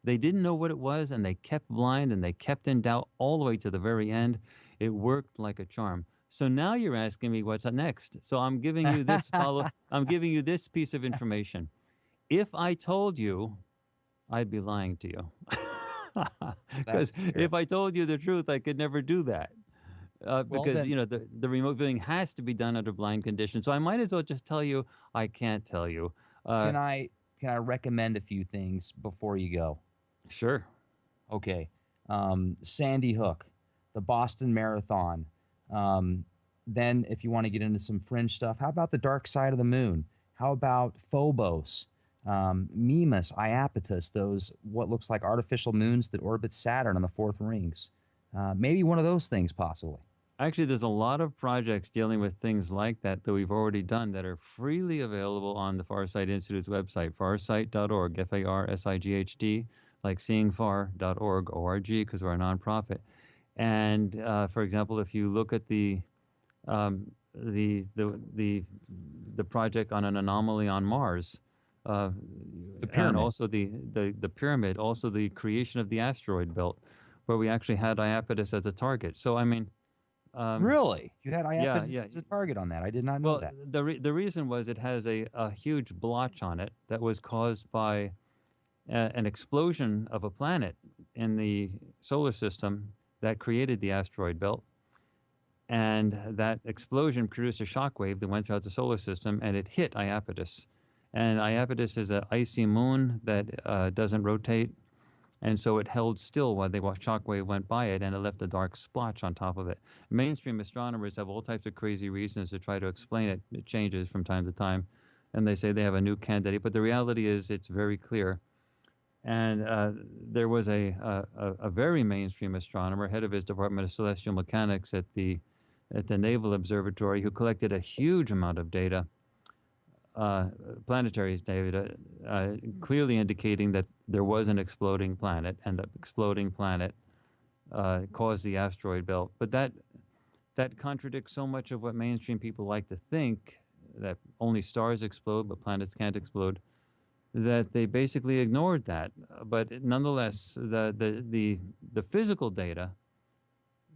They didn't know what it was, and they kept blind, and they kept in doubt all the way to the very end. It worked like a charm. So now you're asking me what's next. So I'm giving you this I'm giving you this piece of information. If I told you, I'd be lying to you. That's Because fair. if I told you the truth, I could never do that. Well, Because then, the remote viewing has to be done under blind conditions. So I might as well just tell you I can't tell you. Uh, can I can I recommend a few things before you go? sure. Okay. Sandy Hook, the Boston Marathon, um, Then, if you want to get into some fringe stuff, how about the dark side of the moon? How about Phobos, Mimas, Iapetus, those what looks like artificial moons that orbit Saturn on the fourth rings? Maybe one of those things, possibly. Actually, there's a lot of projects dealing with things like that that we've already done that are freely available on the Farsight Institute's website, farsight.org, Farsighd, like seeingfar.org, O-R-G, because we're a nonprofit. And for example, if you look at um, the project on an anomaly on Mars, uh, The and pyramid. also the pyramid, also the creation of the asteroid belt, where we actually had Iapetus as a target. So I mean, um, Really? You had yeah, Iapetus yeah. as a target on that. I did not know Well, that. the reason was it has a huge blotch on it that was caused by an explosion of a planet in the solar system that created the asteroid belt. And that explosion produced a shock wave that went throughout the solar system, and it hit Iapetus. And Iapetus is an icy moon that doesn't rotate, and so it held still while the shock wave went by it, and it left a dark splotch on top of it. Mainstream astronomers have all types of crazy reasons to try to explain it. It changes from time to time, and they say they have a new candidate, but the reality is it's very clear. And there was a very mainstream astronomer, head of his Department of Celestial Mechanics at the Naval Observatory, who collected a huge amount of data, planetary data, clearly indicating that there was an exploding planet, and the exploding planet caused the asteroid belt. But that contradicts so much of what mainstream people like to think, that only stars explode, but planets can't explode, that they basically ignored that. But nonetheless, the physical data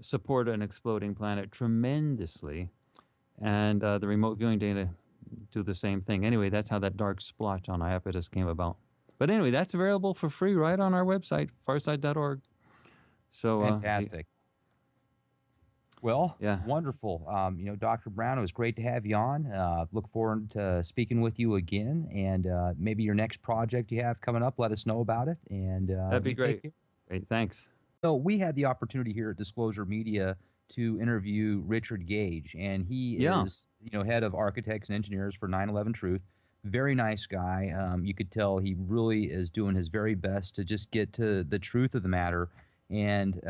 support an exploding planet tremendously, and the remote viewing data do the same thing. Anyway, that's how that dark splotch on Iapetus came about. But anyway, that's available for free right on our website, farsight.org. So, Fantastic. Well, yeah, wonderful. Dr. Brown, it was great to have you on. Look forward to speaking with you again, and maybe your next project you have coming up, let us know about it. And that'd be you take great. care. Great, thanks. So we had the opportunity here at Disclosure Media to interview Richard Gage, and he Yeah, is, head of architects and engineers for 9/11 Truth. Very nice guy. You could tell he really is doing his very best to just get to the truth of the matter. And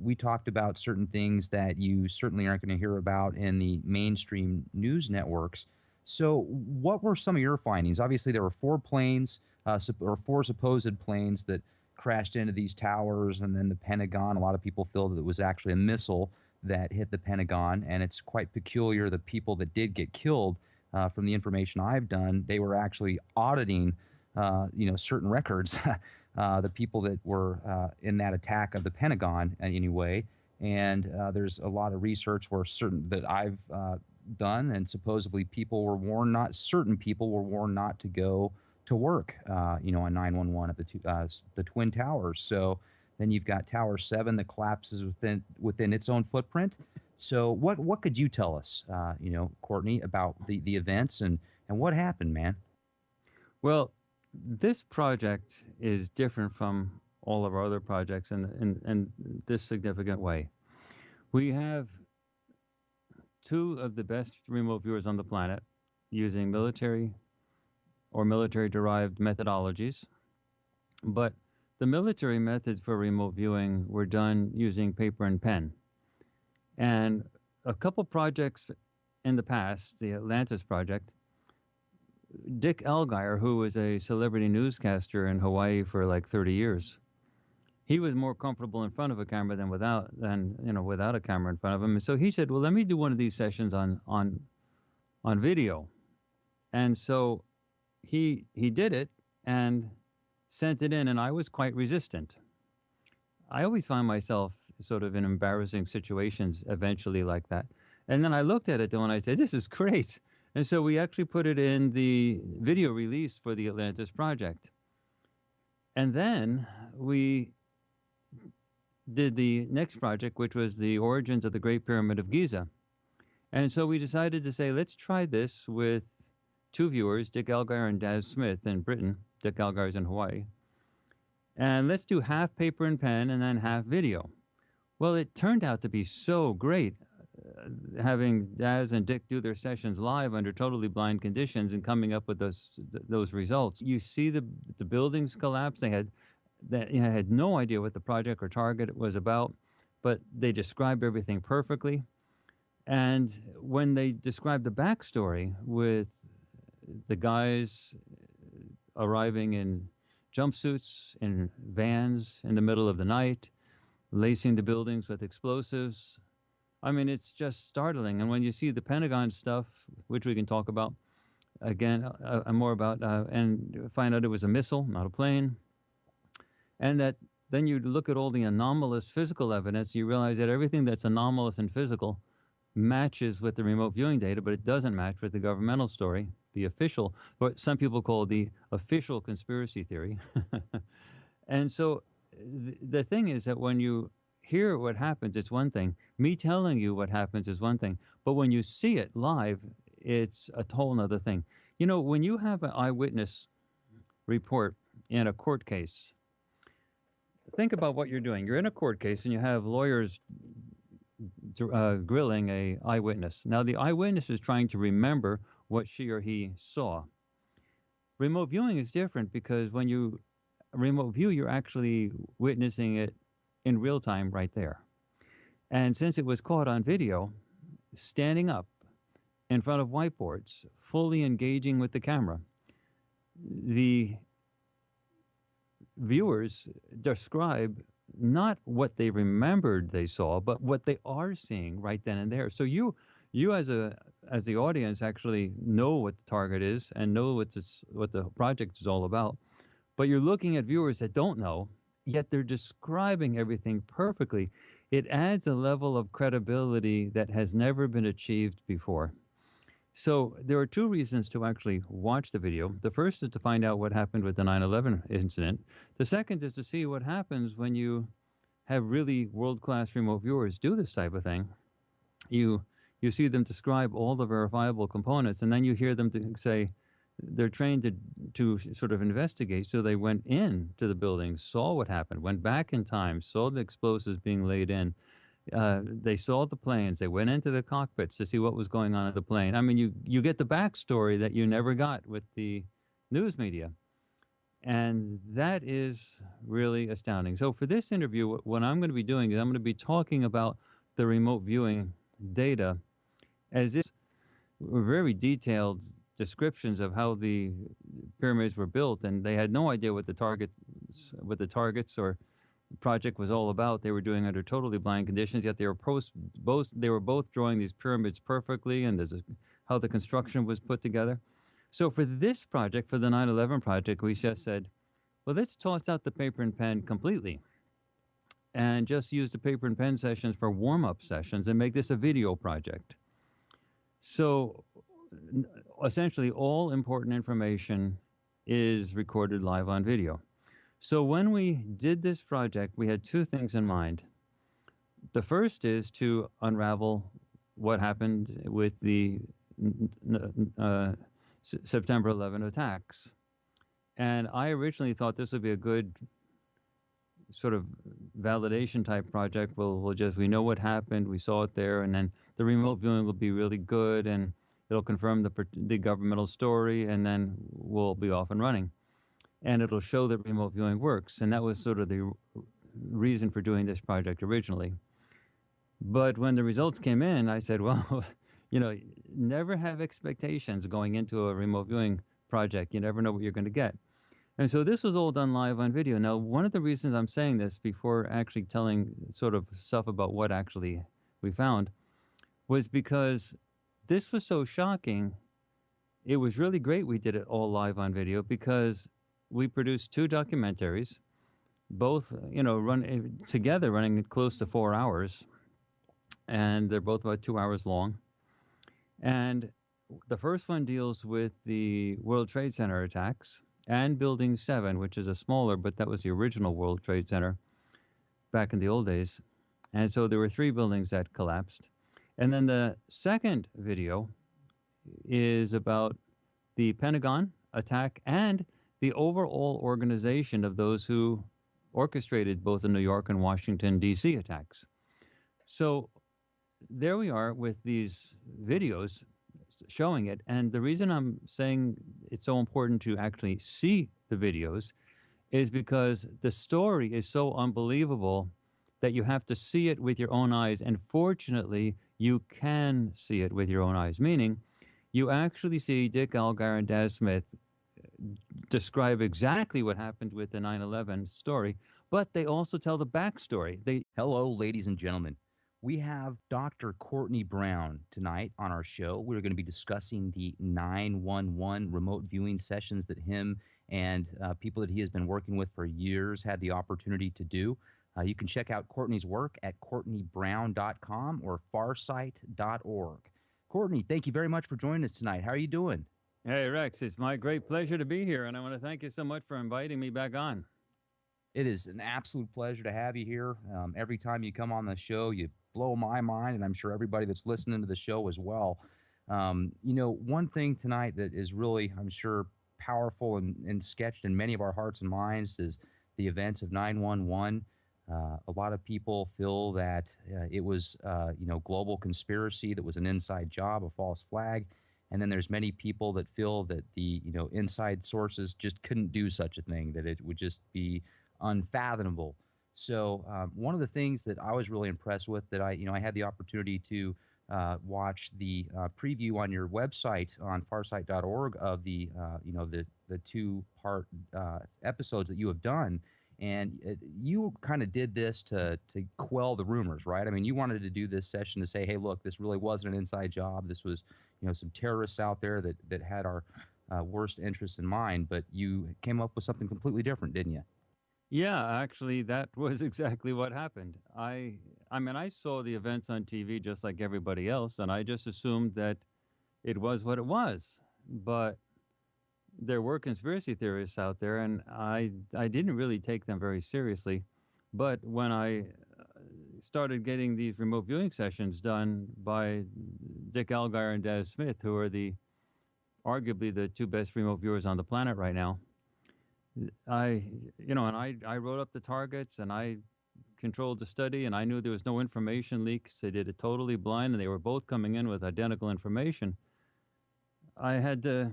we talked about certain things that you certainly aren't going to hear about in the mainstream news networks. So, what were some of your findings? Obviously, there were four planes, or four supposed planes that crashed into these towers, and then the Pentagon. A lot of people feel that it was actually a missile that hit the Pentagon, and it's quite peculiar. The people that did get killed, from the information I've done, they were actually auditing, certain records. The people that were in that attack of the Pentagon, anyway. And there's a lot of research where certain that I've done, and supposedly people were warned not certain people were warned not to go to work, on 911 at the Twin Towers. So then you've got Tower 7 that collapses within its own footprint. So what could you tell us, Courtney, about the events and what happened, man? well, this project is different from all of our other projects in this significant way. We have two of the best remote viewers on the planet using military or military-derived methodologies, but the military methods for remote viewing were done using paper and pen. And a couple projects in the past, the Atlantis project, Dick Elgire, who was a celebrity newscaster in Hawaii for like 30 years, he was more comfortable in front of a camera than without a camera in front of him. And so he said, "Well, let me do one of these sessions on video." And so he did it and sent it in, and I was quite resistant. I always find myself sort of in embarrassing situations eventually like that. And then I looked at it though and I said, "This is great." And so we actually put it in the video release for the Atlantis project. And then we did the next project, which was the origins of the Great Pyramid of Giza. And so we decided to say, let's try this with two viewers, Dick Elgire and Daz Smith in Britain. Dick Elgire's in Hawaii. And let's do half paper and pen and then half video. Well, it turned out to be so great. having Daz and Dick do their sessions live under totally blind conditions and coming up with those results. You see the buildings collapse. They had no idea what the project or target was about, but they described everything perfectly. And when they described the backstory with the guys arriving in jumpsuits in vans in the middle of the night, lacing the buildings with explosives, I mean, it's just startling. And when you see the Pentagon stuff, which we can talk about again, more about, and find out it was a missile, not a plane, and that then you look at all the anomalous physical evidence, you realize that everything that's anomalous and physical matches with the remote viewing data, but it doesn't match with the governmental story, the official, what some people call the official conspiracy theory. And so the thing is that when you hear what happens, it's one thing. Me telling you what happens is one thing. But when you see it live, it's a whole nother thing. You know, when you have an eyewitness report in a court case, think about what you're doing. You're in a court case and you have lawyers grilling a eyewitness. Now, the eyewitness is trying to remember what she or he saw. Remote viewing is different because when you remote view, you're actually witnessing it in real time right there. And since it was caught on video, standing up in front of whiteboards, fully engaging with the camera, the viewers describe not what they remembered they saw, but what they are seeing right then and there. So you as the audience actually know what the target is and know what the project is all about. But you're looking at viewers that don't know, yet they're describing everything perfectly. It adds a level of credibility that has never been achieved before. So there are two reasons to actually watch the video. The first is to find out what happened with the 9/11 incident. The second is to see what happens when you have really world-class remote viewers do this type of thing. You see them describe all the verifiable components, and then you hear them say they're trained to sort of investigate. So they went in to the building, saw what happened, went back in time, saw the explosives being laid in. They saw the planes. They went into the cockpits to see what was going on at the plane. I mean, you get the backstory that you never got with the news media. And that is really astounding. So for this interview, what I'm going to be doing is I'm going to be talking about the remote viewing data as if very detailed descriptions of how the pyramids were built, and they had no idea what the targets or project was all about. They were doing under totally blind conditions, yet they were both drawing these pyramids perfectly, and how the construction was put together. So for this project, for the 9/11 project, we just said, well, let's toss out the paper and pen completely and just use the paper and pen sessions for warm-up sessions and make this a video project. So essentially all important information is recorded live on video. So when we did this project, we had two things in mind. The first is to unravel what happened with the September 11 attacks. And I originally thought this would be a good sort of validation type project. We know what happened, we saw it there, and then the remote viewing will be really good, and it'll confirm the governmental story, and then we'll be off and running. And it'll show that remote viewing works. And that was sort of the reason for doing this project originally. But when the results came in, I said, well, never have expectations going into a remote viewing project. You never know what you're going to get. And so this was all done live on video. Now, one of the reasons I'm saying this before actually telling sort of stuff about what actually we found was because this was so shocking. It was really great we did it all live on video because we produced two documentaries, both, run together, running close to 4 hours, and they're both about 2 hours long. And the first one deals with the World Trade Center attacks and Building 7, which is a smaller, but that was the original World Trade Center back in the old days. And so there were 3 buildings that collapsed. And then the second video is about the Pentagon attack and the overall organization of those who orchestrated both the New York and Washington, D.C. attacks. So there we are with these videos showing it. And the reason I'm saying it's so important to actually see the videos is because the story is so unbelievable that you have to see it with your own eyes. And fortunately, you can see it with your own eyes, meaning you actually see Dick Algar and Daz Smith describe exactly what happened with the 9/11 story, but they also tell the backstory. Hello, ladies and gentlemen. We have Dr. Courtney Brown tonight on our show. We're going to be discussing the 911 remote viewing sessions that him and people that he has been working with for years had the opportunity to do. You can check out Courtney's work at CourtneyBrown.com or farsight.org. Courtney, thank you very much for joining us tonight. How are you doing? Hey, Rex, it's my great pleasure to be here, and I want to thank you so much for inviting me back on. It is an absolute pleasure to have you here. Every time you come on the show, you blow my mind, and I'm sure everybody that's listening to the show as well. One thing tonight that is really, I'm sure, powerful and sketched in many of our hearts and minds is the events of 911. A lot of people feel that it was, global conspiracy that was an inside job, a false flag. And then there's many people that feel that the, inside sources just couldn't do such a thing, that it would just be unfathomable. So one of the things that I was really impressed with that I had the opportunity to watch the preview on your website on farsight.org of the two-part episodes that you have done. And you kind of did this to quell the rumors, right? I mean, you wanted to do this session to say, hey, look, this really wasn't an inside job. This was, some terrorists out there that had our worst interests in mind. But you came up with something completely different, didn't you? Yeah, actually, that was exactly what happened. I mean, I saw the events on TV just like everybody else, and I just assumed that it was what it was. But there were conspiracy theorists out there, and I didn't really take them very seriously. But when I started getting these remote viewing sessions done by Dick Algar and Daz Smith, who are the arguably the two best remote viewers on the planet right now, I, and I wrote up the targets and I controlled the study, and I knew there was no information leaks. They did it totally blind, and they were both coming in with identical information. I had to,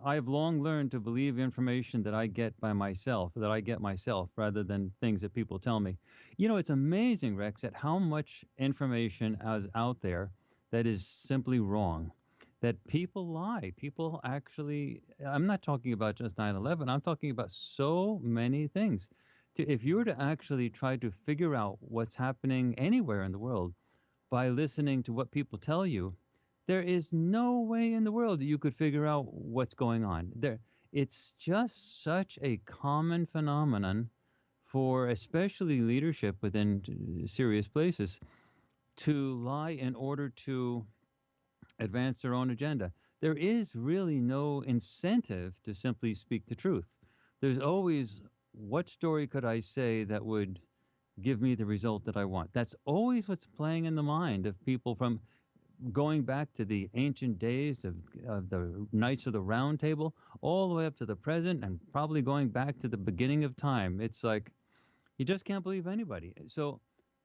I've long learned to believe information that I get by myself, that I get myself, rather than things that people tell me. It's amazing, Rex, at how much information is out there that is simply wrong, that people lie. People actually, I'm not talking about just 9/11, I'm talking about so many things. If you were to actually try to figure out what's happening anywhere in the world by listening to what people tell you, there is no way in the world that you could figure out what's going on. It's just such a common phenomenon for especially leadership within serious places to lie in order to advance their own agenda. There is really no incentive to simply speak the truth. There's always, what story could I say that would give me the result that I want? That's always what's playing in the mind of people, from going back to the ancient days of the Knights of the Round Table, all the way up to the present, and probably going back to the beginning of time. It's like you just can't believe anybody. So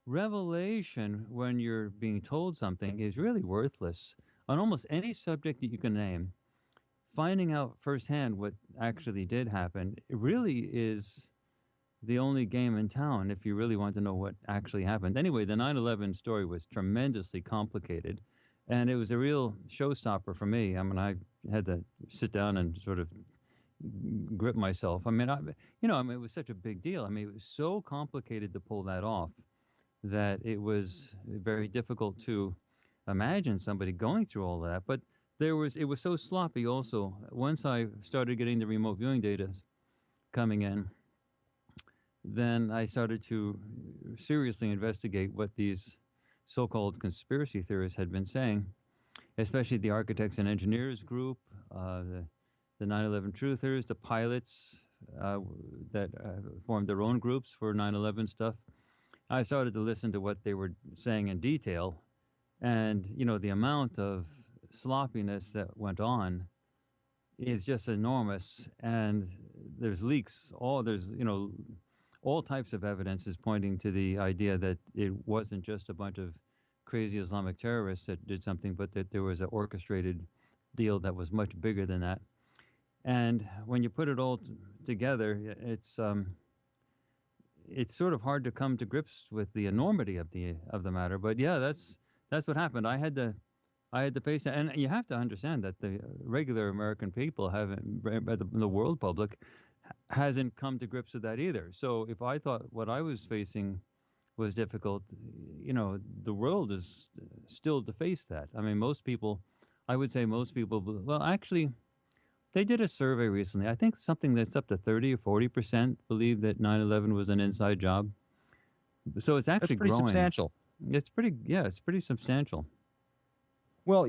revelation, when you're being told something, is really worthless on almost any subject that you can name. Finding out firsthand what actually did happen, it really is the only game in town if you really want to know what actually happened. Anyway, the 9/11 story was tremendously complicated, and it was a real showstopper for me. I mean, I had to sit down and sort of grip myself. I mean, it was such a big deal. I mean, it was so complicated to pull that off that it was very difficult to imagine somebody going through all that. But it was so sloppy also. Once I started getting the remote viewing data coming in, then I started to seriously investigate what these so-called conspiracy theorists had been saying, especially the architects and engineers group, the 9/11 truthers, the pilots that formed their own groups for 9/11 stuff. I started to listen to what they were saying in detail, and the amount of sloppiness that went on is just enormous. And there's leaks. There's all types of evidence is pointing to the idea that it wasn't just a bunch of crazy Islamic terrorists that did something, but that there was an orchestrated deal that was much bigger than that. And when you put it all together, it's sort of hard to come to grips with the enormity of the matter. But yeah, that's what happened. I had to face that, and you have to understand that the regular American people haven't, the world public hasn't come to grips with that either. So if I thought what I was facing was difficult, the world is still to face that. I mean, most people, I would say most people, well, actually, they did a survey recently. I think something that's up to 30 or 40% believe that 9/11 was an inside job. So it's That's actually pretty growing. substantial. It's pretty, yeah, it's pretty substantial. Well,